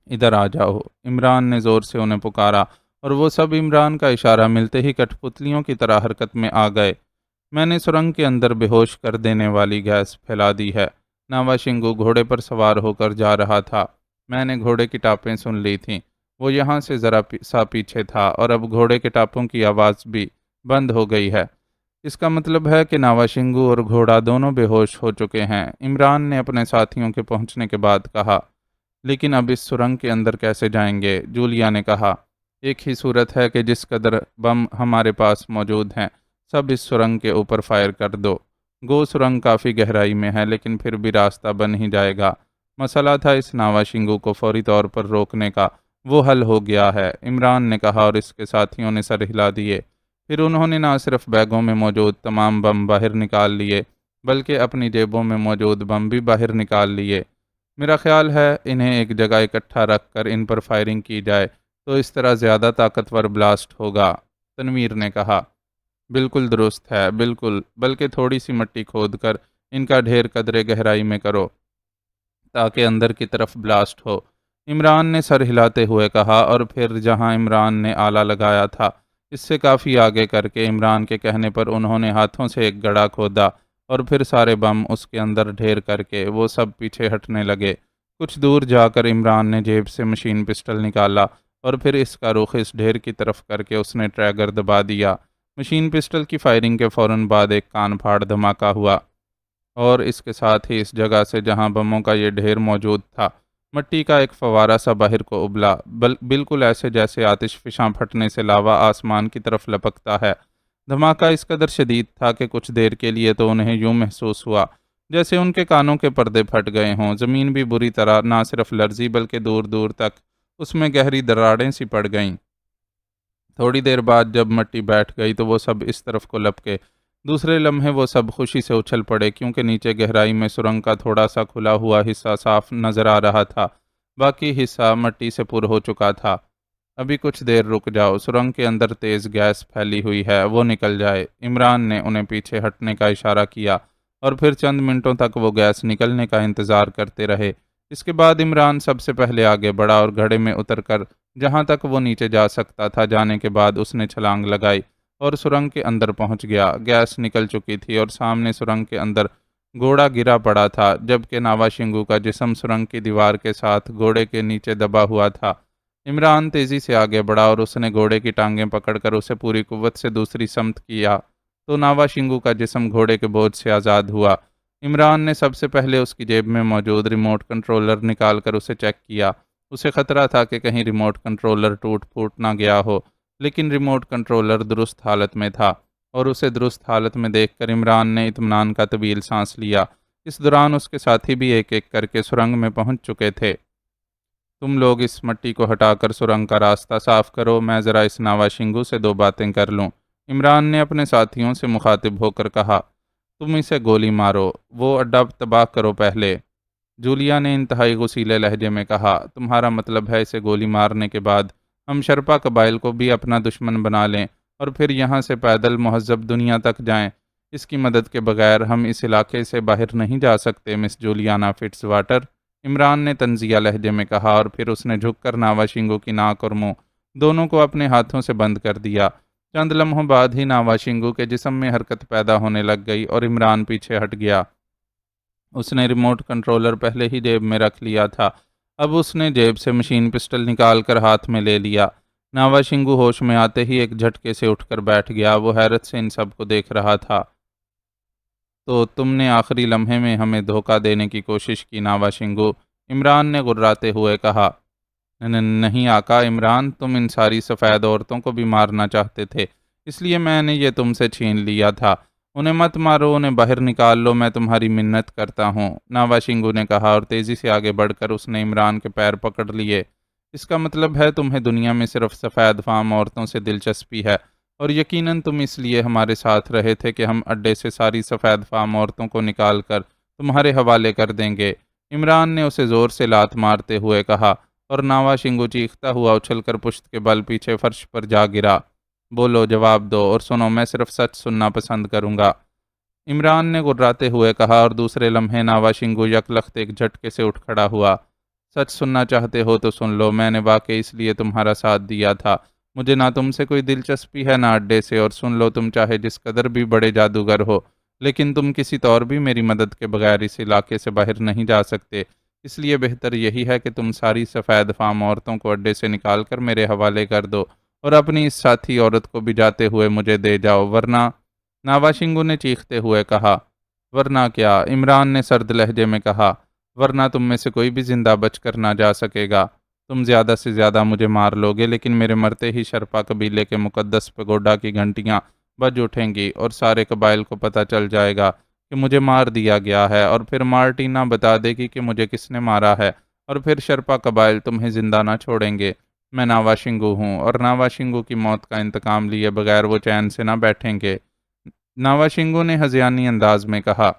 ادھر آ جاؤ، عمران نے زور سے انہیں پکارا اور وہ سب عمران کا اشارہ ملتے ہی کٹھ پتلیوں کی طرح حرکت میں آ گئے۔ میں نے سرنگ کے اندر بے ہوش کر دینے والی گیس پھیلا دی ہے۔ ناوا شنگو گھوڑے پر سوار ہو کر جا رہا تھا۔ میں نے گھوڑے کی ٹاپیں سن لی تھیں۔ وہ یہاں سے ذرا سا پیچھے تھا اور اب گھوڑے کے ٹاپوں کی آواز بھی بند ہو گئی ہے۔ اس کا مطلب ہے کہ ناوا شنگو اور گھوڑا دونوں بے ہوش ہو چکے ہیں، عمران نے اپنے ساتھیوں کے پہنچنے کے بعد کہا۔ لیکن اب اس سرنگ کے اندر کیسے جائیں گے؟ جولیا نے کہا۔ ایک ہی صورت ہے کہ جس قدر بم ہمارے پاس موجود ہیں، سب اس سرنگ کے اوپر فائر کر دو۔ گو سرنگ کافی گہرائی میں ہے لیکن پھر بھی راستہ بن ہی جائے گا۔ مسئلہ تھا اس ناوا شنگو کو فوری طور پر روکنے کا، وہ حل ہو گیا ہے، عمران نے کہا اور اس کے ساتھیوں نے سر ہلا دیے۔ پھر انہوں نے نہ صرف بیگوں میں موجود تمام بم باہر نکال لیے بلکہ اپنی جیبوں میں موجود بم بھی باہر نکال لیے۔ میرا خیال ہے انہیں ایک جگہ اکٹھا رکھ کر ان پر فائرنگ کی جائے تو اس طرح زیادہ طاقتور بلاسٹ ہوگا، تنویر نے کہا۔ بالکل درست ہے، بالکل، بلکہ تھوڑی سی مٹی کھود کر ان کا ڈھیر قدرے گہرائی میں کرو تاکہ اندر کی طرف بلاسٹ ہو، عمران نے سر ہلاتے ہوئے کہا، اور پھر جہاں عمران نے آلہ لگایا تھا اس سے کافی آگے کر کے عمران کے کہنے پر انہوں نے ہاتھوں سے ایک گڑھا کھودا اور پھر سارے بم اس کے اندر ڈھیر کر کے وہ سب پیچھے ہٹنے لگے۔ کچھ دور جا کر عمران نے جیب سے مشین پسٹل نکالا اور پھر اس کا رخ اس ڈھیر کی طرف کر کے اس نے ٹریگر دبا دیا۔ مشین پسٹل کی فائرنگ کے فوراً بعد ایک کان پھاڑ دھماکہ ہوا اور اس کے ساتھ ہی اس جگہ سے جہاں بموں کا یہ ڈھیر موجود تھا مٹی کا ایک فوارہ سا باہر کو ابلا، بالکل ایسے جیسے آتش فشاں پھٹنے سے لاوا آسمان کی طرف لپکتا ہے۔ دھماکہ اس قدر شدید تھا کہ کچھ دیر کے لیے تو انہیں یوں محسوس ہوا جیسے ان کے کانوں کے پردے پھٹ گئے ہوں۔ زمین بھی بری طرح نہ صرف لرزی بلکہ دور دور تک اس میں گہری دراڑیں سی پڑ گئیں۔ تھوڑی دیر بعد جب مٹی بیٹھ گئی تو وہ سب اس طرف کو لپکے۔ دوسرے لمحے وہ سب خوشی سے اچھل پڑے کیونکہ نیچے گہرائی میں سرنگ کا تھوڑا سا کھلا ہوا حصہ صاف نظر آ رہا تھا، باقی حصہ مٹی سے پر ہو چکا تھا۔ ابھی کچھ دیر رک جاؤ، سرنگ کے اندر تیز گیس پھیلی ہوئی ہے، وہ نکل جائے، عمران نے انہیں پیچھے ہٹنے کا اشارہ کیا اور پھر چند منٹوں تک وہ گیس نکلنے کا انتظار کرتے رہے۔ اس کے بعد عمران سب سے پہلے آگے بڑھا اور گھڑے میں اتر کر جہاں تک وہ نیچے جا سکتا تھا جانے کے بعد اس نے چھلانگ لگائی اور سرنگ کے اندر پہنچ گیا۔ گیس نکل چکی تھی اور سامنے سرنگ کے اندر گھوڑا گرا پڑا تھا، جبکہ ناوا شنگو کا جسم سرنگ کی دیوار کے ساتھ گھوڑے کے نیچے دبا ہوا تھا۔ عمران تیزی سے آگے بڑھا اور اس نے گھوڑے کی ٹانگیں پکڑ کر اسے پوری قوت سے دوسری سمت کیا تو ناوا شنگو کا جسم گھوڑے کے بوجھ سے آزاد ہوا۔ عمران نے سب سے پہلے اس کی جیب میں موجود ریموٹ کنٹرولر نکال کر اسے چیک کیا۔ اسے خطرہ تھا کہ کہیں ریموٹ کنٹرولر ٹوٹ پھوٹ نہ گیا ہو، لیکن ریموٹ کنٹرولر درست حالت میں تھا اور اسے درست حالت میں دیکھ کر عمران نے اطمینان کا طویل سانس لیا۔ اس دوران اس کے ساتھی بھی ایک ایک کر کے سرنگ میں پہنچ چکے تھے۔ تم لوگ اس مٹی کو ہٹا کر سرنگ کا راستہ صاف کرو، میں ذرا اس ناوا شنگو سے دو باتیں کر لوں، عمران نے اپنے ساتھیوں سے مخاطب ہو کر کہا۔ تم اسے گولی مارو، وہ اڈا تباہ کرو پہلے، جولیا نے انتہائی غصیلے لہجے میں کہا۔ تمہارا مطلب ہے اسے گولی مارنے کے بعد ہم شرپا قبائل کو بھی اپنا دشمن بنا لیں اور پھر یہاں سے پیدل مہذب دنیا تک جائیں؟ اس کی مدد کے بغیر ہم اس علاقے سے باہر نہیں جا سکتے مس جولیانا فٹز واٹر، عمران نے طنزیہ لہجے میں کہا اور پھر اس نے جھک کر ناوا شنگو کی ناک اور منہ دونوں کو اپنے ہاتھوں سے بند کر دیا۔ چند لمحوں بعد ہی ناوا شنگو کے جسم میں حرکت پیدا ہونے لگ گئی اور عمران پیچھے ہٹ گیا۔ اس نے ریموٹ کنٹرولر پہلے ہی جیب میں رکھ لیا تھا، اب اس نے جیب سے مشین پسٹل نکال کر ہاتھ میں لے لیا۔ ناوا شنگو ہوش میں آتے ہی ایک جھٹکے سے اٹھ کر بیٹھ گیا، وہ حیرت سے ان سب کو دیکھ رہا تھا۔ تو تم نے آخری لمحے میں ہمیں دھوکہ دینے کی کوشش کی ناوا شنگو، عمران نے غراتے ہوئے کہا۔ نہیں آقا عمران، تم ان ساری سفید عورتوں کو بھی مارنا چاہتے تھے، اس لیے میں نے یہ تم سے چھین لیا تھا۔ انہیں مت مارو، انہیں باہر نکال لو، میں تمہاری منت کرتا ہوں، ناوا شنگو نے کہا اور تیزی سے آگے بڑھ کر اس نے عمران کے پیر پکڑ لیے۔ اس کا مطلب ہے تمہیں دنیا میں صرف سفید فام عورتوں سے دلچسپی ہے، اور یقیناً تم اس لیے ہمارے ساتھ رہے تھے کہ ہم اڈے سے ساری سفید فام عورتوں کو نکال کر تمہارے حوالے کر دیں گے۔ عمران نے اسے زور سے لات مارتے ہوئے کہا، اور ناوا شنگو چیختا ہوا اچھل کر پشت کے بل پیچھے فرش پر جا گرا۔ بولو، جواب دو، اور سنو، میں صرف سچ سننا پسند کروں گا، عمران نے گراتے ہوئے کہا، اور دوسرے لمحے ناوا شنگو یکلخت ایک جھٹکے سے اٹھ کھڑا ہوا۔ سچ سننا چاہتے ہو تو سن لو، میں نے واقعی اس لیے تمہارا ساتھ دیا تھا، مجھے نہ تم سے کوئی دلچسپی ہے نہ اڈے سے، اور سن لو، تم چاہے جس قدر بھی بڑے جادوگر ہو، لیکن تم کسی طور بھی میری مدد کے بغیر اس علاقے سے باہر نہیں جا سکتے، اس لیے بہتر یہی ہے کہ تم ساری سفید فام عورتوں کو اڈے سے نکال کر میرے حوالے کر دو، اور اپنی اس ساتھی عورت کو بھی جاتے ہوئے مجھے دے جاؤ، ورنہ ناوا شنگو نے چیختے ہوئے کہا۔ ورنہ کیا؟ عمران نے سرد لہجے میں کہا، ورنہ تم میں سے کوئی بھی زندہ بچ کر نہ جا سکے گا، تم زیادہ سے زیادہ مجھے مار لوگے، لیکن میرے مرتے ہی شرپا قبیلے کے مقدس پگوڈا کی گھنٹیاں بج اٹھیں گی، اور سارے قبائل کو پتہ چل جائے گا کہ مجھے مار دیا گیا ہے، اور پھر مارٹینا بتا دے گی کہ مجھے کس نے مارا ہے، اور پھر شرپا قبائل تمہیں زندہ نہ چھوڑیں گے۔ میں ناوا شنگو ہوں، اور ناوا شنگو کی موت کا انتقام لیے بغیر وہ چین سے نہ بیٹھیں گے۔ ناوا شنگو نے ہذیانی انداز میں کہا،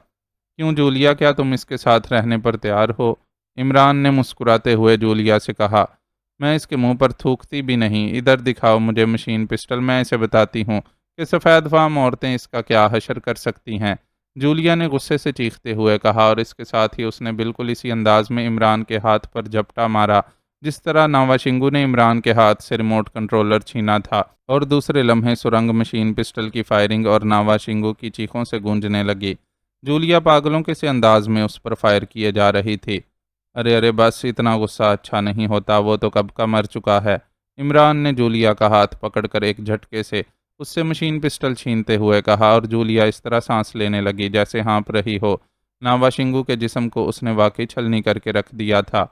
کیوں جولیا، کیا تم اس کے ساتھ رہنے پر تیار ہو؟ عمران نے مسکراتے ہوئے جولیا سے کہا، میں اس کے منہ پر تھوکتی بھی نہیں، ادھر دکھاؤ مجھے مشین پسٹل، میں اسے بتاتی ہوں کہ سفید فام عورتیں اس کا کیا حشر کر سکتی ہیں۔ جولیا نے غصے سے چیختے ہوئے کہا، اور اس کے ساتھ ہی اس نے بالکل اسی انداز میں عمران کے ہاتھ پر جھپٹا مارا جس طرح ناوا شنگو نے عمران کے ہاتھ سے ریموٹ کنٹرولر چھینا تھا، اور دوسرے لمحے سرنگ مشین پسٹل کی فائرنگ اور ناوا شنگو کی چیخوں سے گونجنے لگی۔ جولیا پاگلوں کے سے انداز میں اس پر فائر کیے جا رہی تھی۔ ارے ارے، بس اتنا غصہ اچھا نہیں ہوتا، وہ تو کب کا مر چکا ہے۔ عمران نے جولیا کا ہاتھ پکڑ کر ایک جھٹکے سے اس سے مشین پسٹل چھینتے ہوئے کہا، اور جولیا اس طرح سانس لینے لگی جیسے ہانپ رہی ہو۔ ناوا شنگو کے جسم کو اس نے واقعی چھلنی کر کے رکھ دیا تھا۔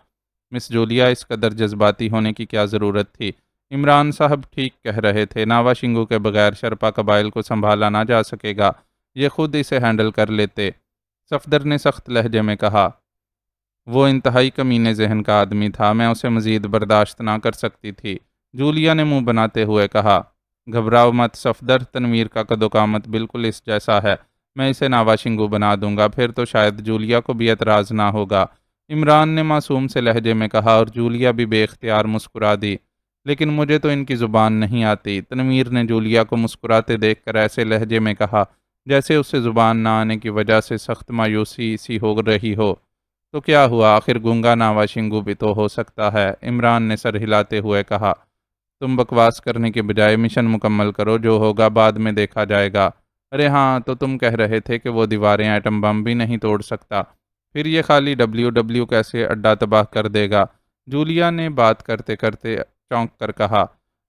مس جولیا، اس قدر جذباتی ہونے کی کیا ضرورت تھی؟ عمران صاحب ٹھیک کہہ رہے تھے، ناوا شنگو کے بغیر شرپا قبائل کو سنبھالا نہ جا سکے گا، یہ خود اسے ہینڈل کر لیتے۔ صفدر نے سخت لہجے میں کہا، وہ انتہائی کمینے ذہن کا آدمی تھا، میں اسے مزید برداشت نہ کر سکتی تھی۔ جولیا نے منہ بناتے ہوئے کہا، گھبراؤ مت صفدر، تنویر کا قد و قامت بالکل اس جیسا ہے، میں اسے ناوا شنگو بنا دوں گا، پھر تو شاید جولیا کو بھی اعتراض نہ ہوگا۔ عمران نے معصوم سے لہجے میں کہا، اور جولیا بھی بے اختیار مسکرا دی۔ لیکن مجھے تو ان کی زبان نہیں آتی، تنویر نے جولیا کو مسکراتے دیکھ کر ایسے لہجے میں کہا جیسے اسے زبان نہ آنے کی وجہ سے سخت مایوسی سی ہو رہی ہو۔ تو کیا ہوا، آخر گنگا ناوا شنگو بھی تو ہو سکتا ہے، عمران نے سر ہلاتے ہوئے کہا۔ تم بکواس کرنے کے بجائے مشن مکمل کرو، جو ہوگا بعد میں دیکھا جائے گا۔ ارے ہاں، تو تم کہہ رہے تھے کہ وہ دیواریں ایٹم بم بھی نہیں توڑ سکتا، پھر یہ خالی WW کیسے اڈا تباہ کر دے گا؟ جولیا نے بات کرتے کرتے چونک کر کہا،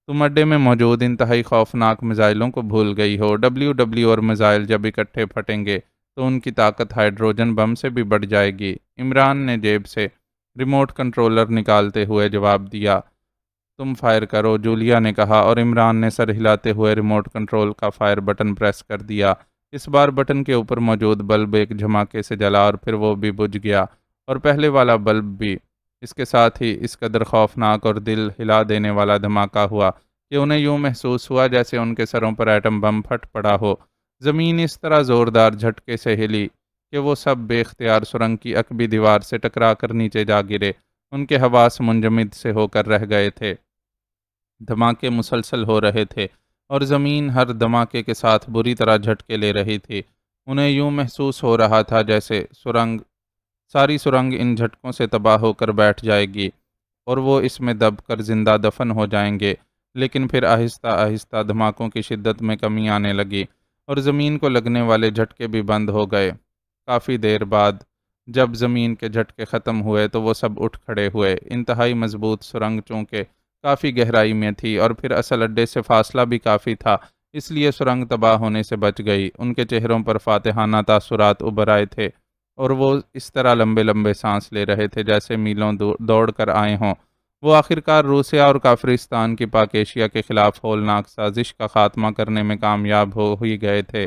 تم اڈے میں موجود انتہائی خوفناک میزائلوں کو بھول گئی ہو، WW اور میزائل جب اکٹھے پھٹیں گے تو ان کی طاقت ہائیڈروجن بم سے بھی بڑھ جائے گی۔ عمران نے جیب سے ریموٹ کنٹرولر نکالتے ہوئے جواب دیا۔ تم فائر کرو، جولیا نے کہا، اور عمران نے سر ہلاتے ہوئے ریموٹ کنٹرول کا فائر بٹن پریس کر دیا۔ اس بار بٹن کے اوپر موجود بلب ایک جھماکے سے جلا، اور پھر وہ بھی بجھ گیا، اور پہلے والا بلب بھی۔ اس کے ساتھ ہی اس قدر خوفناک اور دل ہلا دینے والا دھماکہ ہوا کہ انہیں یوں محسوس ہوا جیسے ان کے سروں پر ایٹم بم پھٹ پڑا ہو۔ زمین اس طرح زوردار جھٹکے سے ہلی کہ وہ سب بے اختیار سرنگ کی عقبی دیوار سے ٹکرا کر نیچے جا گرے، ان کے حواس منجمد سے ہو کر رہ گئے تھے۔ دھماکے مسلسل ہو رہے تھے، اور زمین ہر دھماکے کے ساتھ بری طرح جھٹکے لے رہی تھی۔ انہیں یوں محسوس ہو رہا تھا جیسے ساری سرنگ ان جھٹکوں سے تباہ ہو کر بیٹھ جائے گی، اور وہ اس میں دب کر زندہ دفن ہو جائیں گے۔ لیکن پھر آہستہ آہستہ دھماکوں کی شدت میں کمی آنے لگی، اور زمین کو لگنے والے جھٹکے بھی بند ہو گئے۔ کافی دیر بعد جب زمین کے جھٹکے ختم ہوئے تو وہ سب اٹھ کھڑے ہوئے۔ انتہائی مضبوط سرنگ چونکہ کافی گہرائی میں تھی، اور پھر اصل اڈے سے فاصلہ بھی کافی تھا، اس لیے سرنگ تباہ ہونے سے بچ گئی۔ ان کے چہروں پر فاتحانہ تاثرات ابھر آئے تھے، اور وہ اس طرح لمبے لمبے سانس لے رہے تھے جیسے میلوں دوڑ کر آئے ہوں۔ وہ آخرکار روسیا اور کافرستان کی پاک ایشیا کے خلاف ہولناک سازش کا خاتمہ کرنے میں کامیاب ہو ہی گئے تھے۔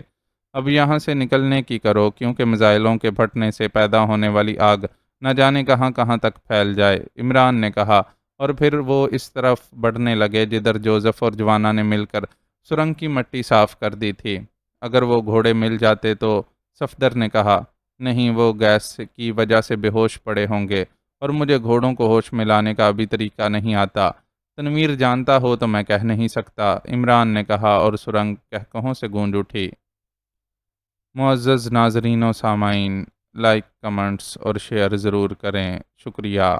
اب یہاں سے نکلنے کی کرو، کیونکہ میزائلوں کے پھٹنے سے پیدا ہونے والی آگ نہ جانے کہاں کہاں تک پھیل جائے، عمران نے کہا، اور پھر وہ اس طرف بڑھنے لگے جدھر جوزف اور جوانا نے مل کر سرنگ کی مٹی صاف کر دی تھی۔ اگر وہ گھوڑے مل جاتے تو، صفدر نے کہا۔ نہیں وہ گیس کی وجہ سے بے ہوش پڑے ہوں گے، اور مجھے گھوڑوں کو ہوش میں لانے کا ابھی طریقہ نہیں آتا۔ تنویر جانتا ہو تو میں کہہ نہیں سکتا، عمران نے کہا، اور سرنگ قہقہوں سے گونج اٹھی۔ معزز ناظرین و سامعین، لائک، کمنٹس اور شیئر ضرور کریں، شکریہ۔